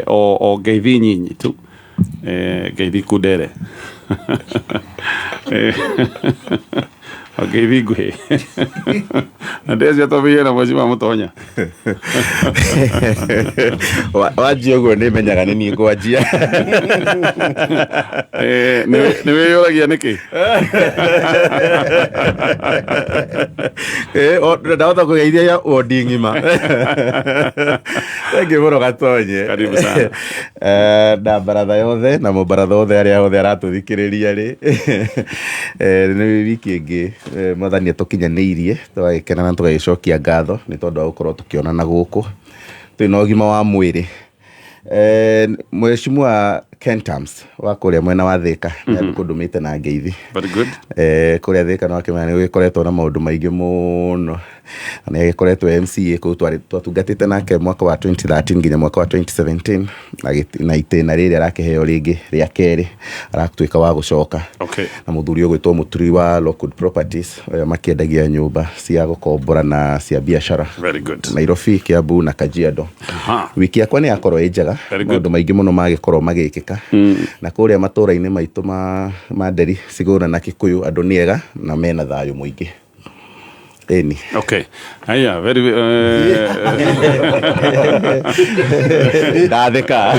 o ngeithi nyinyi tu ngeithi kundere ngeithi nguhi na ndezi atobie na mheshimiwa Mutonya wajia uguo ni menyaga ni ni ngwajia ni wiyuragia niki ndahota kugeithia wodi ngima thank you muno Gatonye karibu sana na baratha yothe na mubaratha yothe aria yothe aratuthikiriria ri ni wiki ingi mwathani atukinyaniirie twagikena na tugagicokia ngatho ni tondu wa gukorwo tukionana guku twina ugima wa mwiri mheshimiwa Kentams wa kuria mwena wa Thika ni kundumite na ngeithi very good kuria Thika no akimenya ni gikoretwo na maundu maingi muno na gikoretwo MCA ku twatungatite nake mwaka wa 2013 nginya mwaka wa 2017 na itena riri arakiheo ringi ria keri arakutwika wa gucoka okay na muthuri ugwitwo Muturi wa Lockwood Properties makiendagia nyumba cia gukombora na cia biashara very good Nairobi, Kiambu na Kajiado wiki yakwa ni yakorwo njega maundu maingi muno magikorwo magikika na kuria matura-ini maitu ma Nderi Sigũra na Kikuyu andu ni ega na mena thayu muingi eni okay haya very ndatheka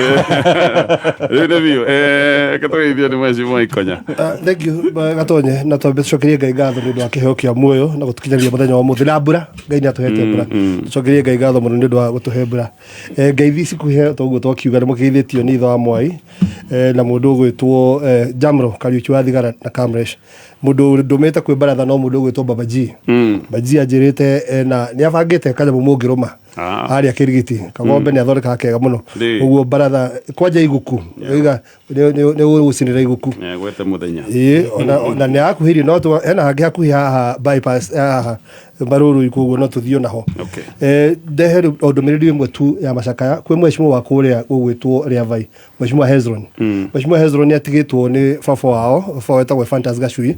review katoithio ni mheshimiwa Ikonya thank you Gatonye na twacokerie Ngai ngatho ni ndu wa kiheo kia muoyo na gutukinyaria muthenya wa muthi na mbura Ngai ni atuhete mbura tucokerie Ngai ngatho muno ni ndu wa gutuhe mbura ngeithi cikuhe toguo twakiuga ni mugeithitio ni itho wa Mwai na mundu ugwitwo Jamro Kariuki wa Thigara na Kamresh mundu ndumite kwi baratha no mundu ugwitwo Babaji Babaji ajirite na ni abangite kanyamu mungiruma aria kirigiti kagombe ni athoreka kega muno uguo baratha kwanja iguku iga ni ugucinira iguku gwete muthenya ona ni akuhiri no tu ena hangi hakuhi haha bypass haha maruru ikuguo no tuthio naho ndehe ndumiriri imwe tu ya macakaya kwi mheshimiwa wa kuria ugwitwo Riavai mheshimiwa Hezron mheshimiwa Hezron ni atigitwo ni baba wao etagwo Fantas Gachui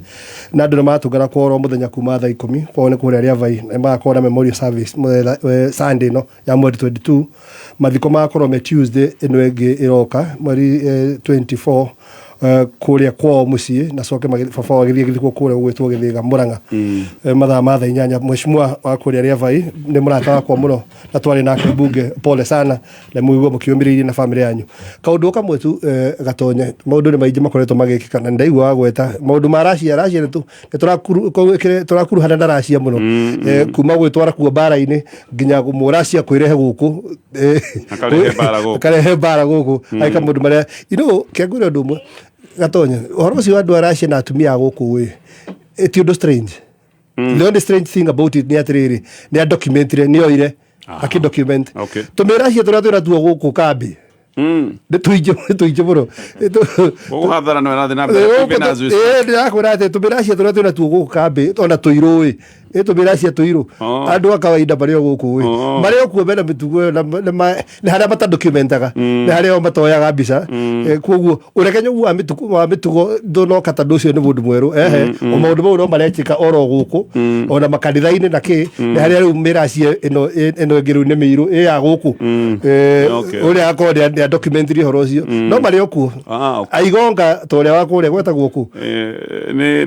na andu matungana kworo muthenya kuma thaa 10 kwone kuria Riavai makora memorial service Sunday no ya mweri 22 mathiko makorwo me Tuesday ino ingi iroka mweri 24 kuria kwao mucii na coke baba wagithie githiko kuria gwitwo Githiga Muranga mathaa ma thaa 8 mheshimiwa wa kuria Riavai ni murata wakwa muno na twari nake bunge pole sana na muigwa mukiumiririe na family yanyu kaundu kamwe tu Gatonye maundu ni maingi makoretwo magikika na ndaigwa gweta maundu ma Russia ni turakuru hana na Russia muno kuma gwitwara kuo bara-ini nginya mu Russia kwirehe guku akarehe bara guku aika mundu maria kengure ndumwe Gatonye uhoro ucio andu a Russia na atumia guku ti undu strange the only strange thing about it ni atiriri ni a documentary ni oire akidocument tumiracia turia tuo guku kambi de tuije bro hadhara no na thina benazo ndirakwira ati tumiracia turia tuo guku kambi ona tuirui tumiracia tuiru andu akawaida bari guku bari okuo bena mitugo ni haria mata documentaga ni haria matoyaga mbica koguo urekenyo wa mitugo ndonoka ta nducio ni mundu mweru o maundu mau no marekika oro guku ona makanitha-ini na ki ni haria riu miracia ino ngiru ni miiru ya guku uria akore ni documentary horo ucio no bari okuo aigonga toria wa kuria gweta guku ni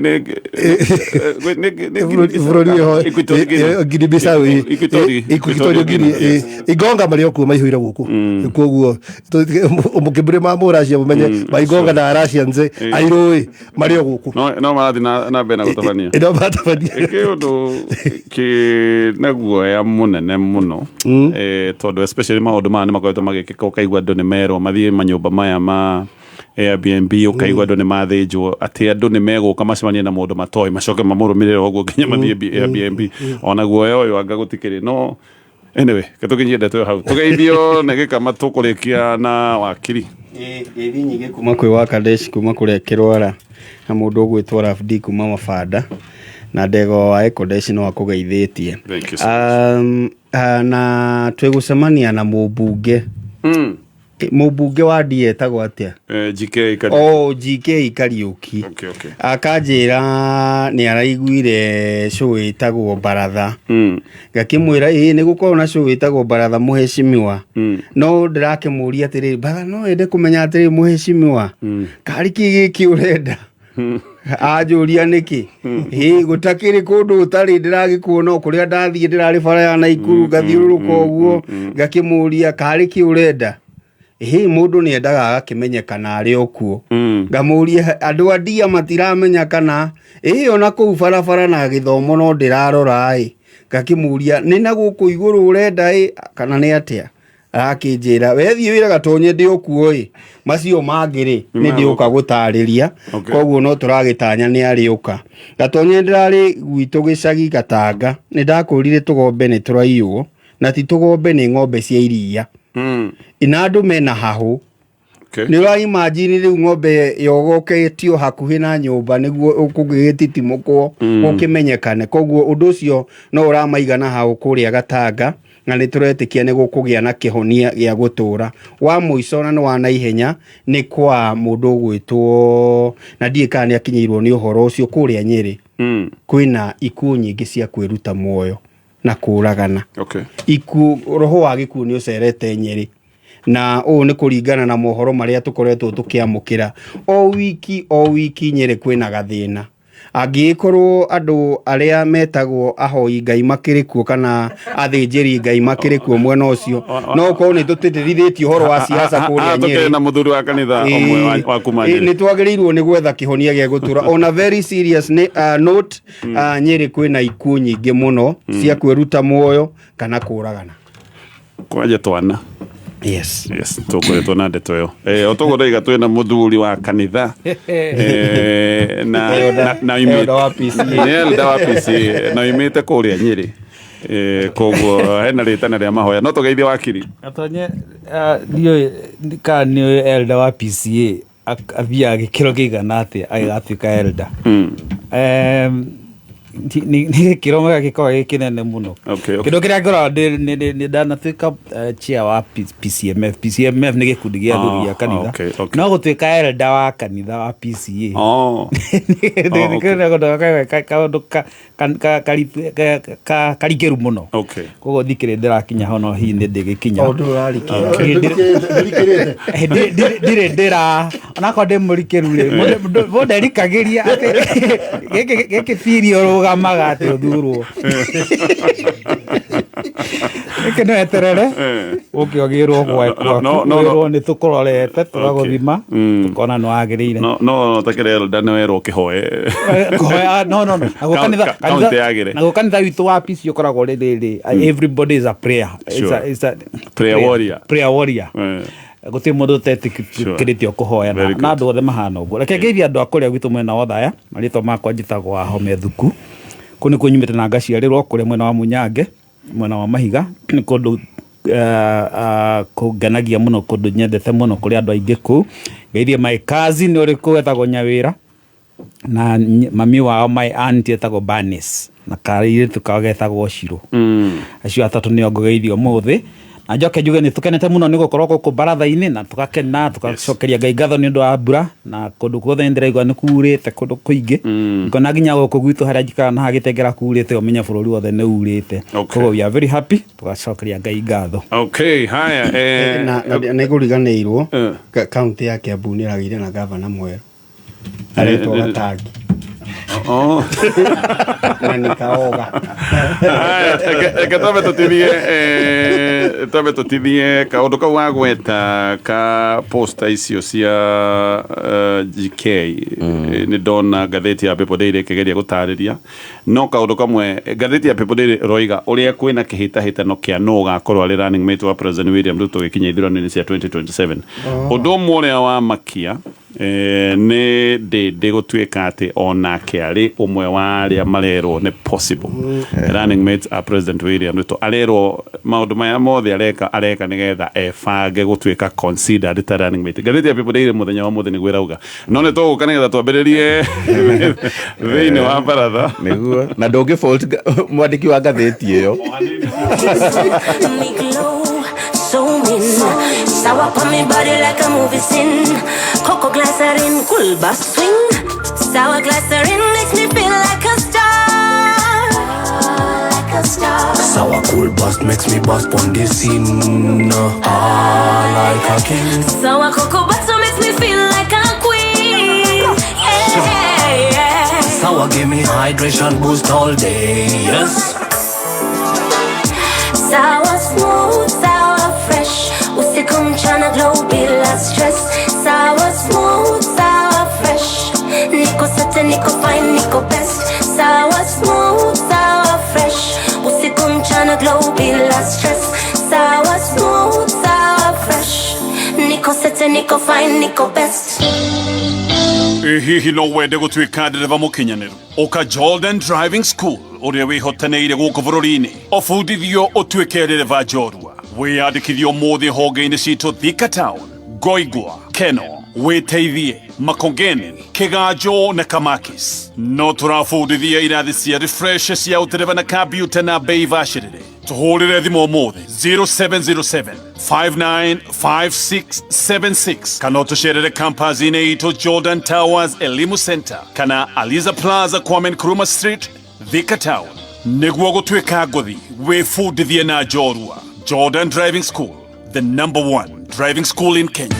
Gini Bisau Equatorial Guinea igonga mario ku maihwira guku koguo umukibure ma Russia mumenye maigonga na Russia nze airoi mario guku no marathi na bena gutabania ino batabania kiundu ki naguo ya munene muno tondu especially maundu ma makoretwo magikika ukaigwa andu ni merwo mathie manyumba maya ma Airbnb ukaigwa andu ni mathinjwo ati andu ni meguka macemanie na mundu matoi macoke mamurumirire oguo nginya mathie Airbnb ona guoya uyu anga gutikiri no anyway katukinyende tu hau tugeithio na gikama tukurikia na wakiri nyingi kuma kwi wa Kadesh kuma kuria Kirwara na mundu ugwitwo Rafdi kuma Mabanda na ndego wa Kadesh no akugeithitie na twigucemania na mubunge Mũmbunge wa DA etagwo atia? GK Kariuki. Okay. Akanjĩra nĩ araiguire show ĩtagwo Baratha. Ngakĩmwĩra nĩ gũkorwo na show ĩtagwo Baratha mũheshimiwa. No ndĩrakĩmũria atĩrĩrĩ, Baratha no ende kũmenya atĩrĩrĩ mũheshimiwa. Karĩ gĩkĩ ũrenda? Ajũria nĩkĩ? Gũtakĩrĩ kũndũ ũtarĩ ndĩragĩkuona kũrĩa ndathiĩ ndĩrarĩ bara ya Naikuru ngathiũrũrũka ũguo ngakĩmũria karĩ kĩ ũrenda? Mũndũ nĩ endaga agakĩmenyekana arĩ o kuo. Ngamũria andũ a ndia matiramenya kana ona kũu barabara na gĩthomo no ndĩrarora ngakĩmũria nĩ na gũkũ igũrũ ũrenda kana nĩ atĩa? Akĩnjĩra we thiĩ wĩra gatonye ndĩ o kuo macio mangĩ nĩ ndĩũka gũtarĩria, koguo no tũragĩtanya nĩ arĩũka. Gatonye ndĩrarĩ gwitũ gĩcagi Gatanga, nĩ ndakũrire tũgombe nĩ tũraiywo na ti tũgombe nĩ ng'ombe cia iria. Ina andũ mena hahũ. Nĩ ũraimagine rĩu ng'ombe yogoketio hakuhĩ na nyũmba nĩguo kũgĩgĩtitimũkwo gũkĩmenyekane. Koguo ũndũ ũcio no ũramaigana hahũ kũrĩa Gatanga na nĩ tũretĩkia nĩ gũkũgĩa na kĩhonia gĩa gũtũra. Wa mũico na nĩ wa naihenya nĩ kwa mũndũ ũgwĩtwo na ndiĩ kana nĩ akinyĩirwo nĩ ũhoro ũcio kũrĩa Nyĩrĩ. Kwĩna ikuũ nyingĩ cia kwĩruta muoyo na kũragana. Roho wa gĩkuũ nĩ ũcerete Nyĩrĩ. Na nĩ kũringana na mohoro marĩa tũkoretwo tũkĩamũkĩra o wiki Nyĩrĩ kwĩna gathĩna. Angĩkorwo andũ arĩa metagwo ahoi Ngai makĩrĩ kuo kana athĩnjĩri Ngai makĩrĩ kuo mwena ũcio, no korwo nĩ tũtĩtithĩtie ũhoro wa siasa kũrĩa Nyĩrĩ. Na mũthuri wa kanitha ũmwe wa kuma Nyĩrĩ. Nĩ twagĩrĩirwo nĩ gwetha kĩhonia gĩa gũtũra. On a very serious note, Nyĩrĩ kwĩna ikuũ nyingĩ mũno cia kwĩruta muoyo kana kũragana. Kwaje twana. Yes. Tukoretwo na ndeto ĩyo. Otũgũrĩga twĩna mũthuri wa kanitha na Elder wa PCA na imĩte kũrĩa Nyĩrĩ. Koguo hena rĩtana rĩa mahoya no tũgeithie wakiri. Gatonye ndiyo kana nĩ Elder wa PCA athiaga gĩkĩro kĩigana atĩa agatuĩka Elder. Nĩ kĩromo gĩkoragwo gĩkĩnene mũno. Kĩndũ kĩrĩa ngoragwo nĩ ndanatuĩka chair wa PCMF. PCMF nĩ gĩkundi gĩa athuri gĩa kanitha. No gũtuĩka Elder wa kanitha wa PCA. Kaũndũ karikĩru mũno. Koguo thikĩrĩ ndĩrakinya ho no hihi nĩ ndĩgĩkinya. Ndirĩ ndĩra onakorwo ndĩ mũrikĩru mũndũ nderikagĩria gĩkĩ period rũgamaga atĩ ũthurwo. Gĩkĩ no eterere ũkĩogĩrwo gwĩrwo nĩ tũkũrorete tũgagũthima tũkona nĩ wagĩrĩire. No takĩrĩ Elder nĩ werwo kĩhoe. Na kanitha witũ wa PCA ũkoragwo rĩrĩ everybody is a prayer. It's a prayer warrior. Gũtirĩ mũndũ ũtetĩkĩrĩtio kũhoya na andũ othe mahana ũguo. Reke ngeithie andũ a kũrĩa gwitũ mwena wa Othaya, marĩtwa makwa njĩtagwo Wahome Thuku. Kũu nĩkuo nyumĩte na ngaciarĩrwo kũrĩa mwena wa Munyange, mwena wa Mahiga. Nĩ kũndũ kũngenagia mũno, kũndũ nyendete mũno, kũrĩ andũ aingĩ kũu. Ngeithie my cousin ũrĩkũ wetagwo Nyawĩra na mami wao my aunt etagwo Banis na kairĩtu kao getagwo Shiro. Acio atatũ nĩo ngũgeithia ũmũthĩ. Na njoke njuge nĩ tũkenete mũno nĩ gũkorwo gũkũ Baratha-inĩ na tũgakena tũgacokeria Ngai ngatho nĩ ũndũ wa mbura na kũndũ guothe ndĩraigua nĩ kurĩte kũndũ kũingĩ. Ngona nginya gũkũ gwitũ harĩa njikara na hagĩtengera kurĩte ũmenye bũrũri wothe nĩ urĩte. Koguo we are very happy tũgacokeria Ngai ngatho. Haya na nĩ kũriganĩirwo kaunti ya Kiambu nĩ ĩragĩire na gavana mwerũ aretwo Gatangi. Na nikaoga. Eke twabe tũtithie kaũndũ kau wa gweta ka posta icio cia GK nĩ ndona ngathĩti ya People Daily ĩkĩgeria gũtarĩria no kaũndũ kamwe ngathĩti ya People Daily roiga ũrĩa kwĩna kĩhĩtahĩtano kĩa no gakorwo arĩ running mate wa President William Ruto gĩkinya ithurano-inĩ cia 2027. Ũndũ ũmwe ũrĩa wa makia nĩ ndĩ gũtuĩka atĩ onake arĩ ũmwe wa arĩa marerwo nĩ possible running mates a President William Ruto. Arerwo maũndũ maya mothe areka nĩgetha ebange gũtuĩka considered ta running mate. Ngathĩti ya People Daily mũthenya wa mũthĩ nĩguo ĩrauga no nĩ tũgũka nĩgetha twambĩrĩrie thĩinĩ wa Baratha nĩguo na ndũngĩ fault mwandĩki wa ngathĩti ĩyo. Sour on me body like a movie scene. Cocoa glycerin, cool bass swing. Sour glycerin makes me feel like a star. Like a star. Sour cool bust makes me bust on the scene. Like a king. Sour cocoa butter makes me feel like a queen. Hey, yeah. Sour give me hydration boost all day. Yes. Sour smooth, sour fresh. Usikum chana glow, be less stress. Sour smooth, sour fresh. Nico sete, Nico fine, Nico best. Sour smooth, sour fresh. Usikum chana glow, be less stress. Sour smooth, sour fresh. Nico sete, Nico fine, Nico best. Hihi no wende gutwikandira mukinyaniro oka Jordan Driving School uria wihotaneire guku bururi-ini ofundithio utwikerere va njorua wiyandikithio muthi honge-ini citu Thika Town, Goigwa, Keno, witeithie, Makongeni, Kiganjo na Kamakis. No turafundithia irathi cia refresh cia utereva na kambiuta na bei vacirire. Tuhurire thimu muthi 0707 595676 kana utusherere kampazine ito Jordan Towers Elimu Center kana Aliza Plaza Kwame Nkrumah Street Thika Town niguo gutwika ngothi wifundithie na njorua. Jordan Driving School, the #1 driving school in Kenya.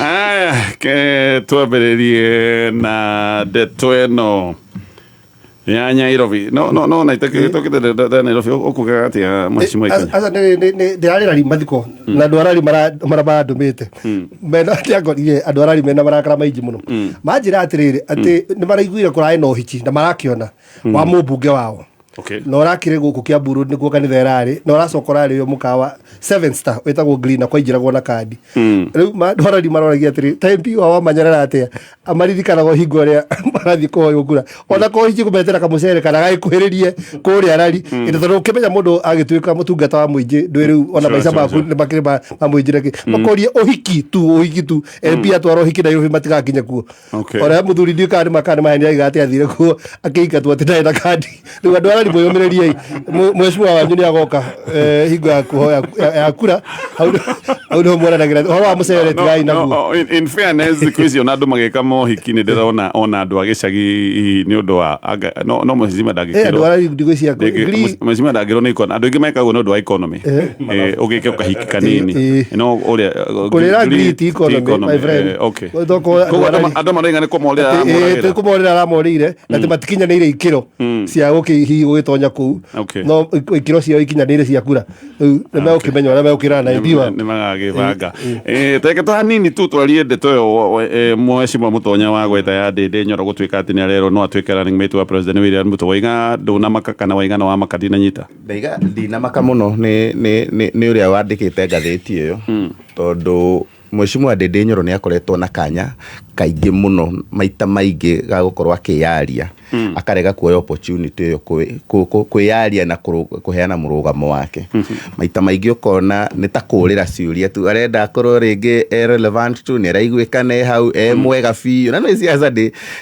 Aya, ke tuambĩrĩrie na ndeto ĩno ya Nairobi. No naitake tokete Nairobi okuga atia mheshimiwa Ikenya. Asa ne arari mathiko na ndwarari maraba ndumite. Mena tiangorire andwarari mena marakara maiji muno. Manjira atiriri ati ni maraiguire kurai no hichi na marakiona wa mubunge wao. Okay. No rakire guku kia buru niguo kanitha irari no racokora ri yo mukawa 7 star wetagwo green na kwainjiragwo na kandi riu ndwarari maroragia atiri time wa manyarara atia amaririkanago hingo ria marathi koyo kura ona ko hichi kumetera kamucere kana gaikuhiririe kuri arari ndo tondu ukimenya mundu agituika mutungata wa muingi ndwi riu ona maica maku ni makiri ma muinjire makorie uhiki tu MP atwaro uhiki na Nairobi matigakinye kuo ora muthuri ndi kandi makani maheni aigati athire kuo akiingatwo ati ndai na kandi riu andwara ni moyomereria mheshimiwa wanyu ni agoka hingo ya kuhoya ya kura au ndo mwana nagira horo wa mucere tigai naguo. In fairness kwisi ona andu mageka mohiki ni ndirona ona andu agicagi ni undu wa no mheshimiwa ndagikiro andwara ndigo cia mheshimiwa ndagikiro ni iko andu ingi mekago ni undu wa economy ugike ukahiki kanini no uria kurira great economy my friend okay ko andu marenga ni kumorira ramorire na timatikinyanire ikiro cia gugitonya kuu no ikiro cio ikinyanire cia kura na ukimenya na ukirana na ndiwa ni magagibanga teke to hanini tu twarie ndeto yo mheshimiwa mutonya wa gweta ya ndinde nyoro gutwika ati ni arero no atwika running mate wa president William Ruto waiga nduna makaka na waiga no wa makadina nyita ndaiga ndina maka muno ni uria wandikite ngatheti iyo tondu mheshimiwa Ndindi Nyoro ni akoretwo na kanya kaingi muno maita maingi ga gukorwa akiyaria akarega kuoya opportunity yo kwiyaria na kuheana murugamo wake maita maingi ukona ni ta kurira ciuria tu arenda akorwo ringi relevant tu ni araiguikane hau mwega biu na no ciaca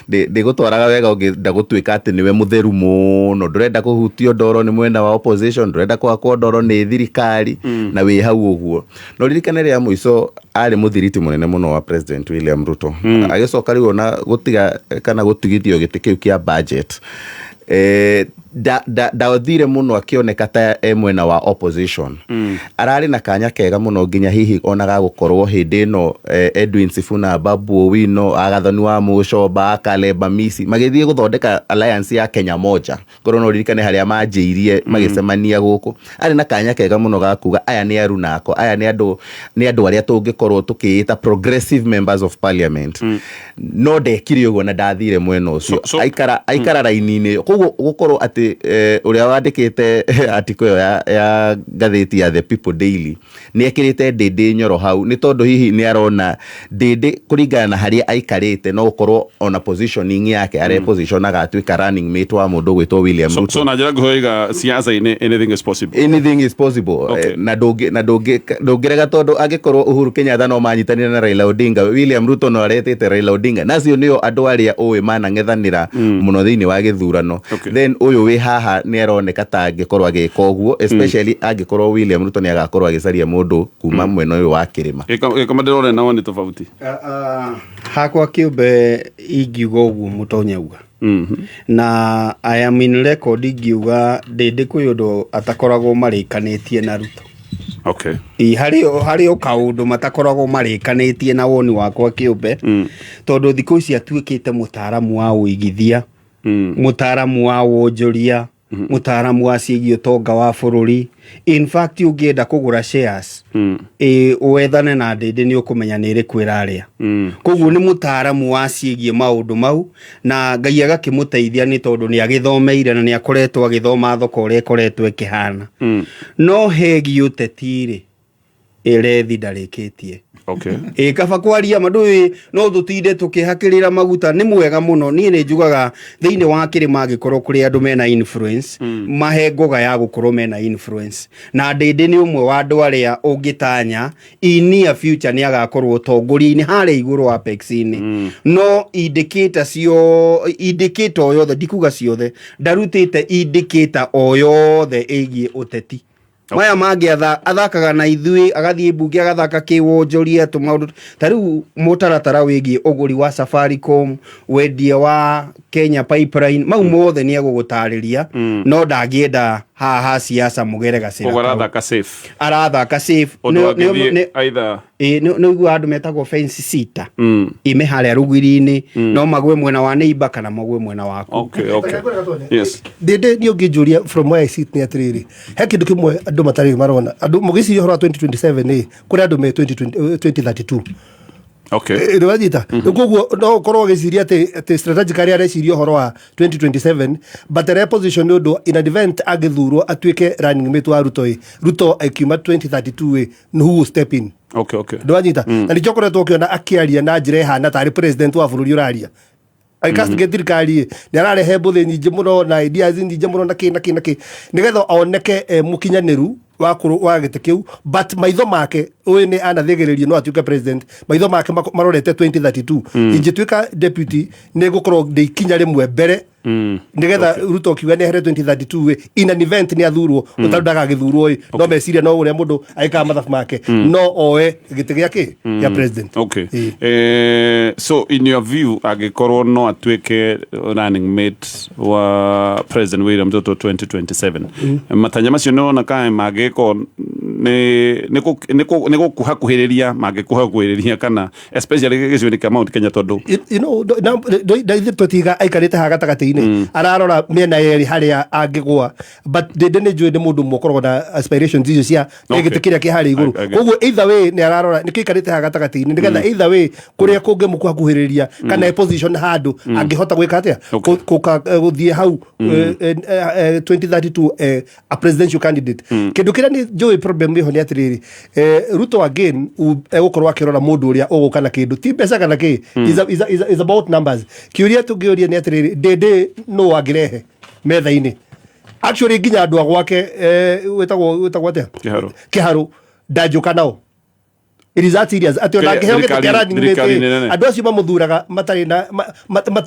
ndi gutwaraga wega ndagutwika ati niwe mutheru muno ndurenda kuhutio ndoro ni mwena wa opposition ndurenda kwakwo ndoro ni thirikari na wi hau uguo no ririkane ria muico ari muthiriti munene muno wa president William Ruto agicoka riu na gutiga kana gutigithio giti kiu kia budget daothire muno akioneka ta mwena wa opposition arari na kanya kega muno nginya hihi onaga gukorwo hindi no Edwin Sifuna Babu Owino Agathoni wa Mucoba Kaleba Misi magithie guthondeka alliance ya Kenya moja korono ririkane haria manjiirie magicemania guku ari na kanya kega muno ga kuga aya ni aru nako aya ni andu aria tungikorwo tukiita progressive members of parliament no ndekire uguo na ndathire mwena ucio aikara raini-ini koguo gukorwo ati ati uria wandikite article ya ngatheti ya The People Daily ni ekirite Ndindi Nyoro hau ni tondu hihi ni arona Ndindi kuringana na haria aikarite no ukorwo on a positioning yake are position agatuika running mate wa mundu gwitwo William Ruto. So na jira kuhoiga siasa anything is possible. Anything is possible. Okay. Na ndungirega tondu angikorwo Uhuru Kenyatta no manyitanira na Raila Odinga, William Ruto no aretete Raila Odinga, nacio nio andu aria uwe manang'ethanira muno thiini wa githurano. Then uyu wi haha ni aroneka ta angikorwo agika uguo, especially angikorwo William Ruto ni agakorwo agicaria mundu kuma mwena uyu wa kirima. Kama ndirona nao ni tofauti. Hakwa kiumbe ingiuga uguo mutonyauga. Na I am in record ingiuga Ndindi kwi undu atakoragwo marikanitie na Ruto. Okay. Hari o kaundu matakoragwo marikanitie na woni wakwa kiumbe tondu thikũ ici atuĩkĩte mutaaramu wa uigithia, mutaaramu wa wonjoria, mutaaramu wa ciĩgiĩ ũtonga wa bũrũri. In fact ũngĩenda kũgũra shares wethane na Ndindi nĩ ũkũmenya nĩ ĩrĩkũ ĩrarĩa. Koguo nĩ mutaaramu wa ciĩgiĩ maũndũ mau na Ngai agakĩmũteithia nĩ tondũ nĩ agĩthomeire na nĩ akoretwo agĩthoma thoko ũrĩa ĩkoretwo ĩkĩhana. No hegiĩ ũteti-rĩ ĩrethi ndarĩkĩtie. Okay. Kaba kwaria mandũ no tutinde tukihakirira maguta ni mwega muno ni njugaga thiini wa kirima gikorwo kuri andu mena influence mahengoga ya gukorwo mena influence na Ndindi ni umwe wa andu aria ungitanya in near future ni agakorwo tongori-ini hare iguru wa Apex-ini no indicator o yothe ndikuga ciothe ndarutite indicator o yothe igie uteti. Maya mangi athakaga na ithui agathie bunge agathaka kiwonjoria tumaundu tariu mutaratara wigi uguri wa Safaricom wendia wa Kenya Pipeline mau mothe ni agugutariria no ndagienda haha siasa mugere gacira arathaka safe either no igua andu metagwo fence sita ime haria rugiri-ini no magwe mwena wa neighbor kana magwe mwena waku. Okay. Yes. Ndindi ni ungijuria from where I sit ni atiriri he kindu kimwe andu matari marona andu mugisi horo 2027 kuri andu me 2032. Okay. Rwajita koguo no korwo giciria ati strategically areciria horo wa 2027 but the position no do in an event agithurwo atuike running mate wa Ruto akiuma 2032 who will step in. Okay. Rwajita na ndichokoretwo kiona akiaria na njire hana tari president wa bururi uraria aikastige thirikari ni ararehe mbuthi nyingi muno na ideas nyingi muno na ki nigetha oneke mukinyaniru wa gite kiu but maitho make uyu ni anathigiririo no atuike president maitho make marorete 2032 ingituika deputy ni gukorwo ndikinya rimwe mbere nigetha Ruto kiuga ni here 2032 in an event ni athurwo utandaga githurwo no meciria no uria mundu aika mathafu make no oe gite giake ya president. Okay. So in your view agikorwo no atuike running mate wa President William Ruto 2027 matanya macio no na kai magiko ni gukuhakuhiriria magikuhakuhiriria kana especially gicioni kama Mount Kenya tondu you know ndaithe totiga aikarite ha gatagati-ini ararora miena yeri haria angigwa but Ndindi ni njui ni mundu mukorwo na aspirations icio cia gite kiria ki hari iguru koguo either way ni ararora ni kikarite ha gatagati-ini nigetha either way kuria kungi mukuhakuhiriria kana position handu angihota gwika atia guthie hau 2032 a presidential candidate kindu kiria ni njui problem iho ni atiriri Ruto again egukorwo akirora mundu uria ugukana kindu ti pesa kana ki is about numbers kiuria tungioria ni atiriri Ndindi no agirehe metha-ini actually nginya andu agwake wetagwo atia Kiharu ndajuka nao it is that serious atio ndangeheo gitikarani nĩ andu acio mamuthuraga matari na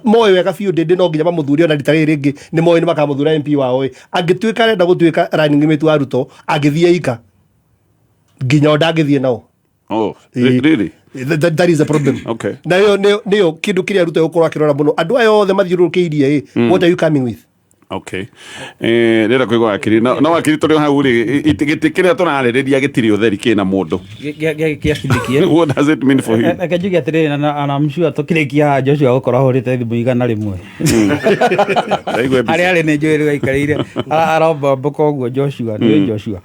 moyo wega biũ Ndindi no nginya mamuthure ona ritari ringi ni moyo ni makamuthura MP wao angituika arenda gutuika running mate wa Ruto agithie ika nginya ndangithie nao. Oh, really? That is a problem. Okay. Na yo kindu kiria Ruto gukorwo akirora muno andu ayo othe mathiurukiirie what are you coming with? Okay. Ndira kuigwa akiri no akiri turi hau ri gitikiria tunaririria gitiri utheri kina mundu giakidikie. What does it mean for him? Akajuga atiri na I'm sure tukirikia Joshua gukora horite thimu igana rimwe. Ari ni njuiri gaikarire aromba bokoguo Joshua ni Joshua.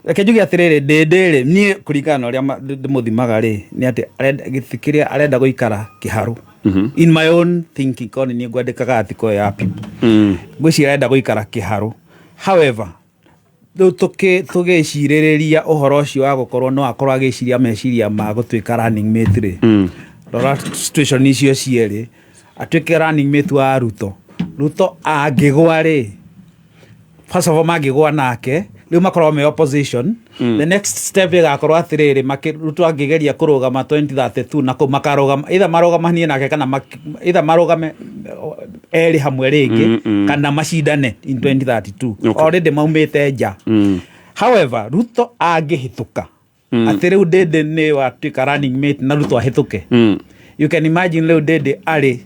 Akajuga atiri Ndindi ni kuringana uria muthimaga ri ni ati githikiria arenda guikara Kiharu in my own thinking koni ni gwandikaga athiko ya people ngwiciria enda guikara kiharo. However tugicirĩrĩria ũhoro ũcio wa gũkorwo no akorwo agĩciria meciria ma gũtuĩka running mate rĩ, rora situation icio cierĩ, atuĩke running mate wa Ruto angĩgwa rĩ, first of all mangĩgwa nake rĩu makorwo me opposition, the next step ĩgakorwo atĩrĩrĩ, Ruto angĩgeria kũrũgama 2032 na makarũgama either marũgamanie nake kana either marũgame erĩ hamwe rĩngĩ kana macindane in 2032. Already maumĩte nja. However Ruto angĩhĩtũka atĩ rĩu Ndĩndĩ nĩ watuĩka running mate na Ruto ahĩtũke, you can imagine rĩu Ndĩndĩ arĩ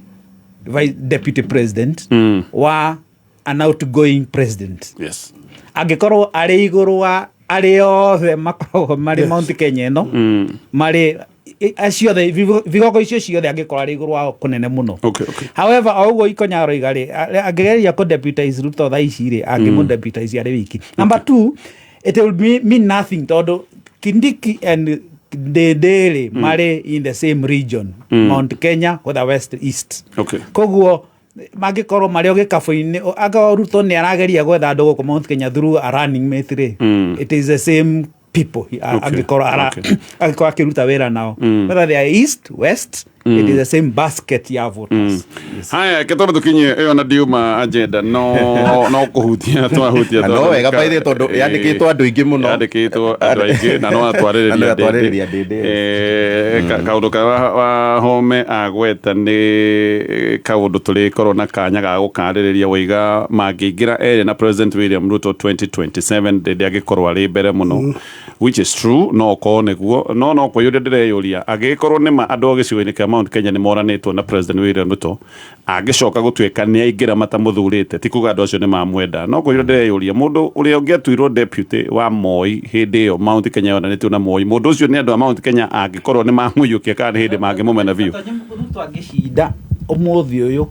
deputy president wa an outgoing president. Yes. Angĩkorwo arĩ igũrũ wa arĩ othe makoragwo marĩ Mount Kenya ĩno marĩ ciothe vigogo icio ciothe angĩkorwo arĩ igũrũ wa kũnene mũno. However ũguo Ikonyaro igarĩ angĩgeria kũ-deputize Ruto thaa ici rĩ, angĩmũ-deputize arĩ wiki. Number 2, it will mean nothing tondũ Kindiki and Ndĩndĩ marĩ in the same region, Mount Kenya with the West East. Koguo magikorwo marĩ gĩkabũ-inĩ, anga Ruto nĩ arageria gwetha andũ gũkũ Mount Kenya through a running mate rĩ, it is the same people angĩkorwo akĩruta wĩra nao, whether they are east west, it is the same basket ya voters. Haya ketoro tukinye ĩyo na ndiuma agenda no kuhutia twahutia no wega baithĩ tondũ yandĩkĩtwo andũ aingĩ mũno, yandĩkĩtwo andũ aingĩ na no atwarĩrĩria Ndĩndĩ. Kaũndũ ka Home agweta nĩ kaũndũ tũrĩkorwo na kanya ga gũkarĩrĩria wĩiga mangĩingĩra erĩ na President William Ruto 2027 Ndĩndĩ agĩkorwo arĩ mbere mũno, which is true, no ko nĩguo no kwĩyũria ndĩreyũria angĩkorwo nĩ andũ a gĩcigo-inĩ kĩa Mount Kenya nĩ moranĩtwo na President William Ruto angĩcoka gũtuĩka nĩ aingĩra matamũthurĩte, ti kuga andũ acio nĩ mamwenda, no kwĩyũria ndĩreyũria mũndũ ũrĩa ũngĩatuirwo deputy wa Moi hĩndĩ ĩyo Mount Kenya yonanĩtio na Moi, mũndũ ũcio nĩ andũ a Mount Kenya angĩkorwo nĩ mamũiyũkia kana nĩ hĩndĩ mangĩmũmena biũ. Ruto angĩcinda ũmũthĩ ũyũ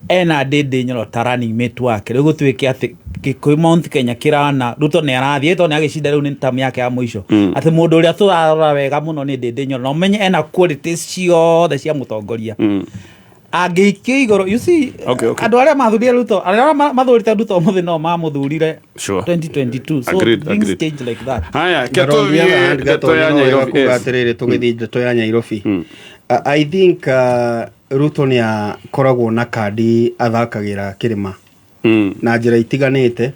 ena Ndĩndĩ Nyoro ta running mate wake, rĩu gũtuĩke atĩ kĩ Mount Kenya kirana Ruto nĩ arathiĩ to nĩ agĩcinda rĩu nĩ tamu yake ya mũico, atĩ mũndũ ũrĩa tũrarora wega mũno nĩ Ndĩndĩ Nyoro na ũmenye ena qualities ciothe cia mũtongoria angĩikio igũrũ. You see andũ arĩa mathurire Ruto, arĩa mathurite Ruto mũthĩ no mamũthurire 2022, so things change like that. Haya tũgĩthiĩ ndeto ya Nairobi, I think Ruto nĩ akoragwo na kandi athakagĩra kĩrĩma na njĩra itiganĩte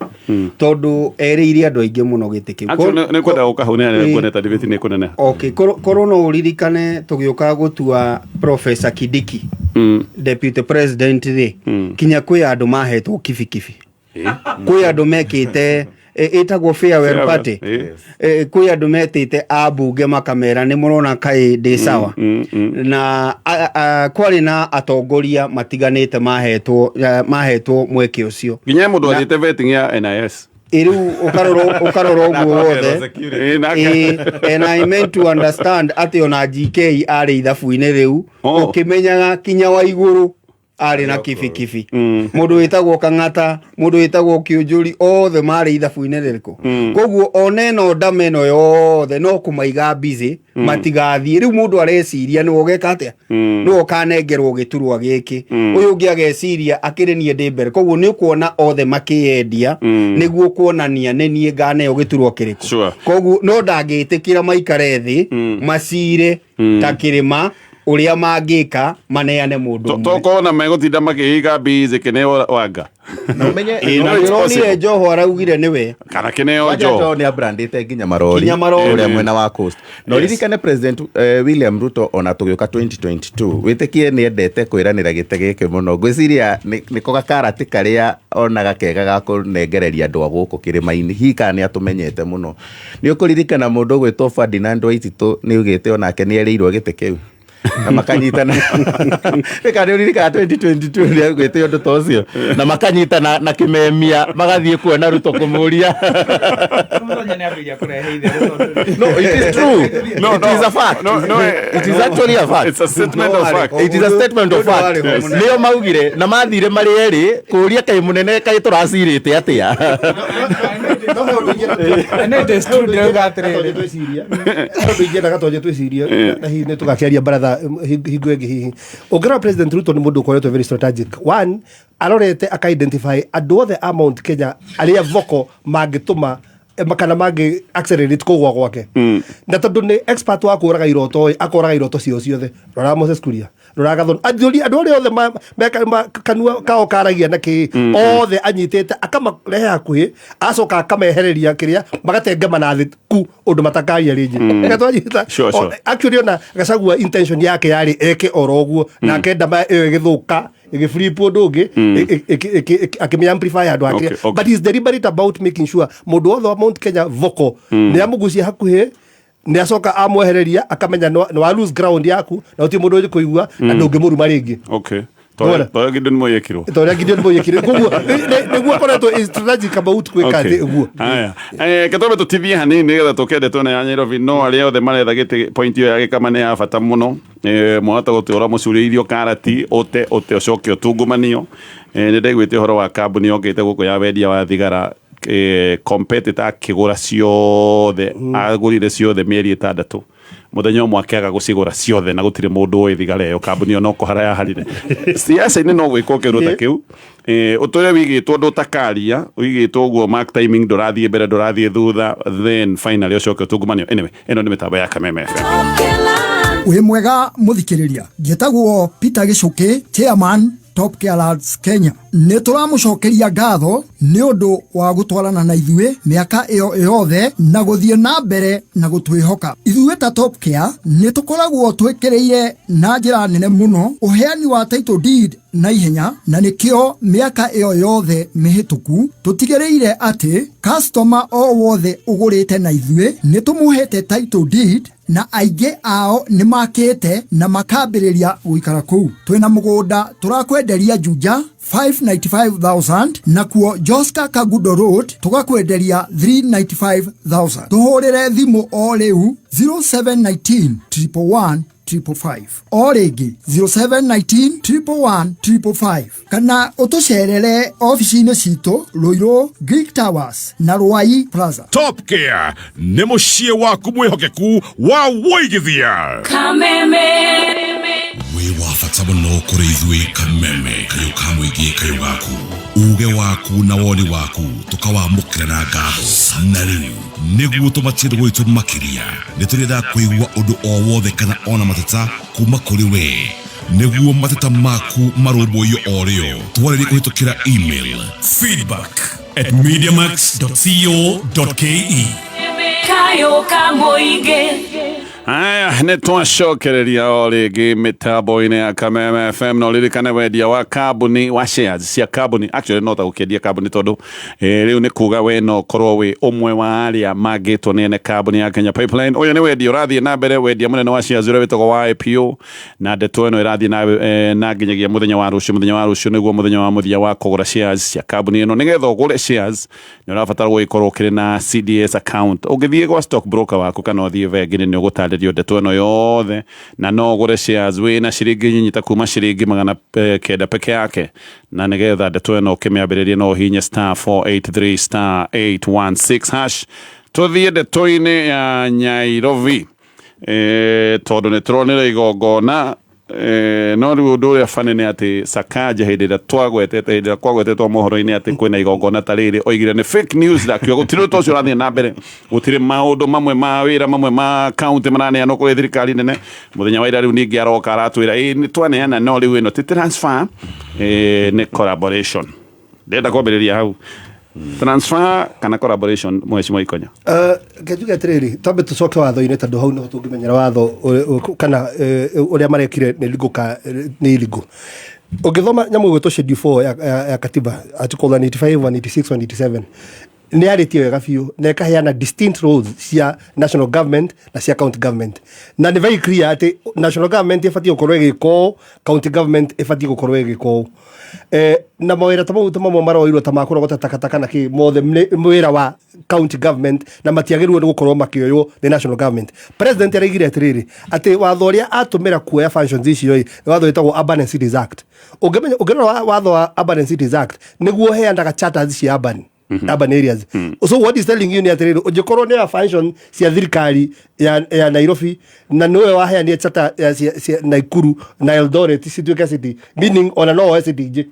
tondũ erĩire andũ aingĩ mũno gĩtĩ kĩu. Nĩ kwenda gũkahũneana nĩ kuoneta debate nĩ kũneneha. Okay, korwo no ũririkane tũgĩũka gũtua Professor Kindiki deputy president rĩ, kinya kwĩ andũ mahetwo kibikibi, kwĩ andũ mekĩte ĩtagwo farewell party, kwĩ andũ metĩte ambunge makamera nĩ mũrona kaĩ ndĩ sawa, na kwarĩ na atongoria matiganĩte mahetwo mweke ũcio, nginya mũndũ athĩte vetting ya NIS rĩu ũkarora ũguo wothe. And I meant to understand atĩ ona GK arĩ ithabu-inĩ rĩu ũkĩmenyaga kinya wa igũrũ arĩ na kibikibi, mũndũ wĩtagwo Kang'ata, mũndũ wĩtagwo Kĩũnjũri, othe marĩ ithabu-inĩ rĩrĩkũ. Koguo ona ĩno ndama ĩno yothe no kũmaiga busy matigathiĩ. Rĩu mũndũ areciria nĩ ũgeka atĩa, nĩ ũkanengerwo gĩturwa gĩkĩ, ũyũ ũngĩ ageciria akĩrĩ niĩ ndĩ mbere. Koguo nĩ ũkuona othe makĩyendia nĩguo kuonania nĩ niĩ nganeo gĩturwa kĩrĩkũ. Koguo no ndangĩtĩkĩra maikare thĩ macire ta kĩrĩma ũrĩa mangĩka maneane mũndũ ũmwe. Tokona megũtinda makĩhiga busy kĩneo Wanga. Na ũmenye nĩonire Njoho araugire nĩwe kana kĩneo Njoho nĩ abrandĩte nginya marori ũrĩa mwena wa coast. No ririkane President William Ruto ona tũgĩũka 2022 wĩtĩkie nĩ endete kwĩranĩra gĩte gĩkĩ mũno. Ngwĩciria nĩko gakarati karĩa onaga kega ga kũnengereria andũ a gũkũ kĩrĩma-inĩ, hika nĩ atũmenyete mũno. Nĩ ũkũririkana mũndũ ũgwĩtwo Ferdinand Waititũ nĩ ugĩte onake nĩ erĩirwo gĩte kĩu na makanyitana reka nĩ ũririkana 2022 nĩ agwĩte ũndũ ta ũcio na makanyitana na kĩmemia magathiĩ kuona Ruto kũmũria. No, it is true. No, it is a fact. No, it is actually a fact. It's a statement of fact. It is a statement of fact. Nĩo maugire na mathire marĩ erĩ kũria kaĩ mũnene kaĩ tũracirĩte atĩa. gatoje twicirie na hihi nitugakiaria baratha hingo ingi hihi ungera President Ruto ni mundu ukoretwo very strategic. One, arorete aka-identify andu othe a Mount Kenya aria voko mangituma makana mangi accelerate kugwa gwake na tondu ni expert wa kuraga iroto akoraga iroto cio ciothe rora Moses Kuria rora Gathon andu aria othe kanua kao karagia na ki othe anyitete akamarehe hakuhi acoka akamehereria kiria magatenga manathi ku undu matakaria ringi gatwanyita actually ona Gachagua intention yake yari eke oroguo na akenda ma igithuka igiflip ndungi akimi amplify andu ake but is deliberate about making sure mundu othe wa Mount Kenya voko ni amugucia hakuhi ni acoka amwehereria akamenya no wa lose ground yaku na uti mundu uyu kuigua na ndungimuruma ringi Toya Gideon Moyekiro. Kuguo niguo koretwo strategic about gwika thi uguo. Haya. Katobe tutivie hanini nigetha tukende tone ya Nairobi no aria othe maretha gite point iyo ya gikamane ya bata muno. Mwata gutura mucuriirio karati ote ocoke otungumanio. Ni ndegwite horo wa kambuni yokite guku ya wendia wa thigara competitor kigura ciothe agurire ciothe mieri 6 muthenya umwe akiaga gucigura ciothe na gutire mundu wi thigara yo kambuni yo no kuharaya harire siasa ine no gwiko kiruta kiu utore wigitwo ndutakaria wigitwo uguo mark timing ndurathie mbere ndurathie thutha then finally ucoke utungumanio anyway ino ni mitambo ya Kameme FM wi mwega muthikiriria ngetagwo Peter Gicuki chairman Top Gear Lads Kenya ni turamucokeria ngatho ni undu wa gutwarana na ithuĩ miaka iyo yothe na guthie na mbere na gutwihoka ithuĩ ta Top Gear ni tukoragwo twekereire na njira nene muno uheani wa title deed na ihenya na nikio miaka iyo yothe mihituku tutigereire ati customer o wothe ugurite na ithuĩ ni tumuhete title deed na aingĩ ao ni makite na makambĩrĩria guikara kuu twina mugunda turakwenderia Juja 595,000 na kuo Joska Kagudo Road tugakwenderia 395,000 tuhurire thimu o riu 0719 111 555 o ringi 0719 111 555 kana utucerere ofici-inĩ citũ Ruiru Greek Towers na Ruai Plaza. Top Gear nĩ mũciĩ waku mwĩhokeku wa woigithia Kameme wĩ wa bata mũno kũrĩ ithuĩ Kameme kayũ ka mũingĩ kayũ gaku uge waku na woni waku tukawamũkĩra na ngatho na rĩu nĩguo tũmatie gwitũ makĩria nĩ tũrenda kũigua ũndũ o wothe kana ona mateta kuma kũrĩ we nĩguo mateta maku marũmbũiyo o rĩo twarĩrie kũhĩtũkĩra email feedback@mediamax.co.ke Kayũ ka mũingĩ. Aya nĩ twacokereria o rĩngĩ mĩtambo-inĩ ya Kameme FM no ririkane wendia wa kambuni wa shares cia kambuni actually no ta gũkĩendia kambuni tondũ rĩu nĩ kuga we no korwo wĩ ũmwe wa arĩa mangĩtwo nĩ ene kambuni ya Kenya Pipeline ũyũ nĩ wendia ũrathiĩ na mbere wendia mũnene wa shares ũrĩa wĩtagwo wa IPO na ndeto ĩno ĩrathiĩ na nginyagia mũthenya wa rũciũ nĩguo mũthenya wa mũthia wa kũgũra shares cia kambuni ĩno nĩgetha ũgũre shares nĩ ũrabatara gũgĩkorwo ũkĩrĩ na CDS account ũngĩthiĩ gwa stock broker waku kana ũthiĩ bengi nĩ ũgũtarĩria ndeto ĩno yothe na no ũgũre shares wĩna ciringi nyita kuma ciringi 900 peke yake na nĩgetha ndeto ĩno ũkĩmĩambĩrĩria no hinya *483*816# tũthiĩ ndeto-inĩ ya Nairobi tondũ nĩ tũronire igongona no rĩu ũndũ ũrĩa bane nĩ atĩ Sakaja hĩndĩ ĩrĩa kwagwetetwo mohoro-inĩ atĩ kwĩna igongona ta rĩrĩ oigire nĩ fake news dakĩo gũtirĩ ũndũ ũcio ũrathiĩ na mbere gũtirĩ maũndũ mamwe ma wĩra mamwe ma kaunti maraneanwo kũrĩ thirikari nene mũthenya wa ira rĩu ningĩ aroka aratwĩra nĩ twaneana no rĩu ĩno ti transfer nĩ collaboration ndenda kwambĩrĩria hau transfer kana collaboration Mheshimiwa Ikonya ngejuga atiriri twambe tucoke watho-inĩ tondũ hau no tũngĩmenyera watho kana ũrĩa marekire nĩ illegal ũngĩthoma nyamũ ĩgwĩtwo schedule 4 ya katiba article 185 186 187 nĩ yarĩtie wega biũ na ĩkaheana distinct roles cia national government na cia county government na nĩ very clear atĩ national government ĩbatiĩ gũkorwo ĩgĩkwo county government ĩbatiĩ gũkorwo ĩgĩkwo na mawĩra ta mau mamwe maroirwo ta makũrogota takataka na kĩ mothe wĩra wa county government na matiagĩrĩirwo nĩ gũkorwo makĩoywo nĩ national government. President araigire atĩrĩrĩ atĩ watho ũrĩa atũmĩra kuoya functions icio nĩ watho wĩtagwo Urban and Cities Act. Ũngĩrora watho wa Urban and Cities Act nĩguo ũheanaga charters cia urban urban areas. So what is telling you ni atiriri ujikorwo ni a function cia thirikari ya Nairobi na niwe waheania chata cia Nakuru na Eldoret cituike city, meaning ona no city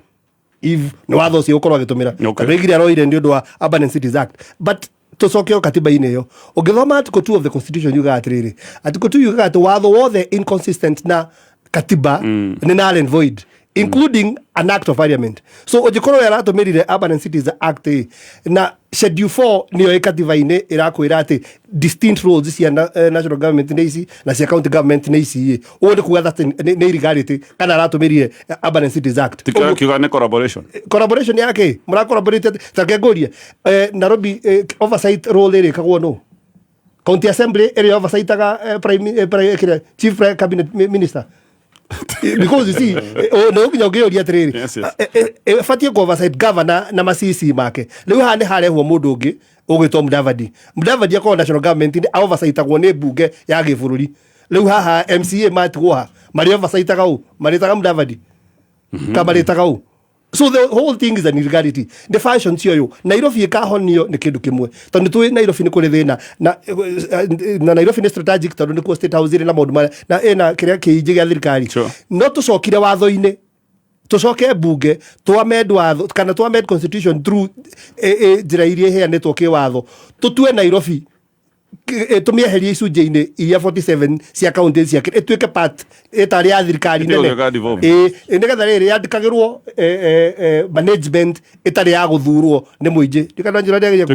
if no watho cio ukorwo agitumira regire aroire ndi undu wa Urban Cities Act. But tucoke katiba-inĩ yo ũngĩthoma article 2 of the constitution yuga atiriri, article 2 yuga ati watho wothe inconsistent na katiba ni null and void, including an act of parliament. So ujikorwo yaratumirire Urban Cities Act na schedule 4 niyo katiba-inĩ irakwira ati distinct roles cia national government nĩ ici na cia county government nĩ ici. Undi kuga that nĩ illegality kana aratumirire Urban Cities Act. Tikira kiuga ni collaboration yake mura collaborate takegoria Nairobi oversight role iri kagwo no county assembly iri oversight aga chief cabinet minister. Because you see no kinya ngiyoria atiriri fatie go oversight governor na masisi make riu hane harehwo mundu ungi ugitwo Mudavadi akora national government ni oversight agwo ni bunge ya gibũrũri. Riu haha MCA matigwo ha mari oversight agwo maritaga Mudavadi kamaritaga u. So the whole thing is an illegality. The fashion cio Nairobi ikahonio ni kindu kimwe tondu tu Nairobi ni kuri thina na Nairobi ni strategic tondu ni ku state house na maundu na ena kiria kiingi gia thirikari no tucokire watho-ini tucoke bunge twamed watho kana twamed constitution through njira iria heanetwo ki watho tutue Nairobi tumieherie icunjĩ-inĩ iria 47 cia county cia ituĩke part etari ya thirikari nene nigetha rĩrĩ yandĩkagĩrwo management ĩtarĩ ya gũthurwo nĩ mũingĩ ndikana njĩra ndĩagĩria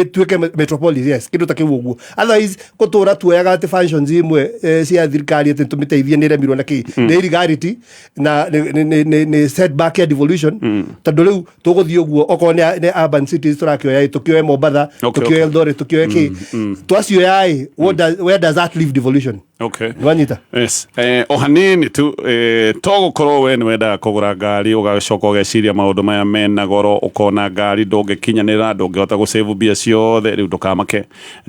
tuĩke metropolis. Yes, kĩndũ ta kĩu ũguo. Otherwise gũtũra tuoyaga atĩ functions imwe cia thirikari atĩ tũmĩteithie nĩ remirwo na kĩ nĩ illegality na nĩ setback ya devolution tondũ rĩu tũgũthiĩ ũguo okorwo nĩ urban cities tũrakĩoya tũkĩoe Mombasa tũkĩoe Eldoret tũkĩoe kĩ twasio yai where does that leave devolution? Okay. Wanita. Yes. Ohanini tu togukorwo we ni wenda kugura ngari ugacoka ugeciria maundu maya mena goro ukona ngari ndungikinyanira ndungihota gusave bia ciothe riu ndukamake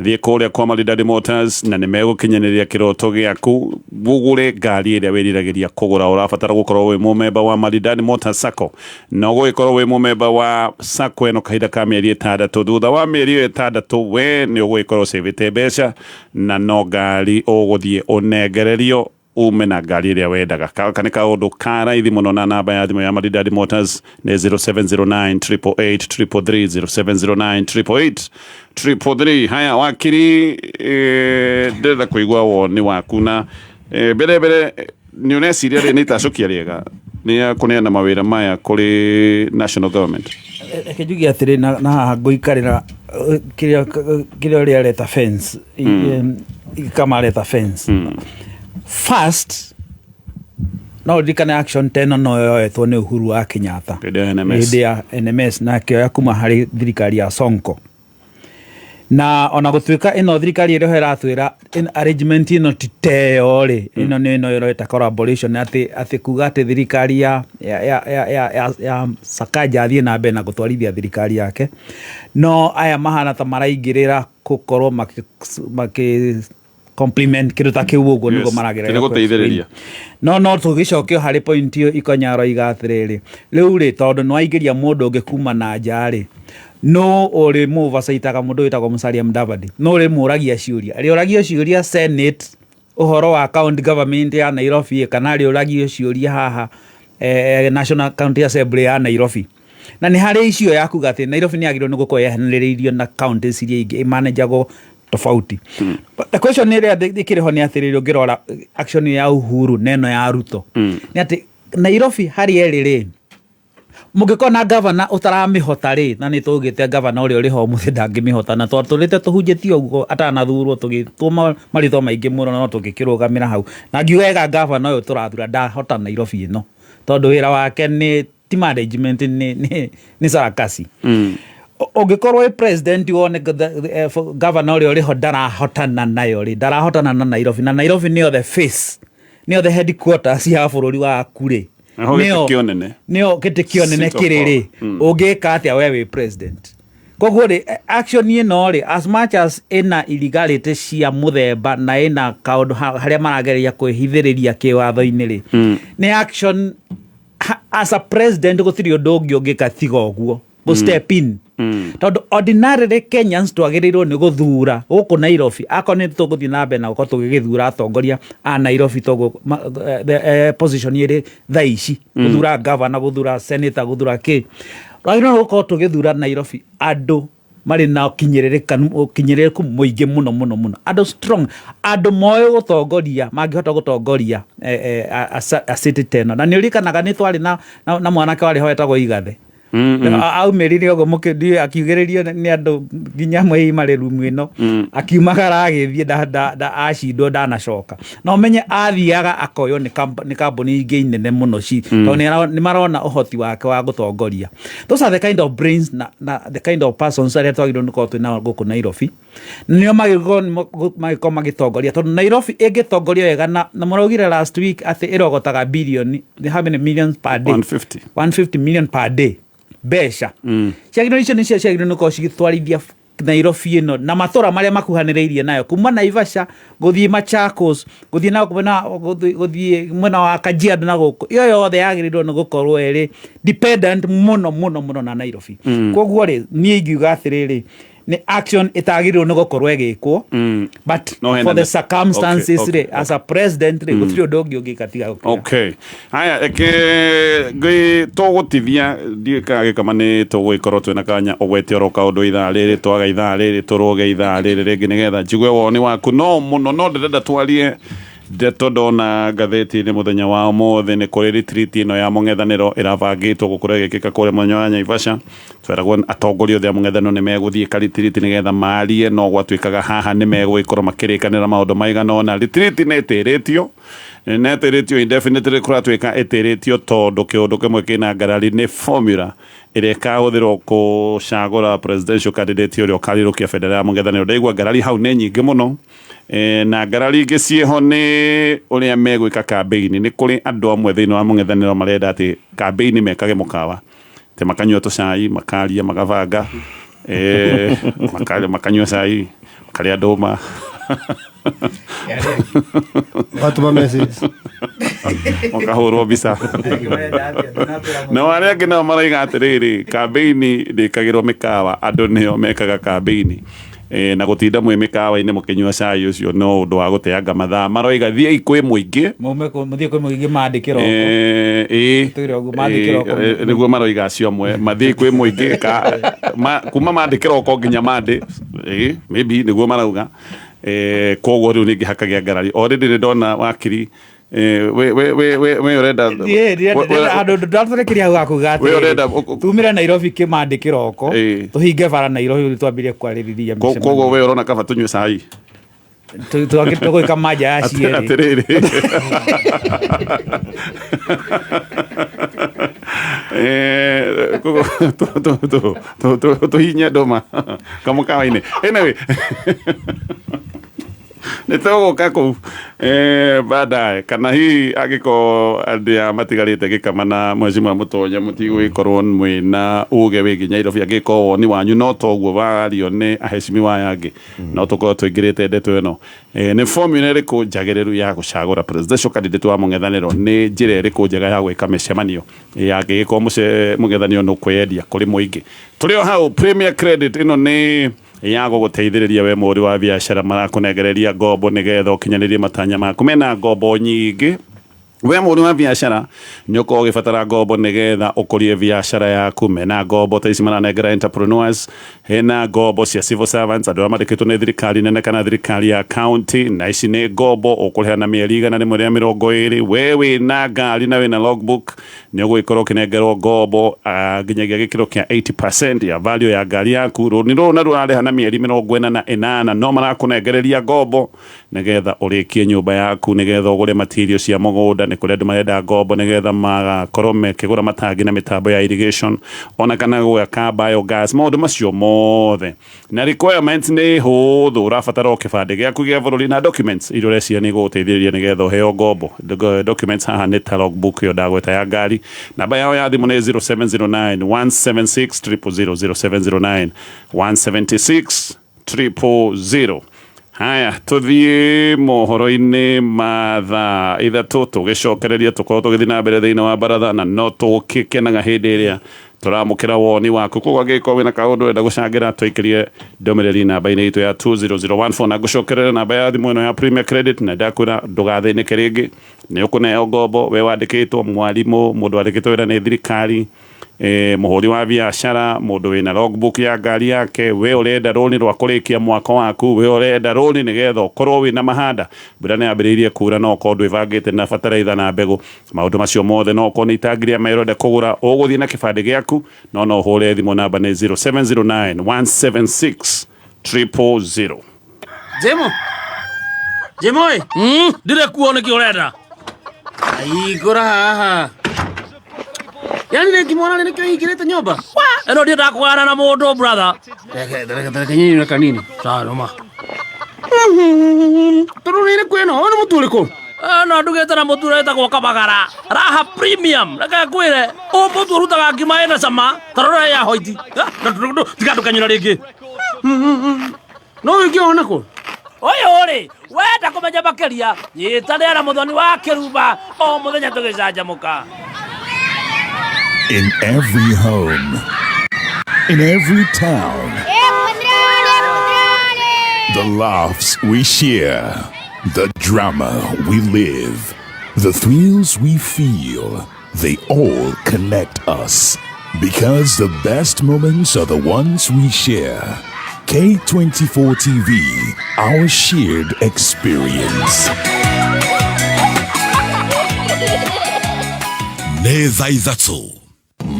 thie kuria kwa Malidadi Motors na ni megukinyaniria kiroto giaku gugure ngari iria wiriragiria kugura urabatara gukorwo we mumemba wa Malidadi Motors Sacco no gugikorwo we mumemba wa Sacco eno kahinda ka mieri 6 thutha wa mieri 6 we ni ugugikorwo savete mbeca na no ngari uguthie onegererio ume na ngari iria wendaga kana kaundu karaithi muno na namba ya thimu ya Malidadi Motors ni 0709883303 07098833. Haya wakiri ndetha kuigua woni waku na mbere ni uneciria ri ni tacokia riega ni kuneana mawira maya kuri national government ekejugi atiri na haha nguikarira kiria ria leta fence kama leta fence first no dikane action tena no yoetwo ni Uhuru wa Kenyatta ndia NMS na kioya kuma hari thirikari ya Sonko na ona gutuika ino thirikari iri heratwira in arrangement ino titeo ri ino no yoeta collaboration ati kuga ati thirikari ya Sakaja athie na mbere na gutwarithia thirikari yake no aya mahana ta maraingirira gukorwo maki compliment kiru ta kiu uguo nigo maragerera guteithĩrĩria no tugicokio hari point iyo ikonyaro igathiriri riu ri tondu no aingiria mundu ungikuma na njari no ori move asaitaga mundu witagwo Musalia Mudavadi no ori muragia ciuria Senate uhoro wa county government ya Nairobi kana ri uragia ciuria haha National County Assembly ya Nairobi na ni hari icio yakuga ati Nairobi ni agirwo ni gukoyehaniririo na counties iria ingi managergo tofauti. The question area dikiriho ni athiriri ngirora action ya Uhuru neno ya Ruto ni ati Nairobi hari eriri mugikona governor utaramihota ri na ni tugite governor uri uri ho muthi ndangimihota na turite tuhunjitio ugo atanathurwo tugituma marito maingi muno no tugikirugamira hau na ngiwega governor uyu turathura ndahota Nairobi ino tondu wira wake ni ti management ni sarakasi ogikorwo president wone governor uri ho ndarahotana nayo ri ndarahotana na Nairobi na Nairobi ni the face ni the headquarters ya bururi wa kure nio gite kionene kiriri ugika atia wewe president koguo ri action ino ri as much as ina illegality cia muthemba na ina kaundu haria marageria kwihithiriria kiwatho-ini ri ni action as a president gutiri undu ungi ugika tiga uguo go step in tondu ordinarily Kenyans twagĩrĩirwo nĩ gũthura gũkũ Nairobi akorwo nĩ tũgũthiĩ na mbere na gũkorwo tũgĩgĩthura atongoria a Nairobi position ĩrĩ thaa ici gũthura governor, gũthura senator, gũthura kĩ twagĩrĩirwo gũkorwo tũgĩthura Nairobi andũ marĩ na kinyĩrĩrĩku mũingĩ mũno andũ strong, andũ moĩ gũtongoria, mangĩhota gũtongoria a city teno. Na nĩ ũrikanaga nĩ twarĩ na mwanake warĩ ho etagwo Igathe aumĩrire ũguo mũkĩndĩ akiugĩrĩrio nĩ andũ nginya mwĩ marĩ rumu ĩno akiumagara agĩthiĩ acindwo ndanacoka. No ũmenye athiaga akoywo nĩ kambuni ingĩ nene mũno tondũ nĩ marona ũhoti wake wa gũtongoria. Those are the kind of brains na the kind of persons arĩa twagĩrĩirwo nĩ gũkorwo twĩnao gũkũ Nairobi, nĩo magĩkorwo magĩtongoria, tondũ Nairobi ĩngĩtongorio wega na mũraugire last week atĩ ĩrogotaga birioni, how many millions per day? 150 million per day mbeca ciagĩrĩirwo icio nĩcio ciagĩrĩirwo nĩ gũkorwo cigĩtwarithia Nairobi ĩno na matũra marĩa makuhanĩrĩirie nayo, kuma Naivasha gũthiĩ Machakos, gũthiĩ mwena wa Kajiado na gũkũ, iyo yothe yagĩrĩirwo nĩ gũkorwo ĩrĩ dependent mũno na Nairobi. Koguo rĩ niĩ ingiuga atĩrĩrĩ, ni action itagĩrĩirwo nĩ gũkorwo ĩgĩkwo, but for the circumstances as a president gũtirĩ ũndũ ũngĩ ũngĩka tiga gũkĩra. Okay, haya tũgũtithia ndiĩkaga kama nĩ tũgũgĩkorwo twĩna kanya ũgwete oro kaũndũ ithaa rĩrĩ, twaga ithaa rĩrĩ, tũroge ithaa rĩrĩ rĩngĩ nĩgetha njigue woni waku. No mũno no ndĩrenda twarie ndeto ndona ngathĩti-inĩ mũthenya wa ũmũthĩ nĩ kũrĩ retreat ĩno ya mũng'ethanĩro ĩrabangĩtwo gũkorwo ĩgĩkĩka kũrĩa mwanya wa Naivasha. Tweragwo atongoria othe a mũng'ethanĩro nĩ megũthiĩ retreat nĩgetha maarie, no gwatuĩkaga haha nĩ megũgĩkorwo makĩrĩkanĩra maũndũ maigana ũna. Retreat nĩ ĩtĩrĩtio indefinitely kũratuĩka ĩtĩrĩtio tondũ kĩũndũ kĩmwe kĩna ngarari nĩ formula ĩrĩa ĩkahũthĩrwo gũcagũra presidential candidate ũrĩa ũkarirũkia bendera ya mũng'ethanĩro. Ndaigua ngarari hau nĩ nyingĩ mũno, na ngarari ingĩ ciĩho nĩ ũrĩa megwĩka kambeini. Nĩ kũrĩ andũ amwe thĩinĩ wa mũng'ethanĩro marenda atĩ kambeini mekage mũkawa, te makanyua tũcai, makaria, magabanga, makanyua cai, makarĩa ndũma watuma message makahũrwo mbica. Na arĩa angĩ nao maraiga atĩrĩrĩ, kambeini ndĩkagĩrwo mĩkawa, andũ nĩo mekaga kambeini na gũtinda mwĩ mĩkawa-inĩ mũkĩnyua cai ũcio no ũndũ wa gũteanga mathaa. Maroiga thiĩi kwĩ mũingĩ, mũthiĩ kwĩ mũingĩ mandĩkĩro nĩguo maroiga acio amwe, mathiĩ kwĩ mũingĩ kuma mandĩkĩro ko nginya mandĩ maybe nĩguo marauga. Koguo rĩu ningĩ hakagĩa ngarari. Already nĩ ndona wakiri we urenda ndaturekeria gakuga tumire Nairobi kimandi kiroko tuhinge bara Nairobi twambire kwarĩrĩria. Koguo we urona kaba tunywe cai tugĩka maja ya ciĩrĩ tuhinya ndũma kamukawa-inĩ. Anyway nĩtũgũka kũu baadaye, kana hihi angĩkorwo andũ matigarĩte gĩkama na Mheshimiwa Mũtonye mũtigũgĩkorwo mwĩna uge wĩgiĩ Nairobi, angĩkorwo woni wanyu no toguo wario nĩ aheshimiwa aya angĩ, no tũkorwo tũingĩrĩte ndeto ĩno. Nĩ formula ĩrĩkũ njagĩrĩru ya gũcagũra presidential candidate wa mũng'ethanĩro? Nĩ njĩra ĩrĩkũ njega ya gwĩka mĩcemanio angĩgĩkorwo mũng'ethanĩro nĩ ũkwĩyendia kũrĩ mũingĩ? Tũrĩ o hau. Premier Credit ĩno nĩ ya gũgũteithĩrĩria we mũri wa biacara, marakũnengereria ngombo nĩgetha ũkinyanĩrie matanya maku. Mena ngombo nyingĩ. We mũri wa biacara nĩ ũkorwo ũgĩbatara ngombo nĩgetha ũkũrie biacara yaku. Mena ngombo ta ici maranengera entrepreneurs, hena ngombo cia civil servants, andũ arĩa mandĩkĩtwo nĩ thirikari nene kana thirikari ya county, na ici nĩ ngombo ũkũrĩha na mĩeri 120. We wĩna ngari na wĩna logbook nĩ ũgũgĩkorwo ũkĩnengerwo ngombo nginyagia gĩkĩro kĩa 80% ya value ya ngari yaku. Rũni rũu na rũrarĩha na mĩeri 48 no marakũnengereria ngombo nĩgetha ũrĩkie nyũmba yaku, nĩgetha ũgũre material cia mũgũnda. Nĩ kũrĩ andũ marenda ngombo nĩgetha magakorwo makĩgũra matangi na mĩtambo ya irrigation, ona kana gwaka biogas, maũndũ macio mothe. Na requirements nĩ hũthũ, ũrabatara o kĩbandĩ gĩaku gĩa bũrũri na documents iria ũreciria nĩ igũgũteithĩrĩria nĩgetha ũheo ngombo. Documents haha nĩ ta logbook yo ndagweta ya ngari. Namba yao ya thimũ nĩ 0709 176 000, 0709 176 000. Haya, tuthiĩ mohoro-inĩ ma thaa ithatũ tũgĩcokereria tũkorwo tũgĩthiĩ na mbere thĩinĩ wa baratha, na no tũgĩkenaga hĩndĩ ĩrĩa turamukira woni waku koguo angĩkorwo wĩna kaũndũ wenda gũcangira twĩkĩrie ndũmĩrĩri namba-inĩ itũ ya 20014 na ngũcokerera namba ya thimũ ĩno ya Premier Credit na ndakwĩra ndũgathĩnĩke rĩngĩ nĩ ũkũneo ngombo we wandĩkĩtwo mwarimũ mũndũ wandĩkĩtwo wĩra nĩ thirikari mũhũri wa biacara mũndũ wĩna logbook ya ngari yake we ũrenda rũni rwa kũrĩkia mwaka waku we ũrenda rũni nĩgetha ũkorwo wĩna mahanda mbura nĩ yambĩrĩirie kuura no ũkorwo ndwĩbangĩte na bataraitha na mbegũ maũndũ macio mothe no ũkorwo nĩ itangiria maĩrode kũgũra ũgũthiĩ na kĩbandĩ gĩaku no ũhũre thimũ namba nĩ 0709176000. Jemo ndire kuona kĩ ũrenda aigũra haha yani nĩ ngimona nĩ kĩo hingĩrĩte nyũmba eno ndiĩ ndakũgana na mũndũ brother reke nyinyi na kanini saroma tũrũnĩire kwĩno nĩ mũtu ũrĩkũ no ndugĩte na mũtu ũretagwo Kabagara Raha Premium reke ngwĩre mũtu ũrutaga ngima ĩna cama tarora ya hoiti tiga ndũkanyũra rĩngĩ no ũngĩona kũ ũyũ rĩ wenda kũmenya makĩria nyĩtanĩra mũthoni wa kĩrumba o mũthenya tũgĩcanjamũka. In every home, in every town, the laughs we share, the drama we live, the thrills we feel, they all connect us. Because the best moments are the ones we share. K24 TV, our shared experience. Nĩ thaa ithatũ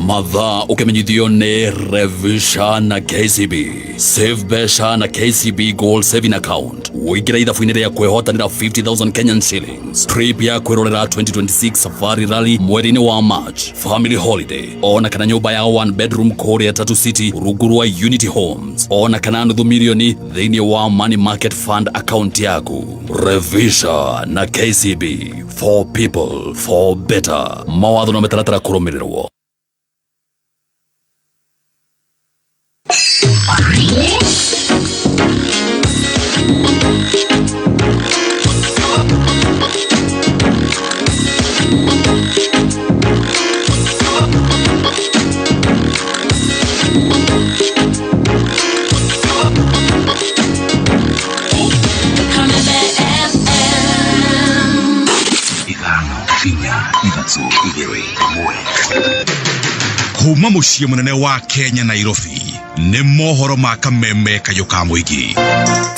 mathaa ũkĩmenyithio nĩ Revisha na KCB. Save mbeca na KCB Gold Saving Account. Wĩingĩra ithabu-inĩ rĩa kwĩhotanĩra 50,000 Kenyan shillings. Trip ya kwĩrorera 2026 Safari Rally mweri-inĩ wa March. Family holiday. Ona kana nyũmba ya 1 bedroom kũrĩa Tatu City rungu rwa Unity Homes. Ona kana nuthu milioni thĩinĩ wa Money Market Fund account yaku. Revisha na KCB. For people, for better. Mawatho na mĩtaratara kũrũmĩrĩrwo. kuma mũciĩ mũnene wa Kenya Nairobi nĩ mohoro ma kameme kayuka mũingĩ.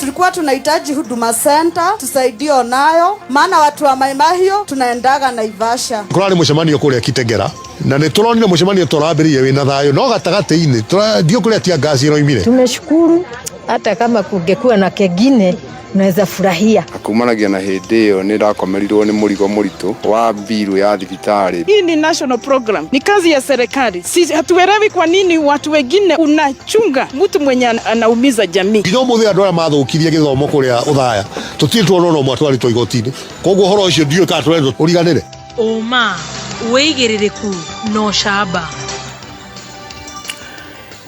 Tulikuwa tunahitaji Huduma Center tusaidio nayo maana watu wa Mai Mahiu tunaendaga Naivasha. Kurani mũcemanio kũrĩa Kitegera na nĩ turonire mũcemanio tũrambĩrĩrie wĩna thayũ no gatagatĩ-inĩ tũrathiĩ kũrĩa tia ngaci ĩroimire. Tumeshukuru hata kama kungekuwa na kengine unaweza furahia. Kumanagia na hĩndĩ ĩyo nĩ ndakomerirwo nĩ mũrigo mũritũ wa biru ya thibitarĩ. Hii ni national program, ni kazi ya serikali. Sisi hatuelewi kwa nini watu wengine unachunga mtu mwenye anaumiza jamii. Nginya mũthĩ andũ arĩa mathũkirie gĩthomo kũrĩa Ũthaya tũtirĩ tuona ũmwe atwaritwo igoti-inĩ. Koguo ũhoro ũcio ndiũĩ kana tũrenda ũriganĩre. Ũma wĩigĩrĩrĩku no camba.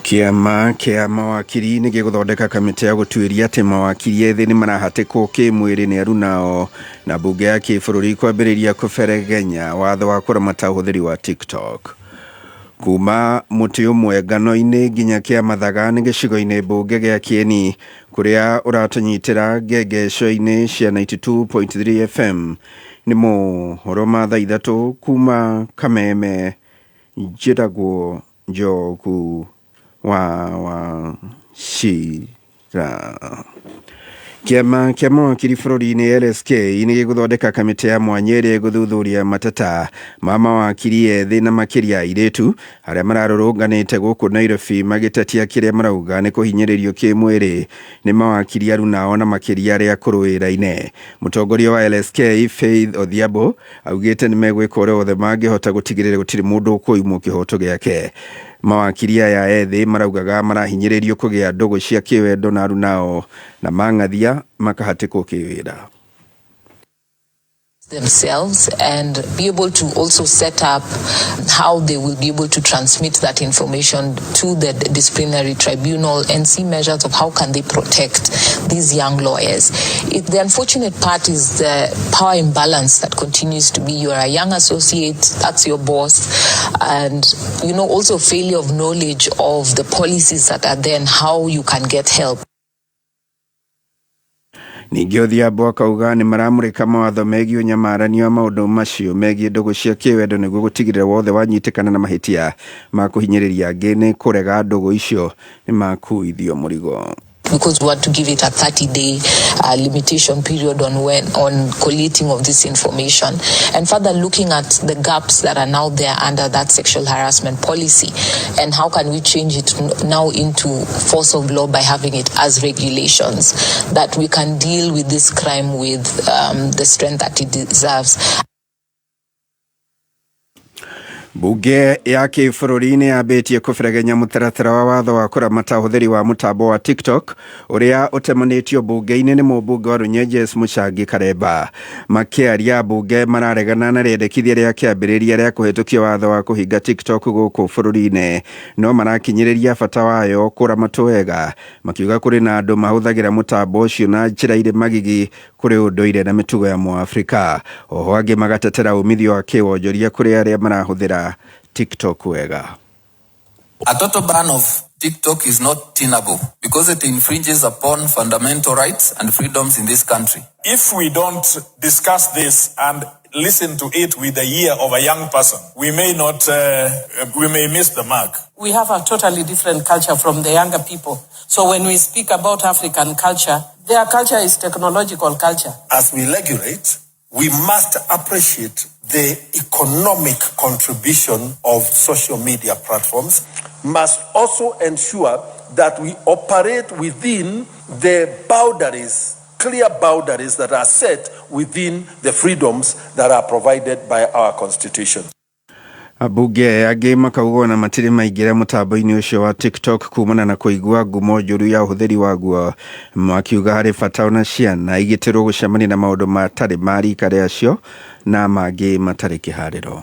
Kĩama kĩa mawakiri nĩ gĩgũthondeka kamĩtĩ ya gũtuĩria atĩ mawakiri ethĩ nĩ marahatĩkwo kĩmwĩrĩ nĩ arunao na mbunge ya kĩbũrũri kwambĩrĩria kũberegenya watho wa kũramata ũhũthĩri wa TikTok. Kuma mũtĩ ũmwe ngano-inĩ nginya kĩa mathaga nĩ gĩcigo-inĩ mbunge gĩa Kieni kũrĩa ũratũnyitĩra ngengeco-inĩ cia 92.3 FM nĩ mohoro ma thaa ithatũ kuma Kameme. Njĩtagwo Njogu wa Shira. Kĩama kĩa mawakiri bũrũri-inĩ LSK nĩ gĩgũthondeka kamĩtĩ ya mwanya ĩrĩa ĩgũthuthuria mateta ma mawakiri ethĩ na makĩria airĩtu arĩa mararũrũnganĩte gũkũ Nairobi magĩtetia kĩrĩa marauga nĩ kũhinyĩrĩrio kĩmwĩrĩ nĩ mawakiri arunao na makĩria arĩa kũrũĩra-inĩ. Mũtongoria wa LSK Faith Odhiambo augĩte nĩ megwĩka ũrĩa wothe mangĩhota gũtigĩrĩra gũtirĩ mũndũ ũkũimwo kĩhoto gĩake. Mawakiri aya ethĩ maraugaga marahinyĩrĩrio kũgĩa ndũgũ cia kĩwendo na arunao na mang'athia makahatĩkwo kĩwĩra. themselves and be able to also set up how they will be able to transmit that information to the disciplinary tribunal and see measures of how can they protect these young lawyers. The unfortunate part is the power imbalance that continues to be. You are a young associate, that's your boss, and also failure of knowledge of the policies that are there and how you can get help. Ningĩ Odhiambo akauga nĩ maramũrĩka mawatho megiĩ ũnyamaranio wa maũndũ macio megiĩ ndũgũ cia kĩwendo nĩguo gũtigĩrĩra wothe wanyitĩkana na mahĩtia ma kũhinyĩrĩria angĩ nĩ kũrega ndũgũ icio nĩ makuithio mũrigo. Because we want to give it a 30-day limitation period on collating of this information, and further looking at the gaps that are now there under that sexual harassment policy, and how can we change it now into force of law by having it as regulations, that we can deal with this crime with the strength that it deserves. Bunge ya kĩbũrũri-inĩ yambĩtie kũberegenya mũtaratara wa watho wa kũramata ũhũthĩri wa mũtambo wa TikTok ũrĩa ũtemanĩtio bunge-inĩ nĩ mũmbunge wa Runyenjes Mũchangi Karemba. Makĩaria bunge mararegana na rĩendekithia rĩa kĩambĩrĩria rĩa kũhĩtũkia watho wa kũhinga TikTok gũkũ bũrũri-inĩ, no marakinyĩrĩria bata wayo kũramatwo wega, makiuga kũrĩ na andũ mahũthagĩra mũtambo ũcio na njĩra irĩ magigi kũrĩ ũndũire na mĩtugo ya Mũafrika. Oho angĩ magatetera umithio wa kĩwonjoria kũrĩ arĩa marahũthĩra TikTok wega. A total ban of TikTok is not tenable because it infringes upon fundamental rights and freedoms in this country. If we don't discuss this and listen to it with the ear of a young person, we may miss the mark. We have a totally different culture from the younger people. So when we speak about African culture, their culture is technological culture. As we regulate, we must appreciate the economic contribution of social media platforms, must also ensure that we operate within the boundaries, clear boundaries that are set within the freedoms that are provided by our Constitution. Abunge angĩ makauga na matirĩ maingĩra mũtambo-inĩ ũcio wa TikTok kumana na kũigua ngumo njũru ya ũhũthĩri waguo, makiuga harĩ bata ona ciana igĩtĩrwo gũcemania na maũndũ matarĩ ma rika rĩacio na mangĩ matarĩ kĩharĩro.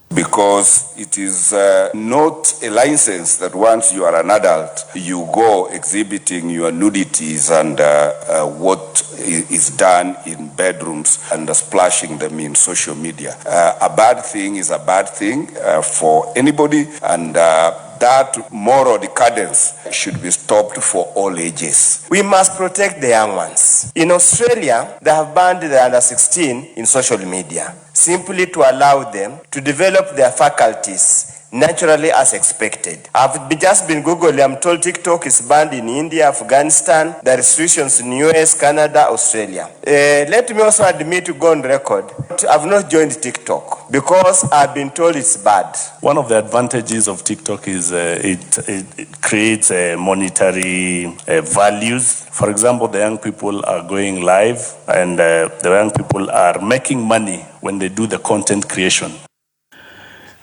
Because it is not a license that once you are an adult, you go exhibiting your nudities and what is done in bedrooms and splashing them in social media. A bad thing is a bad thing for anybody, and that moral decadence should be stopped for all ages. We must protect the young ones. In Australia, they have banned the under 16 in social media, simply to allow them to develop their faculties naturally as expected. I've just been Googling, I'm told TikTok is banned in India, Afghanistan, the restrictions in US, Canada, Australia. Let me also admit to go on record, I've not joined TikTok because I've been told it's bad. One of the advantages of TikTok is it creates monetary values. For example, the young people are going live and the young people are making money when they do the content creation.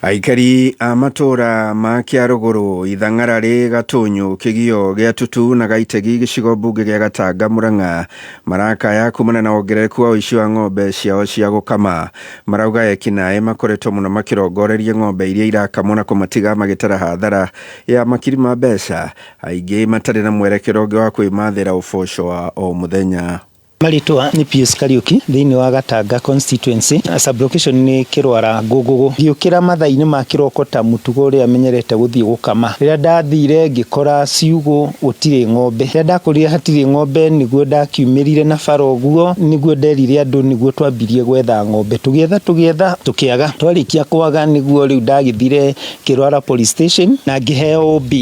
Aikari a matũra ma Kĩarũgũrũ ithang'ara rĩ Gatũnyũ Kĩgio gĩa Tutu na Gaitegi gĩcigo mbunge gĩa Gatanga Mũrang'a marakaya kumana na wongerereku wa ũici wa ng'ombe ciao cia gũkama. Marauga ekinaĩ makoretwo mũno makĩrongoreria ng'ombe iria irakamwo na kũmatiga magĩtara hathara ya makiri ma mbeca, aingĩ matarĩ na mwerekero ũngĩ wa kwĩmathĩra ũboco wa o mũthenya. Maritwa ni Pius Kariuki thĩinĩ wa Gatanga constituency, sublocation ni Kĩrwara Ngũngũgũ. Ngiũkĩra mathaa-inĩ ma kĩroko ta mũtugo ũrĩa amenyerete gũthiĩ gũkama. Rĩrĩa ndathire ngĩkora ciugũ gũtirĩ ng'ombe. Rĩrĩa ndakorire hatirĩ ng'ombe nĩguo ndakiumĩrire na bara ũguo, nĩguo nderire andũ nĩguo twambirie gwetha ng'ombe. Tũgĩetha tũkĩaga. Twarĩkia kwaga nĩguo rĩu ndagĩthire Kĩrwara police station na ngĩheo OB.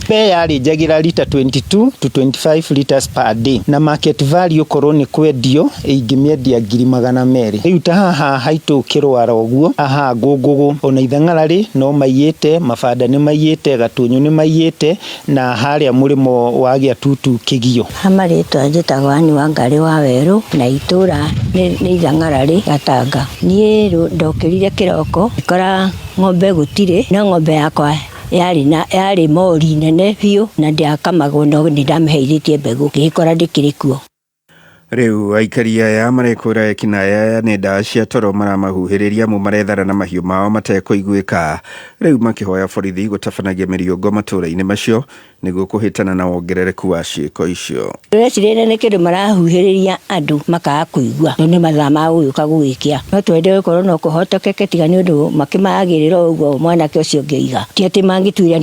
Bei yarĩ njagĩra lita 22 to 25 liters per day na market value korwo nĩ kwendio ingĩmĩendia 200,000. Rĩu ta haha haitũ Kĩrwara ũguo aha Ngũngũgũ ona ithang'ara rĩ no maiyĩte, mabanda nĩ maiyĩte, Gatũnyũ nĩ maiyĩte na harĩa mũrĩmo wa Gĩatutu Kĩgio. Hamarĩtwa njĩtagwo Ani Wangari wa Werũ na itũra nĩ ithang'ara rĩ Gatanga. Niĩ ndokĩrire kĩroko ngĩkora ng'ombe gũtirĩ, no ng'ombe yakwa yarĩ mori nene biũ na ndiakamagwo no nĩndamĩheithĩtie mbegũ ngĩkora ndĩkĩrĩ kuo. Riu aikaria ya marekura kinaya nenda cia toro maramahuhiriria mu marethana na mahiu mao matekuiguika riu makihoya borithi gutabanagia miriongo matura-ini macio niguo kuhitana na wongerereku wa ciiko icio. Recirene nä kä ndå marahuhä andå makaga kuigua nä mathaa ma gå gä ka gå gä kä a no twende gå korwo no kå hotokeke tiga nä å ndå makä magä rä ra å guo mwanake å cio ngä iga ti atä mangä tuire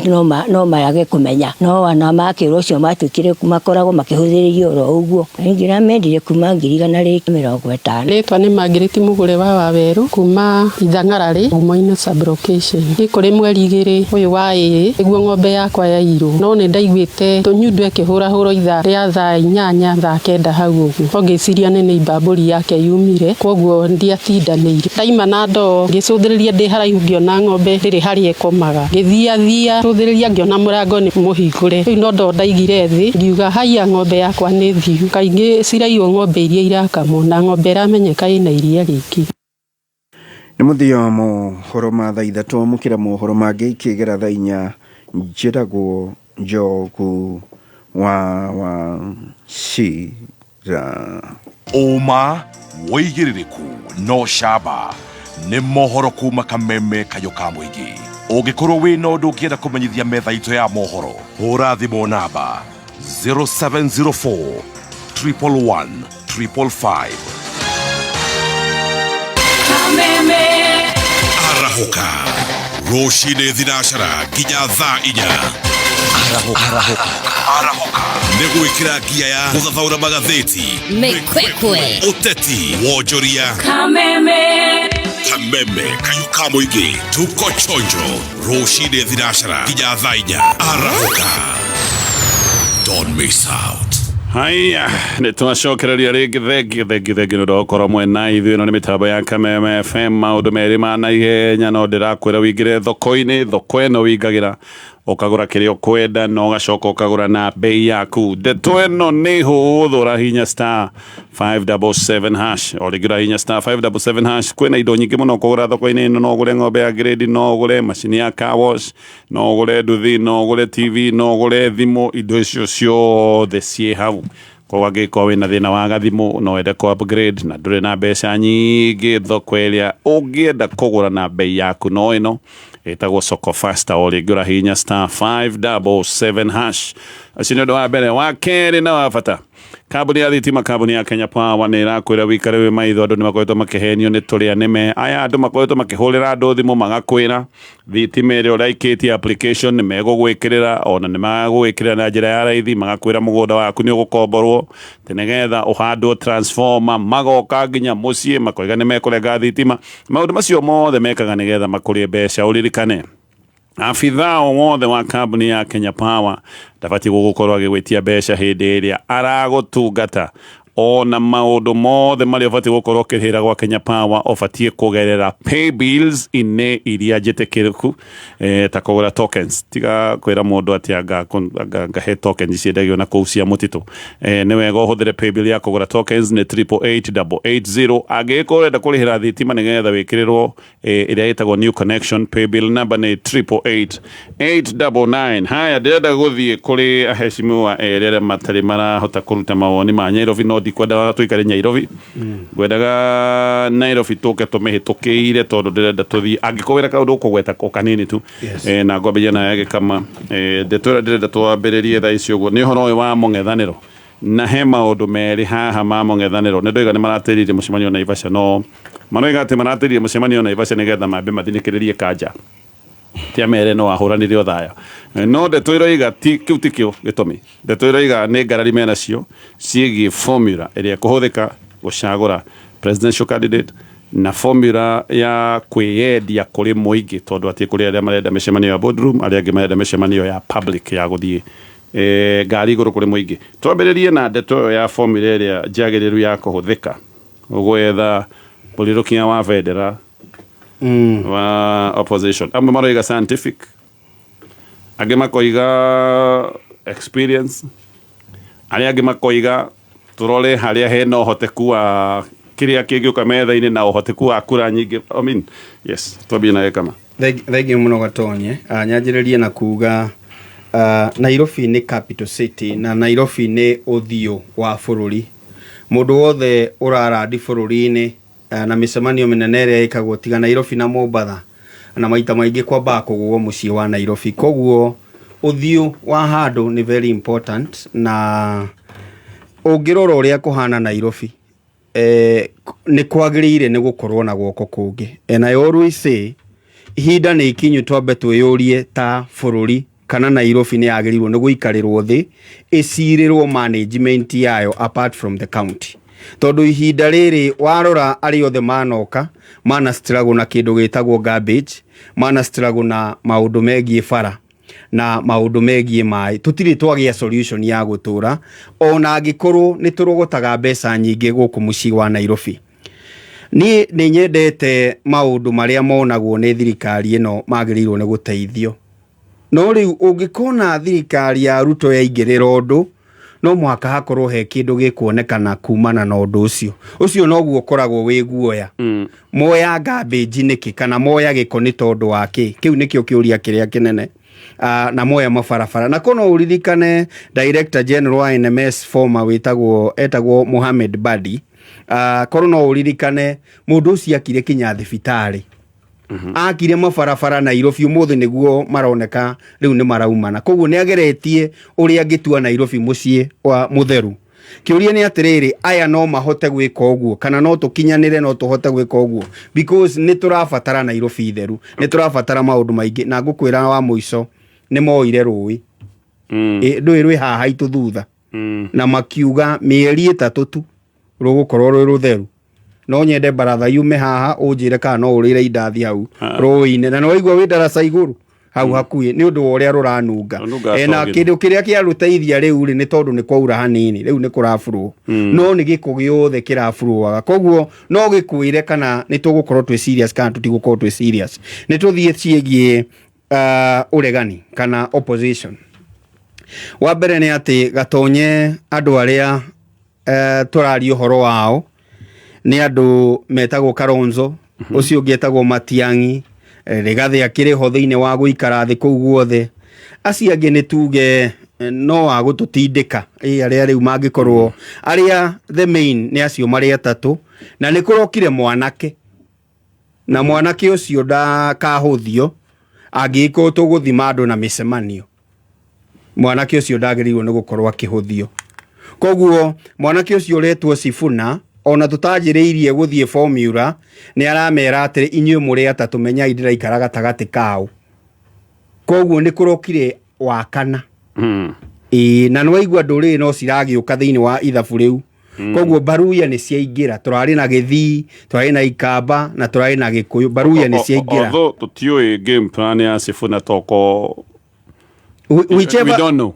no mayage kå menya no wana makä rwo å cio matuä kä rä makoragwo makä hå thä rä rio ro å guo ingä ramendire kuma 250 ritwa nä mangä ti må gå re wa Waweru kuma Ithangararä Mumo-inä sublocation nä kå rä mweri 2 å yå wa ä niguo ng'ombe yakwa yairwo no nä ndaiguä te tå nyundu akä hå rahå ithaa rä a thaa 8 thaa 9 hau å guo ngä ciria nä ibambåri yake yumire koguo ndiatindanä ire ndaima na ndoo ngä cå thä rä ria ndä haraihu ngĩona ng'ombe ndä rä harä ekomaga ngä thiathia cå thä rä ria ngĩona må rango nä må hingå re rĩu no ndo ndaigire thĩ ngiuga haiya ng'ombe yakwa nä thiu kaingä ciraiywo ng'ombe iria irakamwo na ng'ombe ĩramenyeka ĩna iria rĩingĩ. Nĩ mũthia mohoro ma thaa 3 mũkĩra mohoro mangĩ ikĩgera thaa 4 njĩragwo Njogu wa Shira. Uma woigĩrĩrĩku no camba nĩ mohoro kuma Kameme kayo ka mũingĩ. Ũngĩkorwo wĩna ũndũ ũngĩenda kũmenyithia metha itũ ya mohoro hũra thimũ namba 0704 111 555. Kameme Arahoka rũcinĩ thinacara nginya thaa 4. Arahoka nĩ gwĩkĩra ngia ya gũthathaũra magathĩti Mĩkwekwe ũteti wonjoria Kameme kayo ka mũingĩ tuko chonjo rũcinĩ thinacara nginya thaa 4. Arahoka, don't miss out. Haya, nĩ twacokereria rĩngĩ thengi nĩ ndokora mwena ithuĩ ĩno nĩ mĩtambo ya Kameme FM maũndũ merĩ ma naihenya no ndĩrakwĩra wĩingĩre thoko-inĩ thoko ĩno wĩingagĩra ũkagũra kĩrĩa ũkwenda na ũgacoka ũkagũra na bei yaku. Ndeto ĩno nĩ hũthũra hinya star 577 hash ũrĩngĩra hinya star 577 hash kwĩna indo nyingĩ mũno kũgũra thoko-inĩ ĩno no ũgũre ng'ombe ya grade no ũgũre macini ya car wash no ũgũre nduthi no ũgũre TV no ũgũre thimũ indo icio ciothe ciĩ hau. Kwa angĩkorwo wĩna thĩna wa gathimũ no wende kũ upgrade na ndũrĩ na mbeca nyingĩ thoko ĩrĩa ũngĩenda kũgũra na bei yaku no ĩno ĩtagwo Soko Fasta ũrĩngĩra hinya star 577 hash. Acio nĩ ũndũ wa mbere. Wa kerĩ na wa bata kambuni ya thitima kambuni ya Kenya Power nĩ ĩrakwĩra wĩikare wĩ maitho andũ nĩ makoretwo makĩhenio nĩ tũrĩa nĩme aya andũ makoretwo makĩhũrĩra andũ thimũ magakwĩra thitima ĩrĩa ũraikĩtie application nĩ megũgwĩkĩrĩra ona nĩ magũgwĩkĩrĩra na njĩra ya raithi magakwĩra mũgũnda waku nĩ ũgũkomborwo nĩgetha ũhandwo transformer magoka nginya mũciĩ makoiga nĩ mekũrenga thitima. Maũndũ macio mothe mekaga nĩgetha makũrie mbeca. Ũririkane afithaa wothe wa kambuni ya Kenya Power ndabatiĩ gũgũkorwo agĩgwĩtia mbeca hĩndĩ ĩrĩa aragũtungata ona maũndũ mothe marĩa ũbatiĩ gũkorwo ũkĩrĩhĩra gwa Kenya Power ũbatiĩ kũgerera pay bills inĩ iria njĩtĩkĩrĩku ta kũgũra tokens. Tiga kwĩra mũndũ atĩ ngahe tokens ciendagio na kũu cia mũtitũ. Nĩ wega ũhũthĩre pay bill ya kũgũra tokens nĩ 88880. Angĩkorwo ũrenda kũrĩhĩra thitima nĩgetha wĩkĩrĩrwo ĩrĩa ĩtagwo new connection pay bill number nĩ 888899. Haya ndĩrenda gũthiĩ kũrĩ aheshimiwa erĩ matarĩ marahota kũruta mawoni ma Nairobi no ndikwendaga tũikare Nairobi ngwendaga Nairobi tũke tũmĩhĩtũkĩire tondũ ndĩrenda tũthiĩ angĩkorwo wĩra kaũndũ ũkũgweta o kanini tu na ngwambĩrĩria na Gĩkama ndeto ĩrĩa ndĩrenda twambĩrĩrie thaa ici ũguo nĩ ũhoro ũyũ wa mũng'ethanĩro na he maũndũ merĩ haha ma mũng'ethanĩro. Nĩ ndoiga nĩ maratĩrĩire mũcemanio Naivasha no maroiga atĩ maratĩrĩire mũcemanio Naivasha nĩgetha mambe mathinĩkĩrĩrie kanja tia mere no ahũranĩre o thaya no ndeto ĩroiga kĩu ti kĩo gĩtũmi. Ndeto ĩroiga nĩ ngarari menacio ciĩgiĩ formula ĩrĩa kũhũthĩka gũcagũra presidential candidate na formula ya kwĩyendia kũrĩ mũingĩ tondũ atĩ kũrĩ arĩa marenda mĩcemanio ya boardroom arĩa angĩ marenda mĩcemanio ya public ya gũthiĩ ngari igũrũ kũrĩ mũingĩ. Twambĩrĩrie na ndeto ĩyo ya formula ĩrĩa njagĩrĩru ya kũhũthĩka gwetha mũrirũkia wa vendera wa opposition. Amwe maroiga scientific angĩ makoiga experience arĩa angĩ makoiga tũrore harĩa hena ũhoteku wa kĩrĩa kĩngĩũka metha-inĩ na ũhoteku wa kura nyingĩ. I mean, yes, twambie na Gĩkama. Thengiũ mũno Gatonye. Nyanjĩrĩrie na kuga Nairobi nĩ capital city na Nairobi nĩ ũthiũ wa bũrũri mundu wothe urarandi bururi-ini na micemanio minene iria ikagwo tiga Nairobi na Mombatha na maita maingi kwamba kugwo mucii wa Nairobi. Koguo uthiu wa handu ni very important, na ungirora uria kuhana Nairobi ni kwagirire ni gukorwo na gwoko kungi. And I always say ihinda ni ikinyu twambe twiyurie ta bururi kana Nairobi ni yagirirwo ni guikarirwo thi icirirwo management yayo apart from the county. Tondu ihinda riri warora ari othe manoka mana struggle na kindu gitagwo garbage, mana struggle na maundu megie bara na maundu megie mai. Tutiri twagia solution ya gutura ona angikorwo ni turogotaga mbeca nyingi guku mucii wa Nairobi. Ni nyendete maundu maria monagwo ni thirikari ino magirirwo ni guteithio. No riu ungikona thirikari ya Ruto yaingirira undu no mwaka hakorwo he kindu gikuonekana kumana na undu ucio noguo koragwo wi guoya. Moya garbage niki kana moya giko ni tondu wake kiu nikio kiuria kiria kinene na moya mabarabara. Na kono uririkane Director General wa NMS former etagwo Mohamed Badi, kono no uririkane mundu ucio akire kinya thibitari akire mabarabara Nairobi umuthi niguo maroneka riu ni maraumana. Koguo ni ageretie uria angitua Nairobi mucii wa mutheru. Kiuria ni atiriri aya no mahote gwika uguo kana no tukinyanire no tuhote gwika uguo because ni turabatara Nairobi theru, ni turabatara maundu maingi. Na ngukwira wa muico ni moire rui ndui rwi haha itu thutha na makiuga mieri 3 tu rugukorwo rwi rutheru. No nyende baratha yume haha unjire kana no urire indathi hau roi-ini na no igwa wi darasa iguru hau hakuhi ni undu uria ruranunga na kindu kiria kia ruteithia riu ri ni tondu ni kwaura hanini riu ni kurafurwo no ni giko giothe kirafurwaga. Koguo no gikwire kana ni tugukorwo twi serious kana tutigukorwo twi serious. Ni tuthie ciegie uregani kana opposition. Wa mbere ni ati gatonye andu aria turari uhoro wao ni andu metagwo Kalonzo, ucio ngetagwo Matiang'i, Rigathi akiriho thiini wa guikara thi kuu guothe. Aci angi ni tuge no agututindika aria riu mangikorwo aria the main ni acio mari atatu, na ni kurokire mwanake na mwanake ucio ndakahuthio angiko tuguthima andu na micemanio. Mwanake ucio ndagirirwo ni gukorwo akihuthio. Koguo mwanake ucio retwo Sifuna ona tutajiriirie guthie formula ni aramera atiri inyuĩ muri atatu menya indira ikara gatagati kao. Koguo ni kurokire wakana na no igwa nduri no ciragiuka thiini wa ithabu riu. Koguo baruya ni ciaingira, turari na Githii, turari na Ikamba na turari na Gikuyu. Baruya ni ciaingira. Although tutioi game plan ya Sifuna toko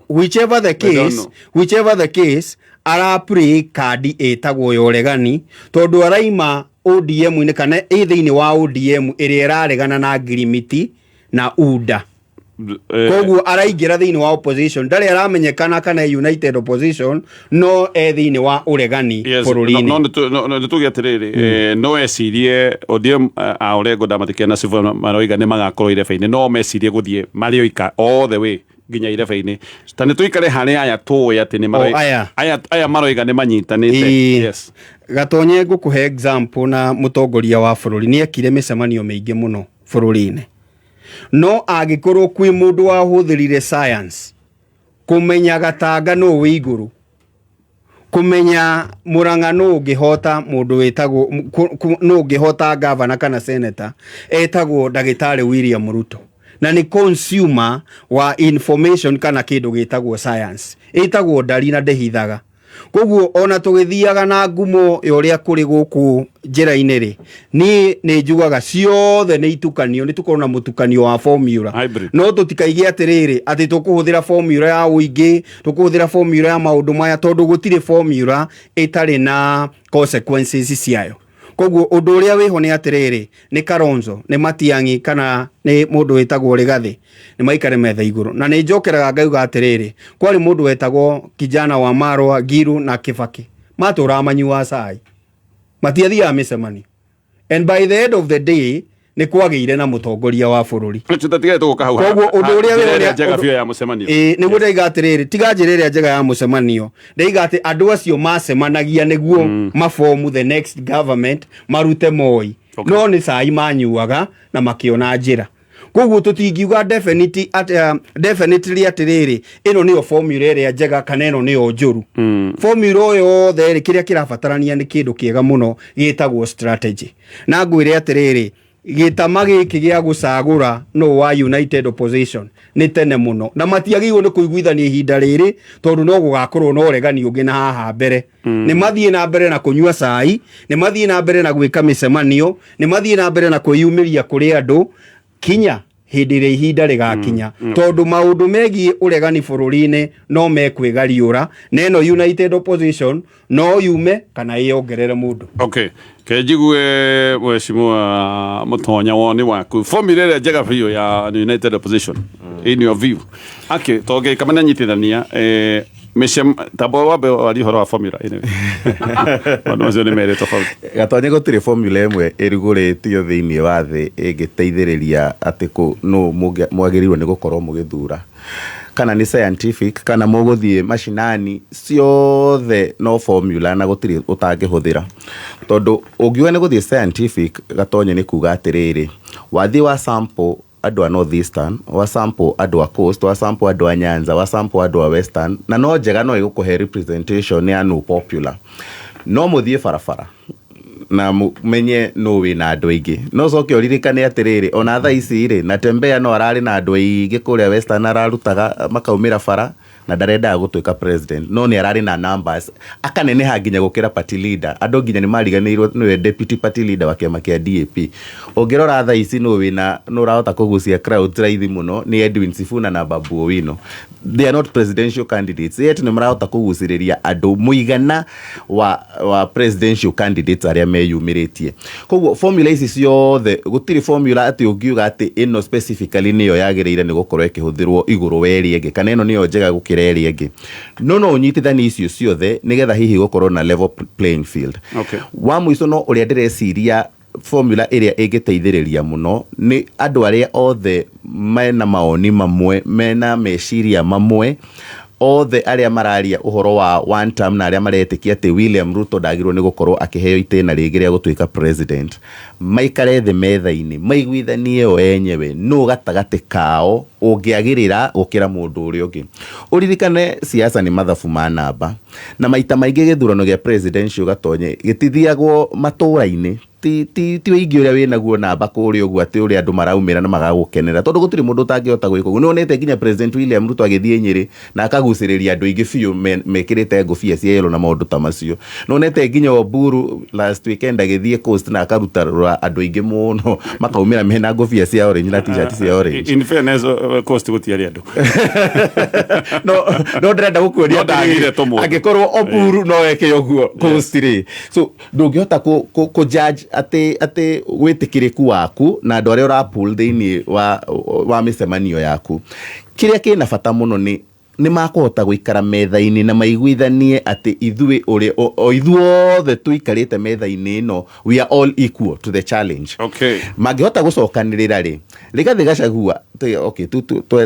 whichever the case ara play card etagwo yoregani tondu araima ODM ni kana thiini wa ODM iri iraregana na Girimiti na UDA. Koguo araingira thiini wa opposition ndari aramenyekana kana united opposition no thiini wa uregani bururi-ini. No tugiatiriri no ecirie ODM Orengo ndamatikena Sifuna maroiga ni magakorwo irebe-ini no mecirie guthie marioika all the way nginya irebe-ini. Tani tuikare haria aya tuwe ati ni aya maroiga ni manyitanite. Yes, gatonye ngukuhe example na mutongoria wa bururi ni ekire micemanio meingi muno bururi-ini. No agikorwo kwi mundu wa huthirire science kumenya Gatanga no wi iguru, kumenya Murang'a no ungihota mundu wetagwo no ungihota governor kana senator etagwo Ndagitari William Ruto, na ni consumer wa information kana kindu gitagwo science etagwo ndari na ndehithaga. Koguo ona tugithiaga na ngumo yoria kuri guku njira-ini ri ni njugaga ciothe ni itukanio, ni tukorwo na mutukanio wa formula no tutikaige atiriri ati tukuhuthira formula ya uingi, tukuhuthira formula ya maundu maya tondu gutire formula itari na consequences ciayo. Koguo undu uria wiho ni atiriri ni Kalonzo ni Matiang'i kana ni mundu wetagwo Rigathi ni maikare metha iguru. Na ni njokeraga ngauga atiriri kwari mundu wetagwo kijana wa Marwa, Giru na Kibaki matura manyua cai matiathia micemanio, and by the end of the day nĩ kwagĩire na mũtongoria wa bũrũri. Tũtigaire tũgũka hau. Koguo ũndũ ũrĩa wĩra njega biũ ya mũcemanio. Nĩguo ndaiga atĩrĩrĩ, tiga njĩra ĩrĩa njega ya mũcemanio. Ndaiga atĩ andũ acio macemanagia nĩguo mafomu the next government marute Moi. No nĩ cai manyuaga na makĩona njĩra. Koguo tũtingiuga definitely atĩrĩrĩ, ĩno nĩyo formula ĩrĩa njega kana ĩno nĩyo njũru. Formula o yothe kĩrĩa kĩrabatarania nĩ kĩndũ kĩega mũno gĩtagwo strategy. Na ngwĩre atĩrĩrĩ, gĩtama gĩkĩ gĩa gũcagũra no wa United Opposition nĩ tene mũno, na matiagĩrĩirwo nĩ kũiguithania ihinda rĩrĩ tondũ no gũgakorwo na ũregani ũngĩ na haha mbere. Nĩ mathiĩ na mbere na kũnyua cai, nĩ mathiĩ na mbere na gwĩka mĩcemanio, nĩ mathiĩ na mbere na kwĩyumĩria kũrĩ andũ kinya hĩndĩ ĩrĩa ihinda rĩgakinya, tondũ maũndũ megiĩ ũregani bũrũri-inĩ no mekwĩgariũra, na ĩno United Opposition no yume kana ĩongerere mũndũ. Okay, kenjigue mheshimiwa Mutonya woni waku formula ĩrĩa njega biũ ya United Opposition in your view. Okay, toge kama nyitithania tabo wabe wali horo wa formula ine wanozo nĩ mere tofauti Gatonye gũtirĩ formula ĩmwe ĩrugũrĩtio thĩinĩ wa thĩ ĩngĩteithĩrĩria atĩ no mwagĩrĩirwo nĩ gũkorwo mũgĩthura kana nĩ scientific kana mũgũthiĩ mashinani, ciothe no formula na gũtirĩ ũtangĩhũthĩra. Tondũ ũngiuga nĩ gũthiĩ scientific, Gatonye nĩ kuga atĩrĩrĩ, wathiĩ wa sample andũ a North Eastern, wa sample andũ a Coast, wa sample andũ a Nyanza, wa sample andũ a Western, na no njega no ĩgũkũhe representation ya no popular. No mũthiĩ barabara na menye no wĩna andũ aingĩ. No coke ũririkane atĩrĩrĩ, ona thaa ici rĩ, na Tembea no ararĩ na andũ aingĩ kũrĩa Western ararutaga makaumĩra bara na ndarendaga gũtuĩka president, no nĩ ararĩ na numbers akaneneha nginya gũkĩra party leader. Andũ nginya nĩ mariganĩirwo nĩwe deputy party leader wa kĩama kĩa DAP. Ũngĩrora thaa ici no ũrahota kũgucia crowd raithi mũno nĩ Edwin Sifuna na Babu Owino. They are not presidential candidates, yet nĩ marahota kũgucĩrĩria andũ mũigana wa presidential candidates arĩa meyumĩrĩtie. Koguo formula ici ciothe gũtirĩ formula atĩ ũngiuga atĩ ĩno specifically nĩyo yagĩrĩire nĩ gũkorwo ĩkĩhũthĩrwo igũrũ wa ĩrĩa ĩngĩ kana ĩno nĩyo njega gũkĩra ĩrĩa ĩngĩ. No ũnyitithanie icio ciothe nĩgetha hihi gũkorwo na level playing field. Okay. Wa mũico no ũrĩa ndĩreciria formula ĩrĩa ĩngĩteithĩrĩria mũno nĩ andũ arĩa othe mena maoni mamwe, mena meciria mamwe, othe arĩa mararia ũhoro wa one term na arĩa maretĩkia atĩ William Ruto ndagĩrĩirwo nĩ gũkorwo akĩheo itĩna rĩngĩ rĩa gũtuĩka president, maikare thĩ metha-inĩ maiguithanie o enyewe no gatagatĩ kao ũngĩagĩrĩra gũkĩra mũndũ ũrĩa ũngĩ. Ũririkane siasa nĩ mathabu ma namba, na maita maingĩ gĩthurano gĩa presidential, Gatonye, gĩtithiagwo matũũra-inĩ ti ũingĩ ũrĩa wĩnaguo namba kũrĩa ũguo atĩ ũrĩa andũ maraumĩra na magagũkenera, tondũ gũtirĩ mũndũ ũtangĩhota gwĩka ũguo. Nĩwonete nginya President William Ruto agĩthiĩ Nyĩrĩ na akagucĩrĩria andũ aingĩ biũ mekĩrĩte ngũbia cia yellow na maũndũ ta macio. Nĩwonete nginya Oburu last weekend agĩthiĩ Coast na akaruta andũ aingĩ mũno makaumĩra mena ngũbia cia orange na t-shirt cia orange. In fairness, Coast gũtiarĩ andũ. No ndĩrenda gũkuonia angĩkorwo Oburu no eke ũguo Coast rĩ. So ndũngĩhota kũ-judge atĩ wĩtĩkĩrĩku waku na andũ arĩa ũrapull thĩinĩ wa mĩcemanio yaku. Kĩrĩa kĩna bata mũno nĩ makũhota gũikara metha-inĩ na maiguithanie atĩ ithuothe tũikarĩte metha-inĩ ĩno, we are all equal to the challenge. Okay. Mangĩhota gũcokanĩrĩra rĩ, Rigathĩ Gachagua, okay,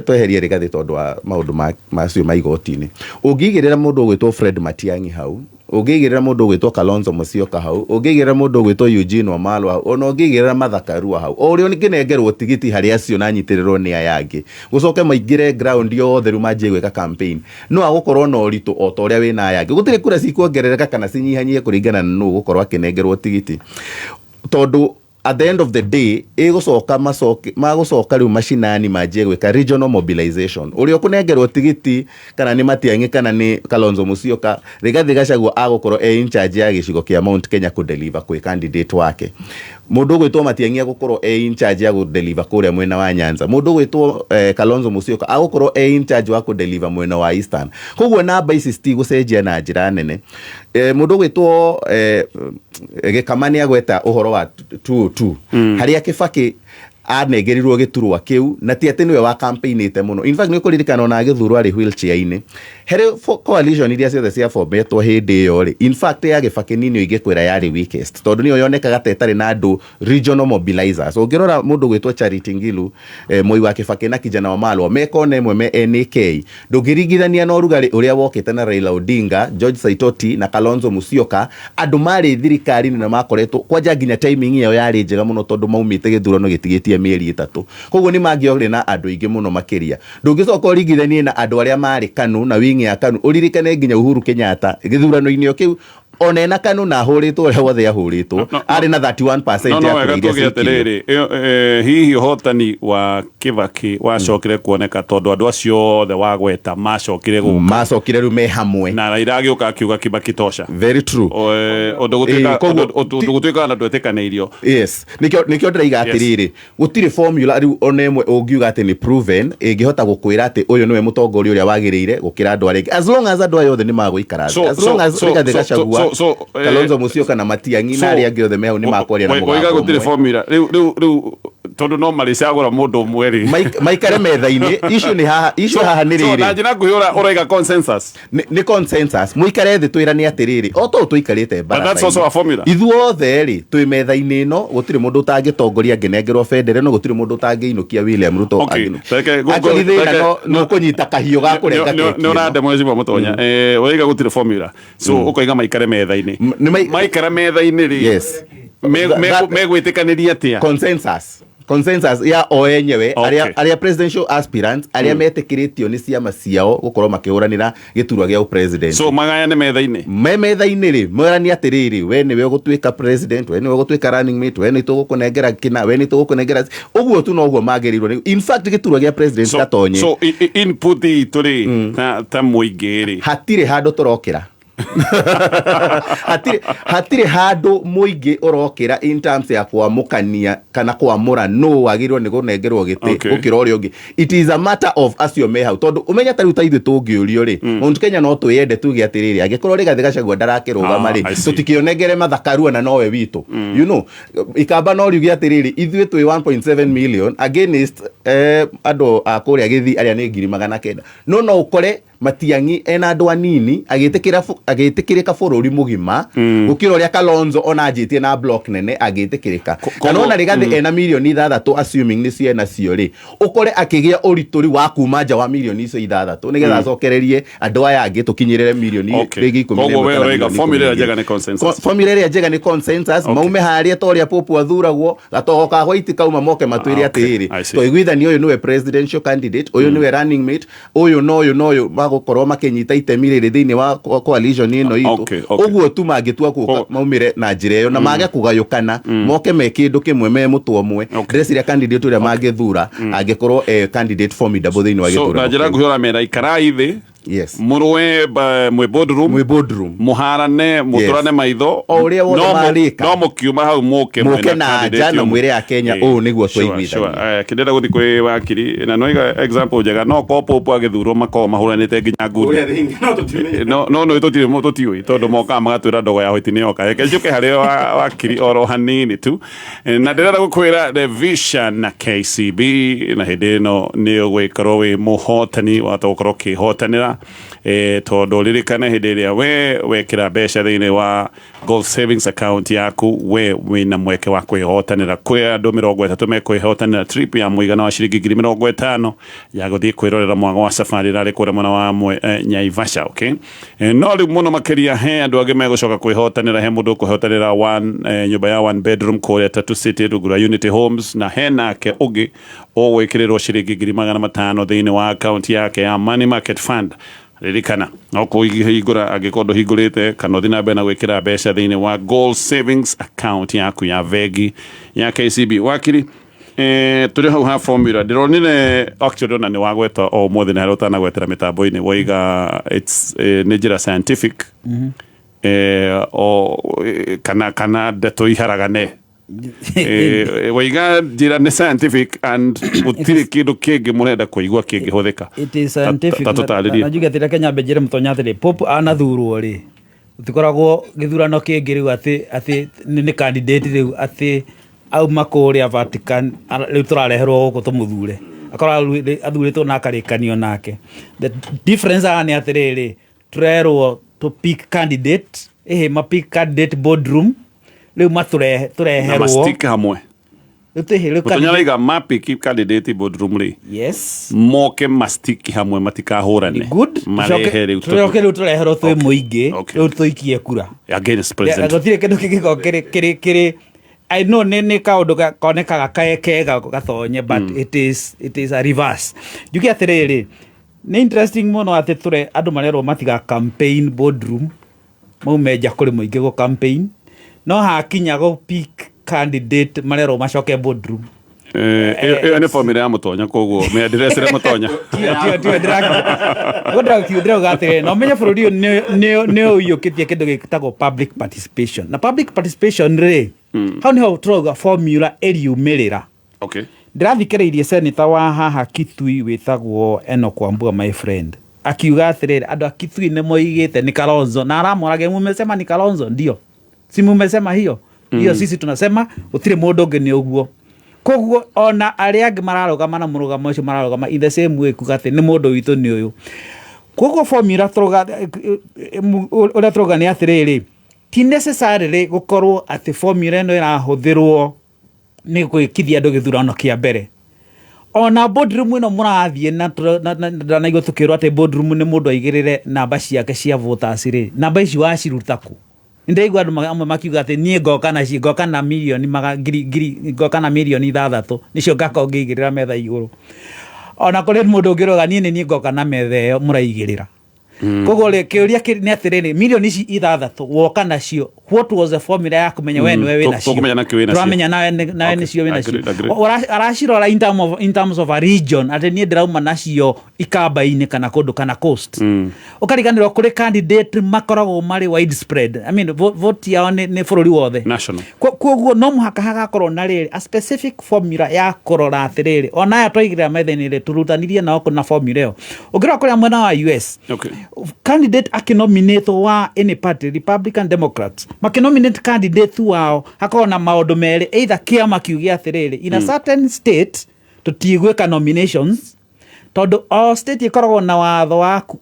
tweherie Rigathĩ tondũ wa maũndũ macio ma igoti-inĩ. Ũngĩigĩrĩra mũndũ ũgwĩtwo Fred Matiang'i hau, ũngĩigĩrĩra mũndũ ũgwĩtwo Kalonzo Musyoka hau, ũngĩigĩrĩra mũndũ ũgwĩtwo Eugene Wamalwa hau, ona ũngĩigĩrĩra Martha Karua hau, o ũrĩa nĩngenengerwo tigiti harĩ acio na nyitĩrĩrwo nĩ aya angĩ, gũcoke maingĩre ground yothe rĩu manjie gwĩka campaign, no agũkorwo na ũritũ o ta ũrĩa wĩna aya angĩ. Gũtirĩ kura cikuongerereka kana cinyihanyihie kũringana na nũũ gũkorwo akĩnengerwo tigiti, tondũ at the end of the day magũcoka rĩu mashinani manjie gwĩka regional mobilization. Ũrĩa ũkũnengerwo tigiti kana nĩ Matiang'i kana nĩ Kalonzo Musyoka, Rigathĩ Gachagua agũkorwo in charge ya gĩcigo kĩa Mount Kenya kũdeliver kwĩ candidate wake. Mũndũ ũgwĩtwo Matiang'i agũkorwo in charge ya kũdeliver kũrĩa mwena wa Nyanza. Mũndũ ũgwĩtwo Kalonzo Musyoka agũkorwo in charge wa kũdeliver mwena wa Eastern. Koguo namba ici citigũcenjia na njĩra nene. Mũndũ ũgwĩtwo Gĩkamani agweta ũhoro wa 202 harĩa Kĩbakĩ anegerirwo giturwa kiu na ti ati niwe wa campaignite muno. In fact ni kuririkana ona agithurwo ari wheelchair-ini here coalition iria ciothe cia fombetwo hindi iyo ri. In fact ya Kibaki nini igikwira yari weakest tondu niyo yonekaga tetari na andu regional mobilizers. Ungirora mundu gwitwo Charity Ngilu Moi wa Kibaki na kijana wa Malwa mekona imwe me NK ndungirigithania no rugari uria wokite na Raila Odinga, George Saitoti na Kalonzo Musyoka. Andu mari thirikari na makoretwo kwanja nginya timing iyo yari njega muno tondu maumite githurano gitigitie mieri 3. Koguo ni mangiogire na andu ingi muno makiria. Ndungicoka urigithanie na andu aria mari KANU na wingi ya KANU uririkane nginya Uhuru Kenyatta githurano-ini o kiu onena KANU na huritwo ria wothe ahuritwo ari na 31% ya kuiria hihi hotani wa Kibaki wacokire kuoneka tondu andu acio the wagweta macokire guka macokire ru me hamwe na Raila agiuka akiuga Kibaki tosha. Very true. Undu gutwika na twetekaneirio. Yes, nikio ndiraiga atiriri gutire formula riu onemwe ungiuga ati ni proven ingihota gukwira ati uyu niwe mutongoria uria wagiriire gukira andu aringi as long as andu ayo othe ni maguikara as long as Rigathi Gachagua Kalonzo Musyoka na Matiang'i na aria angi othe meho ni makwaria na mugambo oiga gutire formula riu tondu no maricagura mundu mweri maikare metha-ini issue haha ni riri so na njira nguhiura uraiga consensus ni consensus muikare thi twirane atiriri o to tuikarite bara that's also a formula ithuothe ri twi metha-ini no gutire mundu utangitongoria ngenengerwo federe no gutire mundu utangiinukia William Ruto aginu no kunyita kahiu ga kurenga ni urande mwezi wa mutonya uraiga gutire formula so ukoiga maikare metha-ini maikare metha-ini ri yes megwitikaniria atia consensus ya o enyewe aria presidential aspirants aria metikiritio ni ciama ciao gukorwo makihuranira giturwa gia president. So magayane metha-ini metha-ini ri mwerani atiriri we niwe gutwika president we niwe gutwika running mate we ni tugukunengera kina we ni tugukunengera uguo tu no uguo magerirwo. In fact giturwa gia president gatonye so input ituri ta muingi ri hatire handu turokira hatire handu muingi urokira in terms ya kwamukania kana kwamura no wagirwo ni gunengerwo giti gukira uria ungi. It is a matter of acio me hau tondu umenya tari utaithu tungiurio ri Mount Kenya no tuyende tuge atiriri agikorwo Rigathi Gachagua ndarakirugama ri tutikionegere mathakarua na nowe witu you know ikamba no riuge atiriri ithuĩ twi 1.7 million against andu akuria githi aria ni 900 no ukore Matiang'i ena andu anini agitikirika bururi mugima gukira uria Kalonzo ona ajitie na block nene agitikirika kana ona Rigathi ena milioni 6 assuming ni ciena cio ri ukore akigia urituri wa kuma nja wa milioni icio 6 nigetha acokererie andu aya angi tukinyirire milioni rigi 10. Formula ya njega ni consensus maume haria toria popu athuragwo gatogoka gwaiti kauma moke matwiri atiriri to igwithani uyu niwe presidential candidate uyu niwe running mate uyu no gukorwo makinyita itemi riri thiini wa coalition ino itu uguo tu mangitua kuka maumire na njira iyo na mage kugayukana moke me kindu kimwe me mutu omwe ndeciria candidate uria mangithura angikorwo candidate formidable thiini wa githura. So na njira nguhiura mera ikarai thi yes murwe mwe boardroom muharane muturane maitho o uria wothe marika no mukiuma hau muke na jana mwire ya Kenya niguo twaiguithania kindira guthi kwi wakiri na noiga example njega no popo agithurwo makoo mahuranite nginya nguru no tutiui tondu moka magatwira ndogo ya hoti ni yoka reke njuke haria wakiri oro hanini tu na ndirenda gukwira the vision na KCB na hindi no ni ugwikorwo wi muhotani watokorwo kihotanira tondu ririkane hindi iria we wekira mbeca thiini wa Gold Savings Account yaku we wina mweke wa kwihotanira kwi andu 30 mekwihotanira trip ya muigana wa ciringi 50,000 ya guthii kwirorera mwaga wa safari rari kure mwana wa Naivasha. Okay, no riu muno makiria he andu angi megucoka kwihotanira he mundu kwihotanira nyumba ya 1 bedroom kure Tatu City Rugura Unity Homes na he nake ugi ogwikirirwo ciringi 500,000 thiini wa account yake ya Money Market Fund. Ririkana no kuigura agikondo higurite kana thina na bena gwikira mbeca thiini wa Gold Savings Account yaku ya vegi ya KCB wakiri turi hau ha formula ndironire actually ona ni wagweta o mothe na rota na gwetera mitambo-ini waiga it's njira scientific o kana ndeto iharagane waiga njira ni scientific and utiri kindu kingi murenda kuigua kingihuthika it is scientific na juga tira Kenya benjire mutonya athiri pop anathurwo ri utikoragwo githurano kingi riu ati ni candidate riu ati au makuria Vatican riu turareherwo guku tumuthure akora athuritwo na akarikanio nake. The difference ani atiriri turerwo to pick candidate ma pick candidate boardroom riu tureherwo mastika hamwe Mutonyaraiga mapick candidate boardroom ri. Yes. Moke mastiki hamwe matikahurane. Good. Marehere utoke riu tureherwo twi muingi riu tuikie kura against president. Gutire kindu kingiko kiri I know nene kaundu konekaga kega gathonye but it is a reverse. Juki atiriri ni interesting muno ati ture andu marerwo matiga campaign boardroom maumeja kuri muingi go campaign no hakinya go pick candidate marerwo macoke boardroom. Ne formula ya mutonya koguo me address ya mutonya. Tio drag gate no menya bururi ne uyokitie kindu gitagwo public participation. Na public participation re how niho troga formula eliumirira. Okay. Ndirathikiriirie senator wa haha Kitui witagwo Enoch Wambua my friend. Akiuga atiriri andu a Kitui ne moigite ni Kalonzo na aramorage mumesema ni Kalonzo ndio. Si mumesema hiyo. Hiyo sisi tunasema utire mundu ngeni uguo. Koguo ona aria angi mararugama na murugamo ucio mararugama in the same way kugate ni mundu witu ni uyu. Koguo formula troga ora troga ni atiriri ti necessarily gukorwo ati formula ino irahuthirwo ni gwikithia andu githurano kia mbere. Ona boardroom ino murathie na naigo tukirwo ati boardroom ni mundu aigirire namba ciake cia voters ri namba ici wacirutaku. Ndego andu amwe makiuga ati nie ngoka na milioni ngoka na milioni 6 nicio ngako ngigirira metha iguru. Ona kuri mundu ngiroga nie ngoka na metha iyo muraigirira. Koguo le kiuria ni atiriri milioni ici 6 woka nacio what was the formula ya kumenya we niwe wina cio turamenya nawe nicio wina cio aracirora in terms of a region ati nie ndirauma nacio ikamba-ini kana kundu kana coast ukariganirwo kuri candidate makoragwo mari widespread. I mean vote yao ni bururi wothe national. Koguo no muhaka hagakorwo na riri a specific formula ya kurora atiriri ona ya twaigirira metha-ini ri turutanirie nao kuna formula iyo ugira kuri mwena wa US. Okay. Candidate akinominate wa any party Republican Democrats makinominate candidate wao hakorwo na maundu meri either kiama kiugia atiriri in a certain state tutigweka nominations tondu all state ikoragwo na watho waku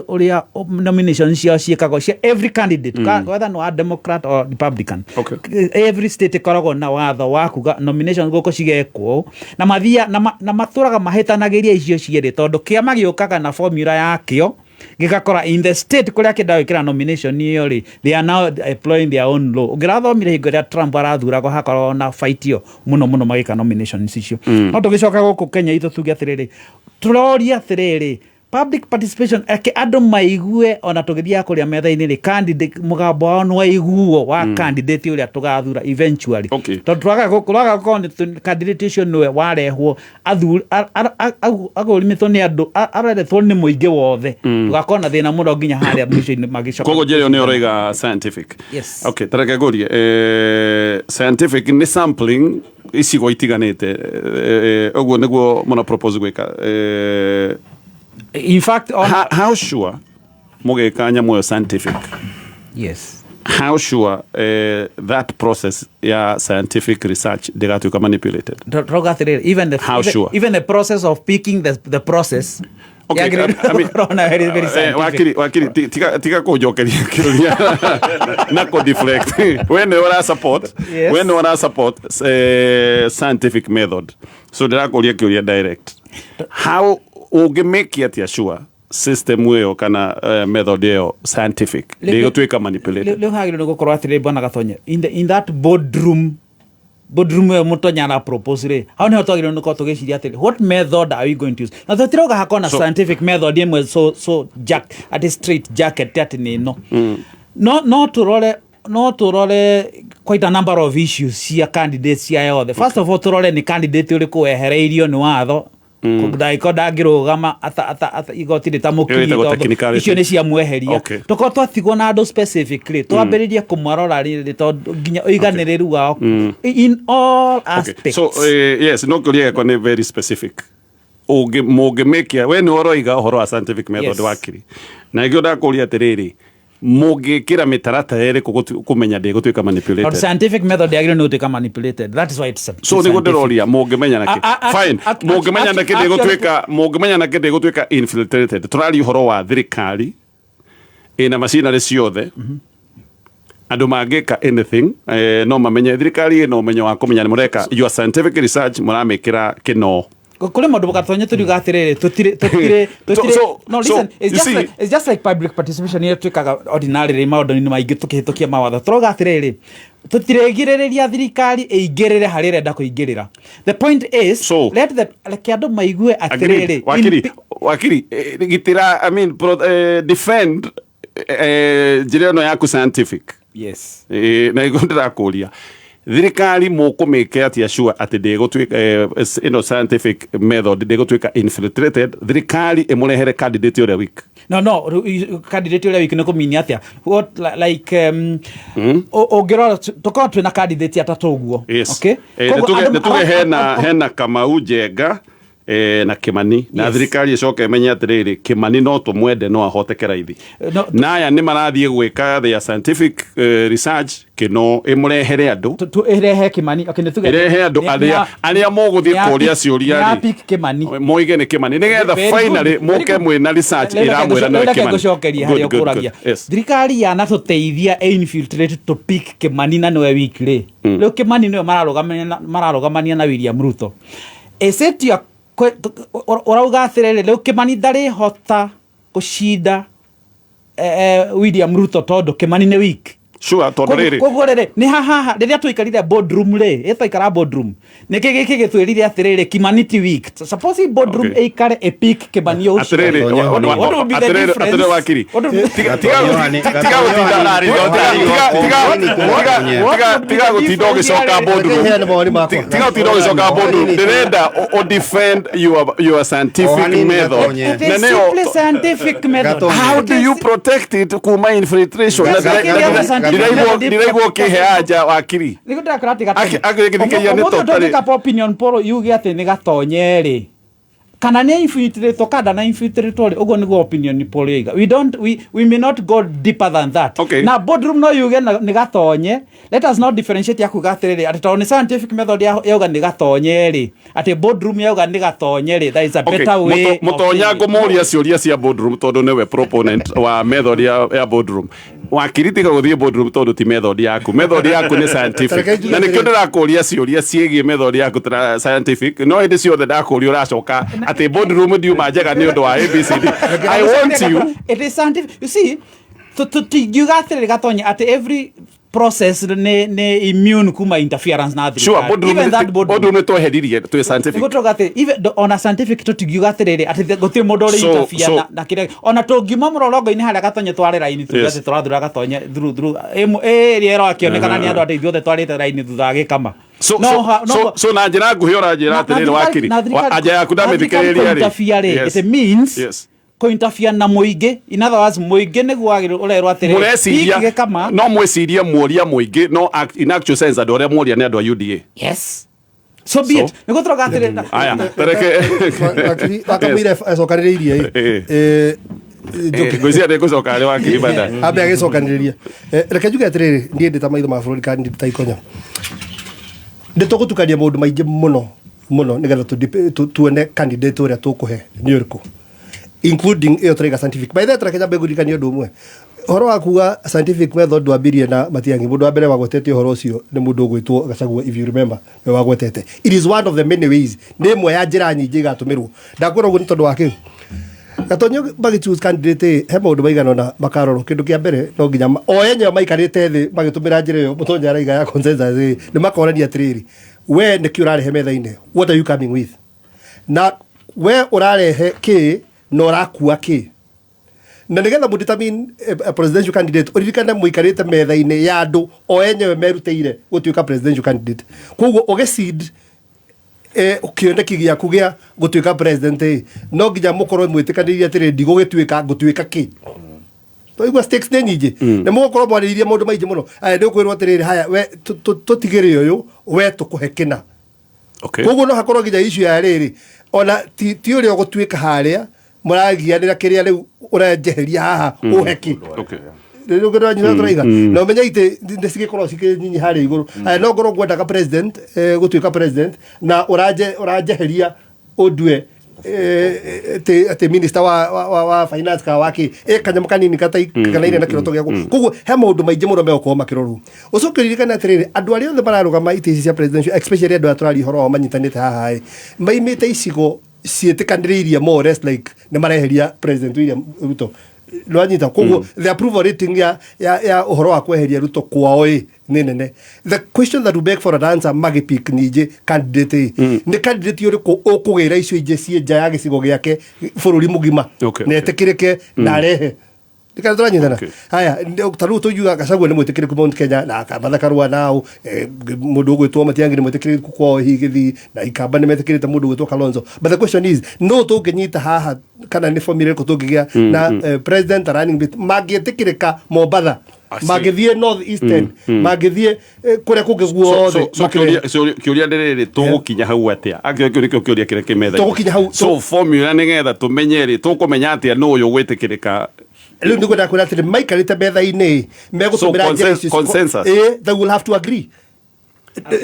uria nominations cio ciikagwo cia every candidate whether no Democrat or Republican. Okay. Every state ikoragwo na watho waku nominations goko cigekwo na mathia na maturaga mahitanagiria icio ciere tondu kiama giukaga na formula yakio gigakora in the state kuria kidawikira nomination iyo ri they are now employing their own law. Ugirathomire hingo ria Trump arathuragwo hakorwo na fight iyo muno magika nominations icio no tugicoka guku Kenya ithu tuge atiriri turoria atiriri public participation ake andu maigue ona tugithia kuria metha-ini ri candidate mugambo wao no waiguo wa candidate uria tugathura eventually. Tondu turaga candidate ucio niwe warehwo agurimitwo ni andu arerethwo ni muingi wothe tugakona thina muno nginya haria mwisho-ini magicoka. Kogo jerio ni oroiga scientific. Yes. Okay, tareke gurie scientific ni sampling icigo itiganite oguo niguo muna propose gwika in fact how sure mugeka nyamu scientific. Yes. How sure that process scientific research they got to manipulated. Even the process of picking the process. Okay, I mean, wakiri tika kujokeria kiruria na ko deflect when you wanna support scientific method so there are kiruria direct how make it sure system weo kana method yo scientific they to manipulate le hagiro go korwa tire bwana gatonye in that boardroom mutonya na propose how ne twagiro no ko tugiciria atiri what method are we going to use na tutiroga hakona scientific method yemwe so jack at straight jacket at ni no turore quite a number of issues cia candidates cia yothe. First of all turore ni candidate uri kuehereirio ni watho kudaikoda ngirugama ata igoti ritamukiri icio ni cia mweheria toko twatigwo na andu specifically twambiririe kumwarora riri tondu nginya oiganiriru wao in all aspects. So yes no kuria kwa very specific mugemekia we ni oroiga horo wa scientific method wakiri na igio ndakuria atiriri mugikira mitaratara iri kumenya ndi gutuika manipulated. Not scientific method yagire no gutuika manipulated. That is why it's so ni gudiroria mugimenya naki fine mugimenya naki ndi gutuika infiltrated. Turari horo wa thirikari ina machinery ciothe andu mangika anything no mamenye thirikari no menyo wa kumenya ni mureka your scientific research muramikira kino kule modu bakatonye turiuga atiriri tutire no listen it's just like public participation here twikaga ordinarily maundu ni maingi tukihitukia mawatho turoga atiriri tutiregirereria thirikari eigirire hari renda kuingirira. The point is let the andu maigue atiriri wakiri gitira I mean defend jireno yaku scientific. Yes. Na igondera kuria thirikari mukumike atia sure ati ndigutwika scientific method ndigutwika infiltrated. Thirikari imurehere candidate ore week. No candidate ore week no kumini atia what like ogero tokao twina candidate atatu uguo. Okay, tuge hena Kamau Njenga na Kimani na thirikari icoke imenya atiriri Kimani no tumwende no ahote raithi na aya ni marathie gwika their scientific research kino imurehere andu tuirehe Kimani tuge irehe andu aria moguthie kuria ciuria ri moige ni Kimani nigetha finally moke mwina research iramwira no Kimani gucokeria hari okuragia thirikari yana tuteithia infiltrate to pick Kimani na noe weekly leo Kimani no mararogamania na William Ruto esetia orauga atiriri riu Kimani ndari hota kushinda William Ruto tondu Kimani ni weak. Sure tondu riri koguo riri ni haha riria twikarire boardroom ri etwaikara boardroom niki giki gitwirire atiriri Kimani ti weak. Suppose boardroom eikare epic Kimani ucio atiriri atiriri wakiri tiga gutinda ugicoka boardroom ndirenda o defend your scientific method na neo scientific method. How do you protect it kuma infiltration Ndiraigo kiheaja wakiri. Nigutaka kratika. Akigithikia ni totally. Opinion poll yuge ati ni gatonye ri. Kana ni infiltrate kada na infiltrate ugo ni opinion poll yiga. We may not go deeper than that. Okay. Na boardroom no yuge ni gatonye. Let us not differentiate ya kugatiriri ati to ni scientific method yuga ni gatonye ri. Ati boardroom yuga ni gatonye ri. That is a better way. Mutonya ngomuria ciuria cia boardroom tondu niwe proponent wa method ya boardroom. Wakiritika guthie boardroom tondu ti method yaku ni scientific na nikio ndirakuria ciuria ciigie method yaku tra scientific no indi ciothe ndakuria uracoka ati boardroom ndiuma njega ni undu wa ABCD. I want you it is scientific. You see you got to gatonya at every process ne immune kuma interference na thiri. Sure, boardroom to hedirie to scientific. Gotoga te even on a scientific to giuga tere at gotir modole interfere na kire ona to gima murologo ini hara gatonye tware raini tugate turathura gatonye through riero akionekana ni andu ati ithuothe twarite raini thutha gikama. So na njira nguhi ora njira atiriri wakiri aja yaku ndamithikiriria ri it means ko-interfere na muingi. In other words, muingi niguo urerwo atiri mureciria kama no mwiciria muoria muingi no in actual sense andu aria muoria ni andu a UDA. Yes, so be it. Niguo turoga atiri aya tereke akamire acokaniriirie ngwiciria ndi gucoka ari wakiri banda ambe agicokaniriria reke njuge atiriri ndie ndi ta maitho ma bururi kandi ta ikonya nditugutukania maundu maingi muno nigetha tuone candidate uria tukuhe ni uriku including iyo turega scientific. By the way turakenya begurikania undu umwe horo wa kuga scientific method wambirie na Matiang'i. Mundu wa mbere wagwetete horo ucio ni mundu ugwitwo Gachagua, if you remember, we wagwetete. It is one of the many ways, ni imwe ya njira nyingi gatumirwo. Ndakwira uguo ni tondu wa kiu gatonyo bagi choose candidate he maundu maigana na makaroro. Kindu kia mbere no nginya o enye maikarite thi magitumira njira iyo mutonya raiga ya consensus ni makorania atiriri we ni ki urarehe metha-ini, what are you coming with, na we urarehe ki no rakua ki na nigetha mudetermine presidential candidate uririkane muikarite metha-ini ya andu o enyewe meruteire gutuika presidential candidate. Koguo ugeseed ukioneki giaku gia gutuika president no nginya mukorwo mwitikanirie atiri ndigugituika gutuika ki toigwa stakes ni nyingi na mukorwo mwaririe maundu maingi muno. Ndi kwirwo atiriri haya we tutigire uyu we tukuhe kina. Okay, koguo no hakorwo nginya issue ya riri ona ti uri gutuika haria muragianira kiria riu urenjeheria haha uheki. Okay, rero ngora nyina turaiga no menya ite ndisigikorwo cikinyinyi hari iguru no ngoro ngwendaga president gutuika president na uraje heria odwe te minister wa finance ka wake kanyam kanini kata kana ine na kiroto gyaku kugu he maundu maingi muno meko makiroru ucukiririkana atiriri andu aria othe mararugama ite cia presidential especially andu aturari horo manyitanite haha maimite icigo cietikaniriirie more or less like ni mareheria president William Ruto Lwanyita kugu the approval rating ya uhoro wa kweheria Ruto kwao nene. The question that we beg for an answer magipik nije candidate ni candidate yori ko okugira icio ije cie nja ya gicigo giake bururi mugima na etekirike na rehe ndika turanyitana haya taru tuyuga Gachagua ni mwetekiriku Mount Kenya na akabana karua nao mundu gwitwo Matiang'i ni mwetekiriku kwao higithi na ikamba ni metekirite mundu gwitwo Kalonzo, but the question is no tunginyita haha kana ni formula ko tungigia na president running bit magietekirika Mombatha magithie north eastern magithie kuria kungiguo kiuria ndiriri tugukinya hau atia akio kiuria kire kimetha tugukinya hau so formula nigetha tumenyeri tukumenya atia no uyu gwitikirika riu niguo ndakwira atiri maikarite metha-ini megutumira consensus they will have to agree.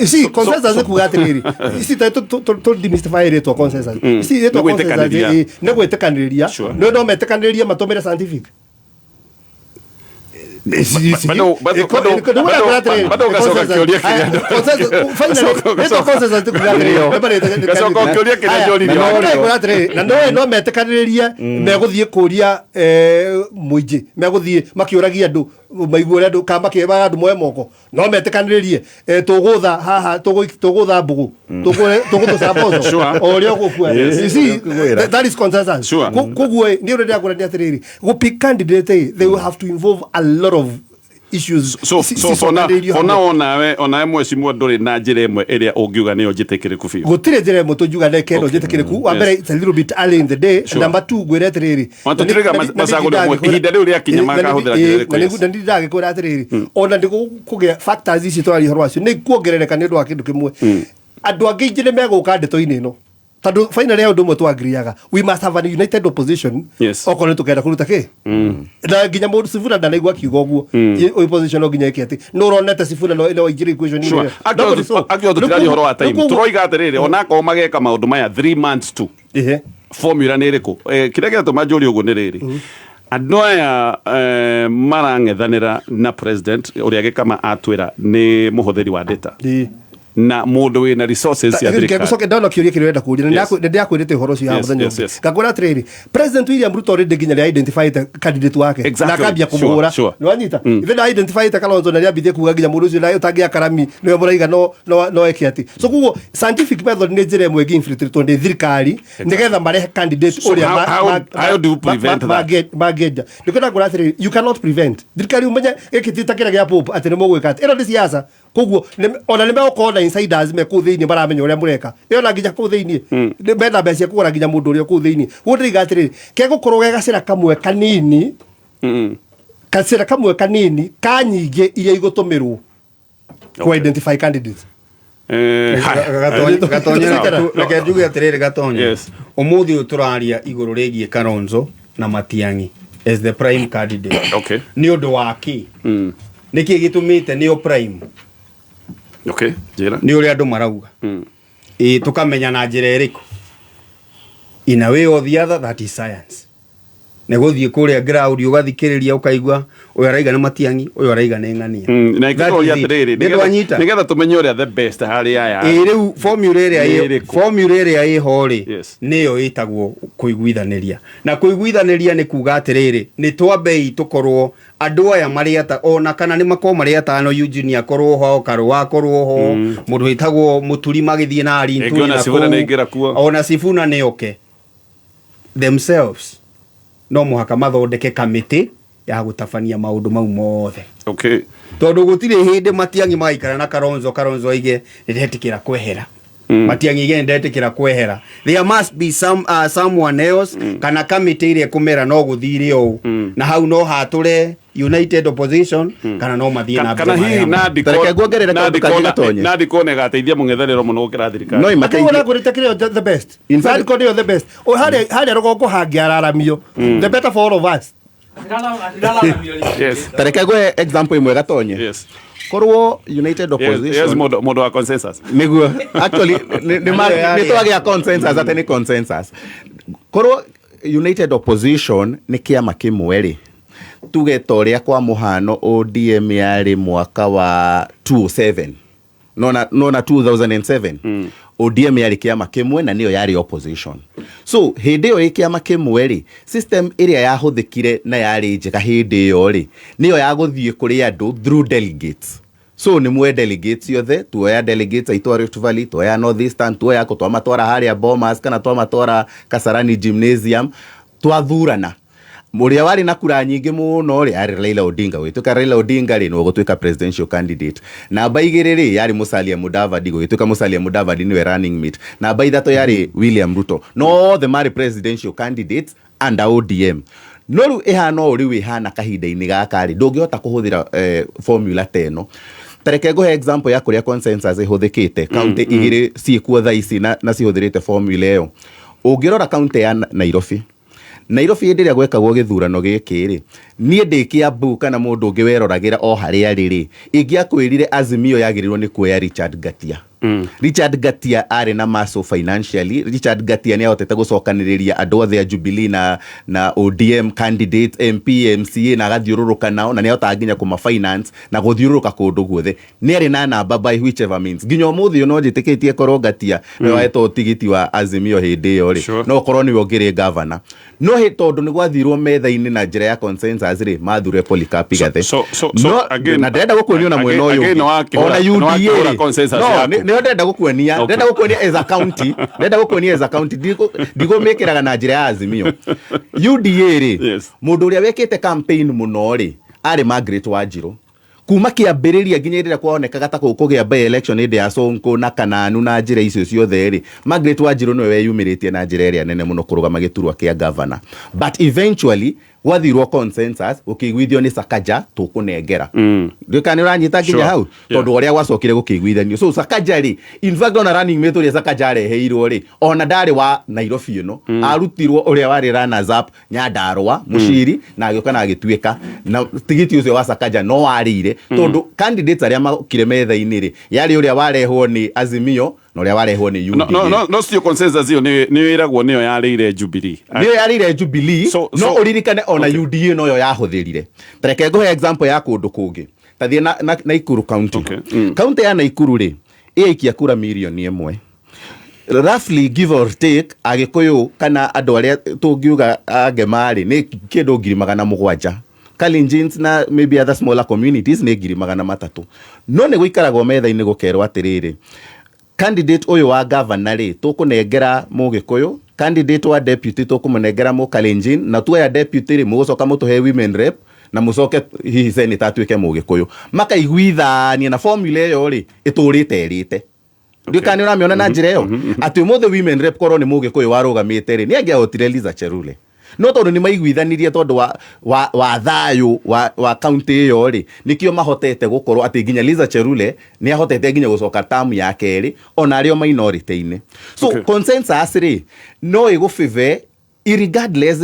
See, consensus ni kuga atiriri isi to demystify it to consensus isi to consensus ni gwitikaniria no metikaniria matumire scientific bado gasoka kiuria kiria no metekaniria meguthie kuria muingi meguthie makiuragia andu maiguore andu kamba kibaga andu moe moko no metekanirie tugutha haha tugutha mbugu tugutucabozo oria gukua that is consensus kuguo ni uri ndakurania atiriri gupick candidate they will have to involve a lot of issues so ona mwecimu nduri na njira imwe iria ungiuga niyo njitikiriku fiu gutire njira imwe tungiuga nekeno njitikiriku wa mbere it's a little bit early in the day number 2 gwire atiriri matutiriga macaguri ihinda riu ria kinya makahuthira njira ndi ndagikura atiriri ona ndikugia factors ici twari horo acio ni kuongerereka ni ndu wa kindu kimwe andu angi njire meguka ndeto-ini ino tadu finally ya ndu mwe twagiriaga we must have an united opposition okone tukenda kuruta ki na ginya mundu Sifuna ndanaigua kiugo guo opposition no ginya iki no ronete Sifuna no injiri equation ni akio tutirari horo wa time turoiga atiriri onako mageka maundu maya 3 months tu formula ni iriku kiria giatuma njuri uguo ni riri andu aya marang'ethanira na president uria gikama atwira ni muhuthiri wa data na mundu wina resources ya thirikari ngekucoke ndona kiuria kirenda kuria na ndiakwirite horo cio ya muthenya ngakora atiriri president William Ruto already ginya ria identified candidate wake na akambia kumugura ni wanyita even identified Kalonzo na riambithie kuga ginya mundu ucio na utangia karami niwe muraiga no eki ati so kuguo scientific method ni njira imwe infiltrate ndi thirikari nigetha marehe candidate uria how do you prevent that mageja ndikona ngora atiriri you cannot prevent thirikari umenya ekitita kira gia popo ati ni mugwika ati ino ni siasa kuguo ona nimegukona insiders me ku thiini baramenya uria mureka iyo na nginya ku thiini benda mbeca kugura nginya mundu uria ku thiini gutiriga atiriri ke gukorwo gacira kamwe kanini gacira kamwe kanini kanyingi iria igutumirwo ku identify candidates reke njuge atiriri Gatonye umuthi uturaria iguru rigie Kalonzo na Matiang'i as the prime candidate ni undu waki niki gitumite ni o prime jira ni uri andu marauga tukamenya na njira iriku in a way or the other that is science ne guthie kuria ground ugathikiriria ukaigua uyu araiga ni Matiang'i uyu araiga ni ng'ania na ikoro ya tiriri nigetha tumenye uria the best hari aya riu formula iria i hori niyo itagwo kuiguithaniria na kuiguithaniria ni kuga atiriri ni twambe tukorwo andu aya mari ata ona kana ni mako mari atano Eugene akorwo ho Karua akorwo ho mundu itagwo Muturi magithie na Arintu ona Sifuna ni oke themselves no muhaka mathondeke kamiti ya gutabania maundu mau mothe tondu gutire hindi Matiang'i maikara na Kalonzo aige ndetikira kwehera Matiang'i ige ndetikira kwehera there must be someone else kana kamiti ile kumera no guthire o na hau no hature united opposition kana no mathie na kana hihi nadi kone gateithia mung'ethaniro muno gukira thirikari no imateithia kuritakire the best in fact kone the best o hari rogongo hangi araramio the better for all of us Yes. Tareke gwe example imwe gatonye. Yes. Korwo United Opposition. Yes, modo wa consensus. Niguo. Actually, ni twagia consensus ate ni consensus. Korwo United Opposition ni kiama kimwe ri. Tuge toria kwa muhano ODM yari mwaka wa 2007. Nona 2007. ODM yari kiama kimwe na niyo yari opposition. So hindi yo kiama kimwe ri system area yahuthikire na yari njega hindi yo ri niyo yaguthie kuri andu through delegates. So ni mwe delegates yothe tuoya delegates aitwa Rift Valley, tuoya North Eastern, tuoya kutwa matwara haria Bomas kana twa matwara Kasarani Gymnasium, twathurana. Muria wari na kura nyingi muno ri ari Raila Odinga gwituka Raila Odinga ri no gutwika presidential candidate. Na baigiriri yari Musalia Mudavadi gwituka Musalia Mudavadi niwe running mate. Na baithato yari William Ruto. No the mari presidential candidates and ODM. Noru ihano uri wihana kahinda-ini gaka ri ndungihota kuhuthira formula teno. Tareke go example ya kuria consensus ihuthikite county igiri ciikuo thaici na cihuthirite formula iyo. Ungirora county ya Nairobi ndiria gwekagwo githurano giki ri nie ndi Kiambu kana mundu ungi weroragira o haria riri ingiakwirire Azimio yagirirwo ni kuoya Richard Gatia. Richard Gatia ari na maso financially. Richard Gatia ni ahotete gucokaniriria andu othe a Jubilee na ODM candidates MP MCA na gathiururuka nao na ni ahota nginya kuma finance na guthiururuka kundu guothe ni ari na namba by whichever means nginya muthi no njitikitie korwo Gatia ni waeto tigiti wa Azimio hindi yo ri no korwo ni wongire governor no he tondu ni gwathirwo metha-ini na njira ya consensus ri mathure Polycarp Gathe. So again na ndenda gukuonio na mwena uyu ona UDA no ndenda gukuonia as a county digo mekeraga na njira ya Azimio UDA ri mundu uria wekite campaign muno ri ari Margaret Wanjiru kuma kiambiriria nginya rira kwonekaga ta kugia by election inde ya Sonko na Kananu na njira icio ciothe ri Margaret Wanjiru niwe yumiritie na njira iria nene muno kurugama giturwa kia governor but eventually wathirwo consensus ukigwithio ni Sakaja tukunengera ndikani uranyita nginya hau tondu uria gwacokire gukigwithanio so Sakaja ri in fact on running mate uria Sakaja reheirwo ri ona ndari wa Nairobi ino arutirwo uria wari runners up Nyandarua Mushiri na agioka na agituika na tigiti ucio wa Sakaja no warire tondu candidates aria makire metha-ini ri yari uria warehwo ni Azimio no uria warehwo ni UDA no sio consensus hiyo ni wiragwo niyo yarire Jubilee no uririkane ona UDA no yo yahuthirire. Tareke go example ya kundu kungi tathie na Naikuru county. County ya Naikuru ri ikia kura milioni 1 roughly give or take agikuyu kana andu aria tungiuga angemari ni kindu 700,000 Kalenjins na maybe other smaller communities ni 300,000 no ni guikaragwo metha-ini gukerwo atiriri candidate uyu wa governor ri tukunengera Mugikuyu, candidate wa deputy tukumunengera mu Kalenjin na tuya deputy ri mugucoka mutuhe women rep na mucoke hihi senator atuike Mugikuyu makaiguithania na formula iyo ri iturite erite ndikani uramiona na njira iyo ati muthe women rep korwo ni Mugikuyu warugamite ri ni angiahotire Liza Cherule no tondu ni maiguithanirie tondu wa thayu wa county iyo ri nikio mahotete gukorwo ati nginya Liza Cherule ni ahotete nginya gucoka term ya keri ona ario minority ini so consensus ri no igufive irregardless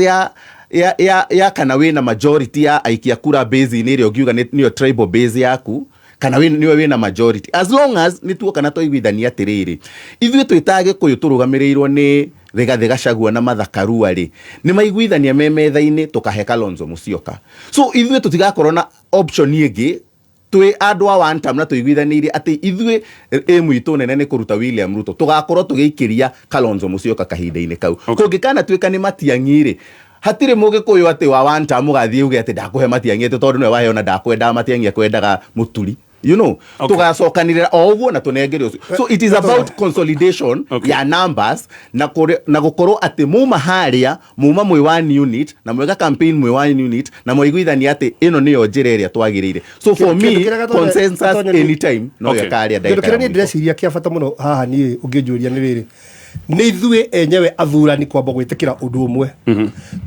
ya kana wina majority ya aikia kura base ini ri ogiuga ni tribal base yaku kana niwe wina majority as long as ni tuo kana toiguithania atiriri ithuĩ twitage kuyu turugamirirwo ni Rigathi Gachagua na Martha Karua ri ni maiguithania metha-ini tukahe Kalonzo Musyoka so ithuĩ tutigakorwo na option ingi twi andu a one term na tuiguithanirie ati ithuĩ mwitu nene ni kuruta William Ruto tugakorwo tugiikiria Kalonzo Musyoka kahinda-ini kau kungikana twika ni Matiang'i hatire Mugikuyu ati wa one term gathie uge ati ndakuhe Matiang'i tondu niwe wahe ona ndakwenda Matiang'i akwendaga muturi you know tugacokanirira o uguo na tunengerio so it is about consolidation ya numbers na gukorwo ati muma haria muma mwe one unit na mwega campaign mwe one unit na mwaiguithania ati ino niyo njira iria twagirire so for me consensus anytime no yakaria ndeka kile ni ndreciria kia bata muno haha ni ungijuria ni riri ni ithuĩ enyewe athurani kwamba gwitikira undu umwe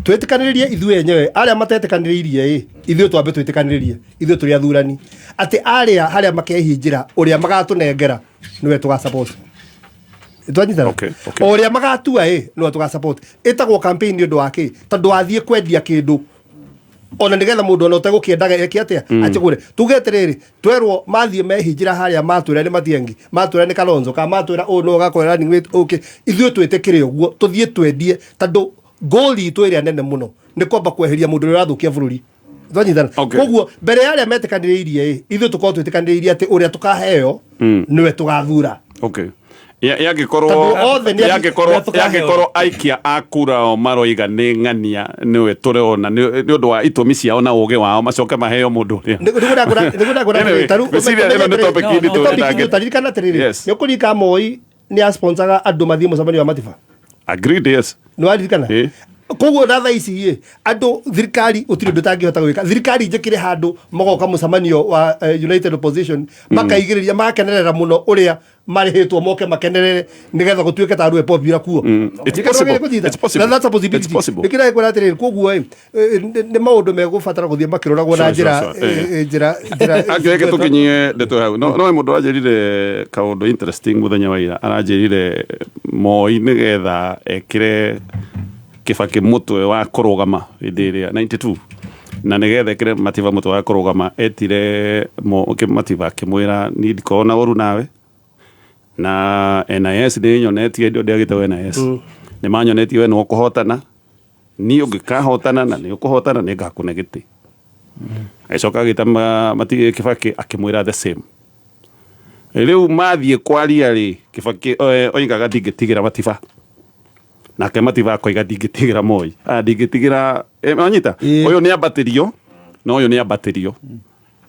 twitikaniririe ithuĩ enyewe aria matetekaniririe ithuĩ twambe twitikaniririe ithuĩ turi athurani ati aria haria makehinjira uria magatunengera niwe tuga support twanyitana uria magatua niwe tuga support itagwo campaign ni undu wake tondu wathie kwendia kindu ona nigetha mundu ona utegukiendaga eki atia achigure tugetereri twerwo mathie mehinjira haria matwira ni Matiang'i matwira ni Kalonzo ka matwira no gakorera ni wait okay ithuĩ twĩtĩkĩre ũguo tũthiĩ twendie tondũ goal itũ ĩrĩa nene mũno nĩ kwamba kweheria mũndũ ũrĩa ũrathũkia bũrũri thonyithana koguo mbere ya arĩa metĩkanĩrĩirie ithuĩ tũkorwo twĩtĩkanĩrĩirie atĩ ũrĩa tũkaheo nĩwe tũgathura yagikorwo aikia akura o maroiga nĩ ng'ania nĩwe tũrona nĩ ũndũ wa itũmi ciao na ũgĩ wao macoke maheo mũndũ ũrĩa nĩgũragũra nĩ ũkũrika Moi nĩ asponsaga andũ mathiĩ mũcemanio wa Matiba. Agreed, yes. Nĩ waririkana koguo na thaa ici andũ thirikari ũtirĩ ũndũ tangĩhota gwĩka thirikari njĩkĩre handũ magoka mũcemanio wa United Opposition makaigĩrĩria magakenerera mũno ũrĩa marĩhĩtwo moke makenerere nĩgetha gũtuĩke ta rũe popular kuo. It's possible. That's a possibility. Nĩkĩra kwĩra atĩrĩrĩ koguo nĩ maũndũ megũbatara gũthiĩ makĩroragwo na njĩra angĩke tũkinyie ndeto hau no mũndũ aranjĩrire kaũndũ interesting mũthenya wa ira aranjĩrire Moi nĩgetha ekĩre Kibaki mutwe wa kũrũgama hĩndĩ ĩrĩa 92 na nĩgetha ekĩre Matiba mutwe wa kũrũgama etire Matiba akĩmwĩra ndikona ũru nawe na NIS nĩ nyonetie indo ndĩagĩte NIS nĩ manyonetie we no kũhotana niĩ ũngĩkahotana na nĩ ũkũhotana nĩ ngakũne gĩtĩ aicoka gĩta Kibaki akĩmwĩra the same rĩu mathiĩ kwaria rĩ Kibaki oigaga ndingĩtigĩra Matiba nake Matiba akoiga ndingĩtigĩra Moi ndingĩtigĩra anyita ũyũ nĩ ambatĩrio no ũyũ nĩ ambatĩrio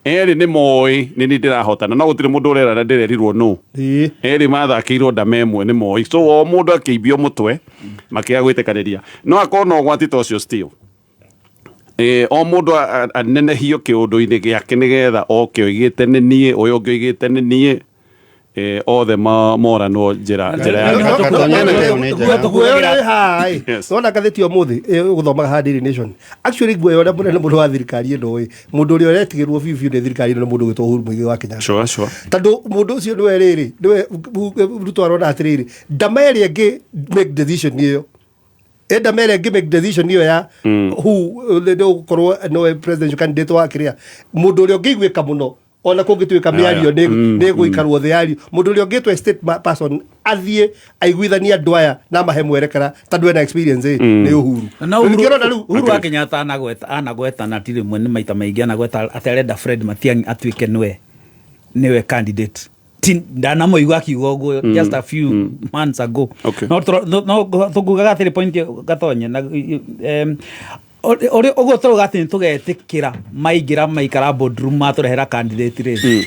erĩ nĩ Moi nĩ ndĩrahotana no gũtirĩ mũndũ ũrera na ndĩrerirwo no erĩ mathakĩirwo ndama ĩmwe nĩ Moi so o mũndũ akĩimbio mũtwe makĩaga gwĩtĩkanĩria no akona ũgwati ta ũcio still o mũndũ anenehio kĩũndũ-inĩ gĩake nĩgetha oke oigĩte nĩ niĩ ũyũ ũngĩ oigĩte nĩ niĩ othe moranwo njĩra wona gatheti ũmũthĩ ũgũthomaga ha Daily Nation actually guoya ũrĩa mũnene mũndũ wa thirikari ĩno mũndũ ũrĩa ũretigĩrwo biũ nĩ thirikari ĩno mũndũ ũgĩtwo Uhuru Mũigai wa Kenyatta tondũ mũndũ ũcio nĩwe rĩrĩ nĩwe Ruto arona atĩrĩrĩ ndama ĩrĩa ĩngĩ make decision ĩyo ndama ĩrĩa ĩngĩ make decision ĩyo ya gũkorwo nowe presidential candidate wa kĩrĩa mũndũ ũrĩa ũngĩiguĩka mũno ona kũngĩtuĩka mĩario nĩ gũikarwo thĩ yario mũndũ ũrĩa ũngĩtwo state person athiĩ aiguithania andũ aya na mahe mwerekera tondũ ena experience nĩ Uhuru na Uhuru wa Kenyatta anagweta na tiri mwe nĩ maita maingĩ anagweta atarenda Fred Matiang'i atuĩke nĩwe candidate ndanamoigua akiuga ũguo just a few months ago no tũkugaga atĩrĩ point gatonye na ũguo tũrauga atĩ nĩtũgetĩkĩra maingĩra maikara boardroom matũrehera candidate rĩ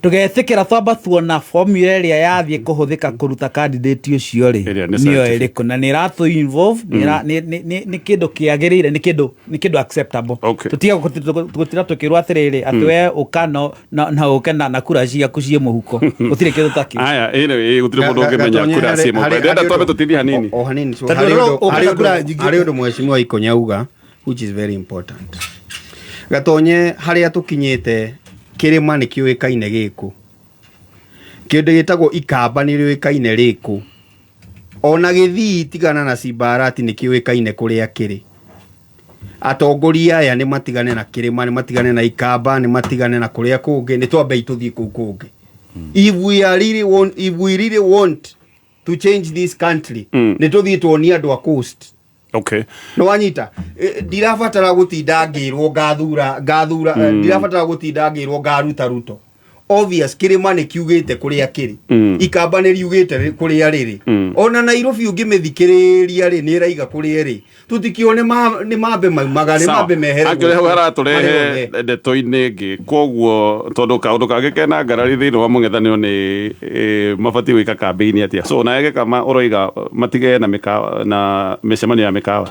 tũgetĩkĩra twamba tuona formula ĩrĩa yathiĩ kũhũthĩka kũruta candidate ũcio rĩ nĩyo ĩrĩkũ na nĩ ratũ involve nĩ kĩndũ kĩagĩrĩire nĩ kĩndũ acceptable tũtira tũkĩrwo atĩrĩrĩ atĩ we ũka na ũke na kura ciaku ciĩ mũhuko gũtirĩ kĩndũ takĩ aya gũtirĩ mũndũ ũngĩmenya kura ciĩ mũhuko ndenda twambe tũtithie hanini harĩ ũndũ mheshimiwa Ikonya auga which is very important gatonye harĩa tũkinyĩte kĩrĩma nĩ kĩũĩkaine gĩkũ kĩndũ gĩtagwo ikamba nĩ rĩũĩkaine rĩkũ ona Gĩthii tigana na Simbarati nĩ kĩũĩkaine kũrĩa kĩrĩ atongoria aya nĩ matigane na kĩrĩma nĩ matigane na ikamba nĩ matigane na kũrĩa kũngĩ nĩ twambe itũthiĩ kũu kũngĩ if we really want to change this country nĩ tũthiĩ tuonie andũ a coast no wanyita ndirabatara gũtinda ngĩrwo ngathura ndirabatara gũtinda ngĩrwo ngaruta Ruto obvious kĩrĩma nĩ kiugĩte kũrĩa kĩrĩ ikamba nĩ riugĩte kũrĩa rĩrĩ ona Nairobi ũngĩmĩthikĩrĩria rĩ nĩ raiga kũrĩa rĩ tũtikione nĩ mambe maumaga nĩ mambe mehere hau haratũrehe ndeto-inĩ ĩngĩ koguo tondũ kaũndũ kangĩkena ngarari thĩinĩ wa mũng'ethanĩro nĩ mabatiĩ gwĩka kambĩini atĩa so na Kama ũroiga matige na mĩcemanio ya mĩkawa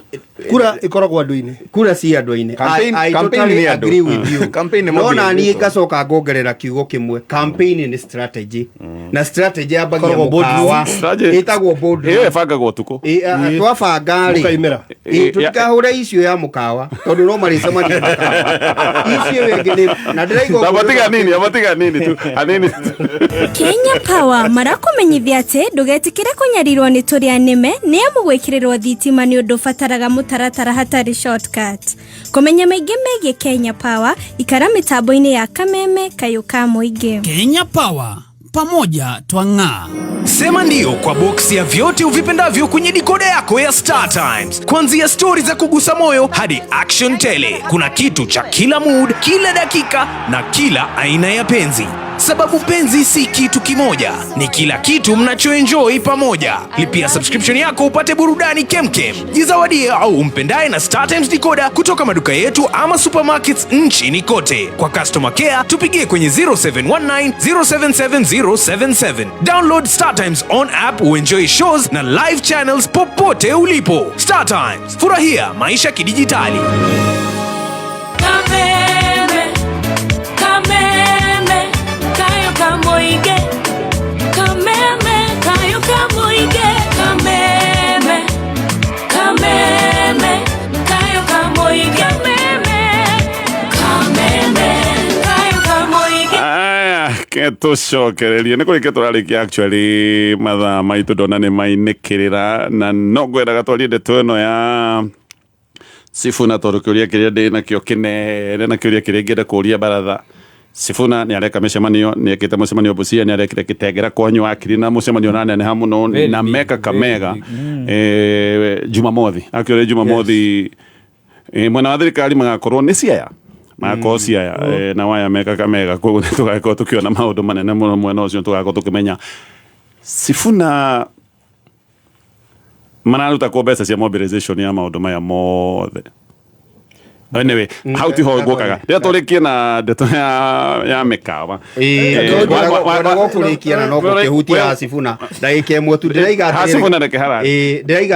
kura ĩkoragwo andũ-inĩ kura si andũ-inĩ I totally agree with you no na niĩ ngacoka ngongerera kiugo kĩmwe campaign nĩ strategy na strategy yambagia mũkawa ĩtagwo boardroom ĩbangagwo ũtukũ twabanga rĩ tũtikahũre icio ya mũkawa tondũ no marĩcemania icio wengĩ na ndĩraigua abatiga nini tu hanini Kenya Power marakũmenyithia atĩ ndũgetĩkĩre kũnyarirwo nĩ tũrĩa nĩme nĩ amu gwĩkĩrĩrwo thitima nĩ ũndũ bataraga mũtaratara hatarĩ shortcut. Kũmenya maingĩ megiĩ Kenya Power, ikara mitambo-inĩ ya Kameme Kayuka Mũingĩ. Kenya Power, pamoja twang'aa. Sema ndio kwa box ya vyote uvipendavyo kwenye dikoda yako ya Star Times. Kuanzia stories za kugusa moyo hadi action tele. Kuna kitu cha kila mood, kila dakika na kila aina ya penzi. Sababu penzi si kitu kimoja, ni kila kitu mnachoenjoy pamoja. Lipia subscription yako upate burudani kemkem. Jizawadie au umpendaye na Star Times decoder kutoka maduka yetu ama supermarkets nchini kote. Kwa customer care tupigie kwenye 0719 077077. Download Star Times on app uenjoy shows na live channels popote ulipo. Star Times, furahia maisha kidijitali. Tucokererie nä kå rä kä tå rarä kia actually mathaa maitå ndona nä mainä kä rä ra na no ngwendaga twarie ndeto ä no ya Sifuna tondå kä å ria kä rä a ndä nakä o kä nere na kä å ria kä rä ngä enda kå ria Baratha. Sifuna nä areka mä cemanio nä ekä te må cemanio Busia nä arekire kä tengera kwanyu akiri na må cemanio na neneha må no na meka kamega Jumamothi akä å rä Jumamothi mwena wa thirikari magakorwo nä Siaya magakorwo Siaya na waya meka kamega koguo nä tå gakorwo tå kä ona maå ndå manene må no mwena å cio tå gakorwo tå kä menya Sifuna manaruta kå mbeca cia mobilization ya maå ndå maya mothe. Anyway, how to hold gokaga. Rä a tå rä kie na ndeto ya mĩkawa kå na no gå kä hutia Sifuna ndagä ka ä mwe tu ndä raiga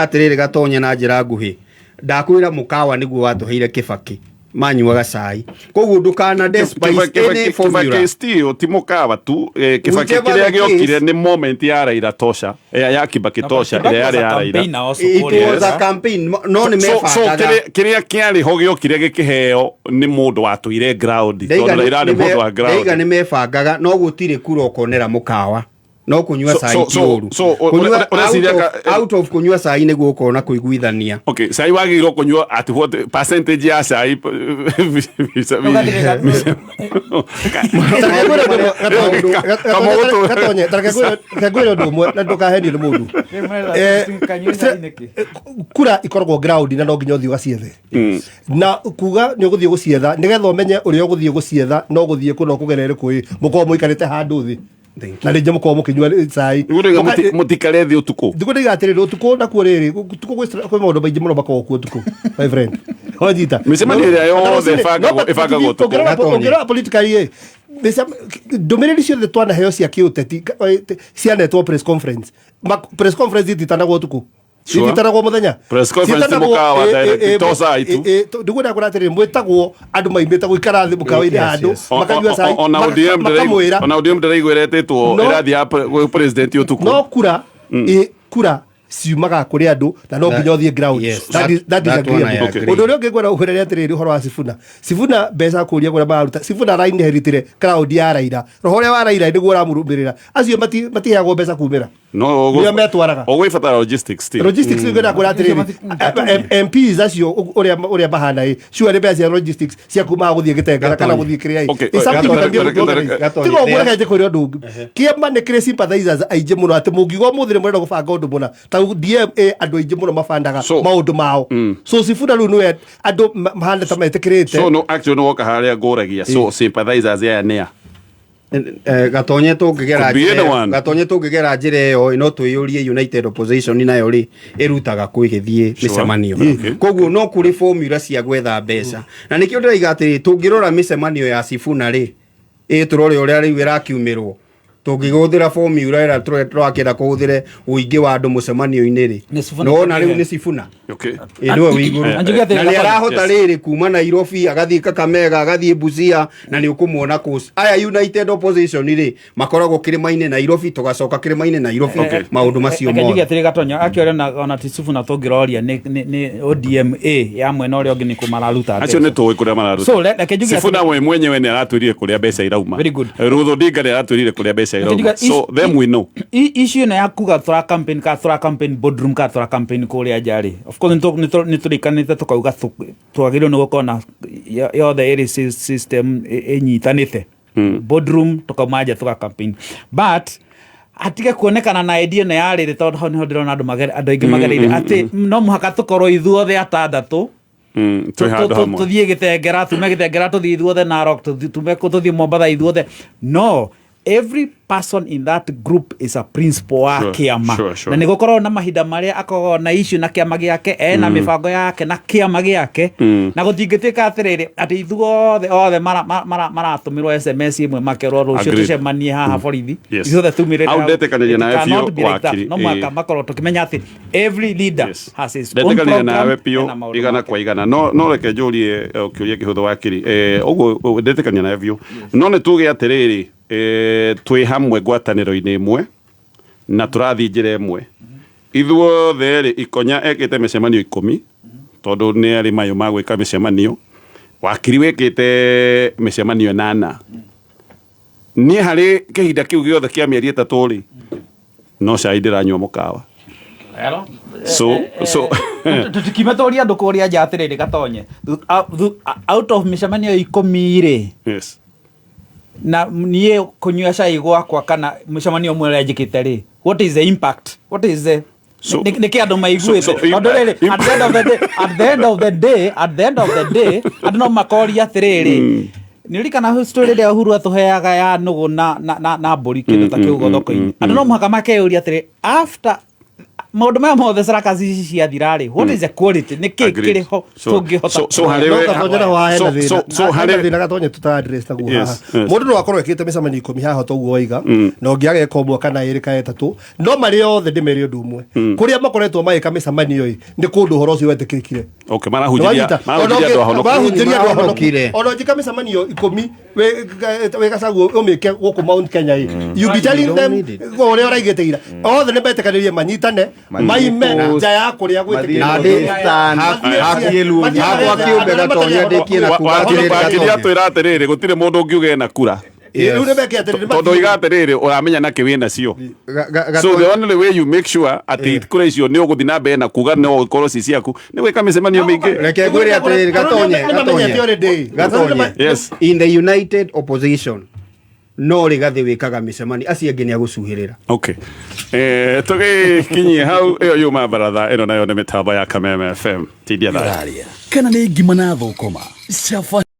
atä rä rä gatonye na njä ra nguhä ndakwä ra må kawa nä guo watå heire kä baki manyuaga cai koguo ndukana ti må kawa tu kä baki kä rä a gä okire nä moment ya Raila tosha ya Kibaki tosha ä rä yarä ya Raila no nä mebangaga kä rä a kä arä ho gä okire gä kä heo nä må ndå watå ire ndaiga nä mebangaga no gå tirä kura å konera må kawa no kunyua cai ti uru kunyua out of kunyua cai niguo ukona kuiguithania. Okay, cai wagirwo kunyua at what percentage ya cai kura ikoragwo ground na no nginya uthii ugaciethe na kuga ni uguthii gucietha nigetha umenye uri uguthii gucietha no guthii kuno kugerere kui muko muikarite handu thi na rä må korwo må kä nyua cai må tikare thä å tukå thikå ndä igatä rä rä å tukå nakuo rä rä tukå kwä maå ndå maingä må no makorwo kuo tukå my friend wajita mä cemanio ä rä a yothe ä bangagwo tukå ongerera politikari ndå mä rä ri ciothe twanaheo cia kä å teti cianetwo press conference ititanagwo tukå ititanagwo må thenya ndå gwä ndakå ratä mwä tagwo andå maimä te gå ikara thä må kawa-inä handå makanyua cai makamwä ra ona ODM ndäraigua ĩretĩtwo ĩrathiĩ ya president ũtukũ no kura ciumaga kå rä andå na no nginya å thiä å ndå å rä a å ngä ngwenda å hå rä atä rä rä å horo wa Sifuna mbeca kå ria kå rä a mararuta Sifuna arainheritire crowd ya Raila roho å rä a wa Raila nä guo å ramå rå mä rä ra acio matiheagwo mbeca kumä ra nä metwaraga å gwä batara logistics nä ngwenda kå rä atä rä MPs acio å rä a mahana cio nä mbeca cia logistics cia kumaga gå thiä gä tengera kana gå thiä kä rä a tigo må regenjä kå rä a å ndå å ngä kä ma nä kä rä sympathizers aingä må no atä må ngiuga må thä nä må renda gå banga å ndå må na DMA andå aingä må no mabandaga maå ndå mao so Sifuna rä u nä andå mahana ta metä kä rä te nä woka harä a ngå ragia sympathizers aya nä a gatonye tå ngä gera njä ra ä yo no twä yå rie United Opposition nayo rä ä rutaga kwä gä thiä mä cemanio koguo no kå rä formula cia gwetha mbeca na nä kä o ndä raiga atä tå ngä rora mä cemanio ya Sifuna rä tå rore å rä a rä u ä rakiumä rwo tå ngä gå thä ra formula ä ra tårakä enda kå hå thä re å ingä wa andå må cemanio-inä rä nona rä u nä Sifuna nä we wä igå rå na nä arahota rä rä kuma Nairobi agathiä Kakamega agathiä Busia na nä å kå muona aya United Opposition rä makoragwo kä rä ma-inä Nairobi tå gacoka kä rä ma-inä Nairobi maå ndå macio mothe atä rä gatonya akä ona ti Sifuna tå ngä roria nä ODMA ya mwena å rä a å ngä nä kå mararuta acio nä tå ä kå rä a mararuta Sifuna we mwenyewe nä aratwä rire kå rä a mbeca irauma Ruth Odinga nä aratwä rire kå rä a mbeca Irauga. So them we know. Issue na yakuga tura campaign boardroom ka tura campaign kuria jari. Of course niturikanite tukauga twagirwo ni gukona yothe iri system enyitanite. Boardroom tukamaja tura campaign. But atige kuonekana na idea na yari tondu ho niho ndirona andu aingi magereire ati no muhaka tukorwo ithuothe atandatu tuthie gitengera tuthie ithuothe Narok tuthie Mombasa ithuothe. No, every person in that group is a principal wa kiama na nĩ gũkorwo na mahinda marĩa akoragwo na issue na kiama gĩake na mĩbango yake na kiama gĩake na gũtingĩtuĩka atĩrĩrĩ atĩ ithuothe othe maratũmĩrwo SMS imwe makerwo rũciũ tũcemanie haha borithi ithuothe tumĩrĩre no mwaka makorwo tũkĩmenya atĩ every leader has his own program nawe piũ igana kwa igana no reke njũrie kĩũria kĩhũthũ wakiri ũguo ndetĩkania nawe biũ no nĩ tuge atĩrĩrĩ twĩ hamwe ngwatanĩro-inĩ ĩmwe na tũrathiĩ njĩra ĩmwe ithuothe rĩ Ikonya ekĩte mĩcemanio 10 tondũ nĩ arĩ mayũ ma gwĩka mĩcemanio wakiri wĩkĩte mĩcemanio 8 niĩ harĩ kĩhinda kĩu gĩothe kĩa mĩeri 3 rĩ no cai ndĩranyua mũkawa so tutikimetoria andũ kũrĩa nja atĩrĩrĩ gatonye out of mĩcemanio 10 rĩ yes na niye kunywa cai gwakwa kana mĩcemanio mwe rĩa njĩkĩte rĩ what is the impact what is the nĩkĩ andũ maiguĩte tondũ rĩrĩ at the end of the day andũ no makoria atĩrĩrĩ nĩrikana story ĩrĩa Uhuru atũheaga ya nũgũ na mbũri kĩndũ ta kĩu thoko-inĩ andũ no mũhaka makeyũria atĩrĩrĩ after maũndũ maya mothe sarakazi ici ciathira rĩ what is the quality nĩkĩ kĩrĩho tũngĩhota so harĩ thĩna gatonye tuta address taguo haha mũndũ no akorwo ekĩte mĩcemanio 10 haha toguo oiga na ũngĩaga ĩkombo kana ĩrĩ ka 3 no marĩ othe ndĩmere ũndũ ũmwe kũrĩa makoretwo magĩka mĩcemanio nĩ kũndũ ũhoro ũcio wetĩkĩrĩkire okay marahunjĩria andũ ahonokire ona njĩka mĩcemanio 10 we gacaguo ũmĩke gũkũ Mount Kenya you be telling them ũrĩa ũraigĩte ira othe nĩ betĩkanĩrie manyitane maime nja ya kũrĩa gwĩtĩkĩra wakĩria twĩra atĩrĩrĩ gũtirĩ mũndũ ũngiuga ena kura tondũ iga atĩrĩrĩ ũramenya na kĩwĩ nacio so the only way you make sure atĩ kura icio nĩ ũgũthiĩ na mbere na kuga no ũkorwo ci ciaku nĩ gwĩka mĩcemanio mĩingĩ reke ngwĩre atĩrĩrĩ gatonye yes in the united opposition no Rigathi wĩkaga mĩcemanio acio angĩ nĩ agũcuhĩrĩra okay tũgĩkinyie hau ĩyo yuma baratha ĩno nayo nĩ mĩtambo ya Kameme FM tidia tharia kana nĩ ngima na thũkũma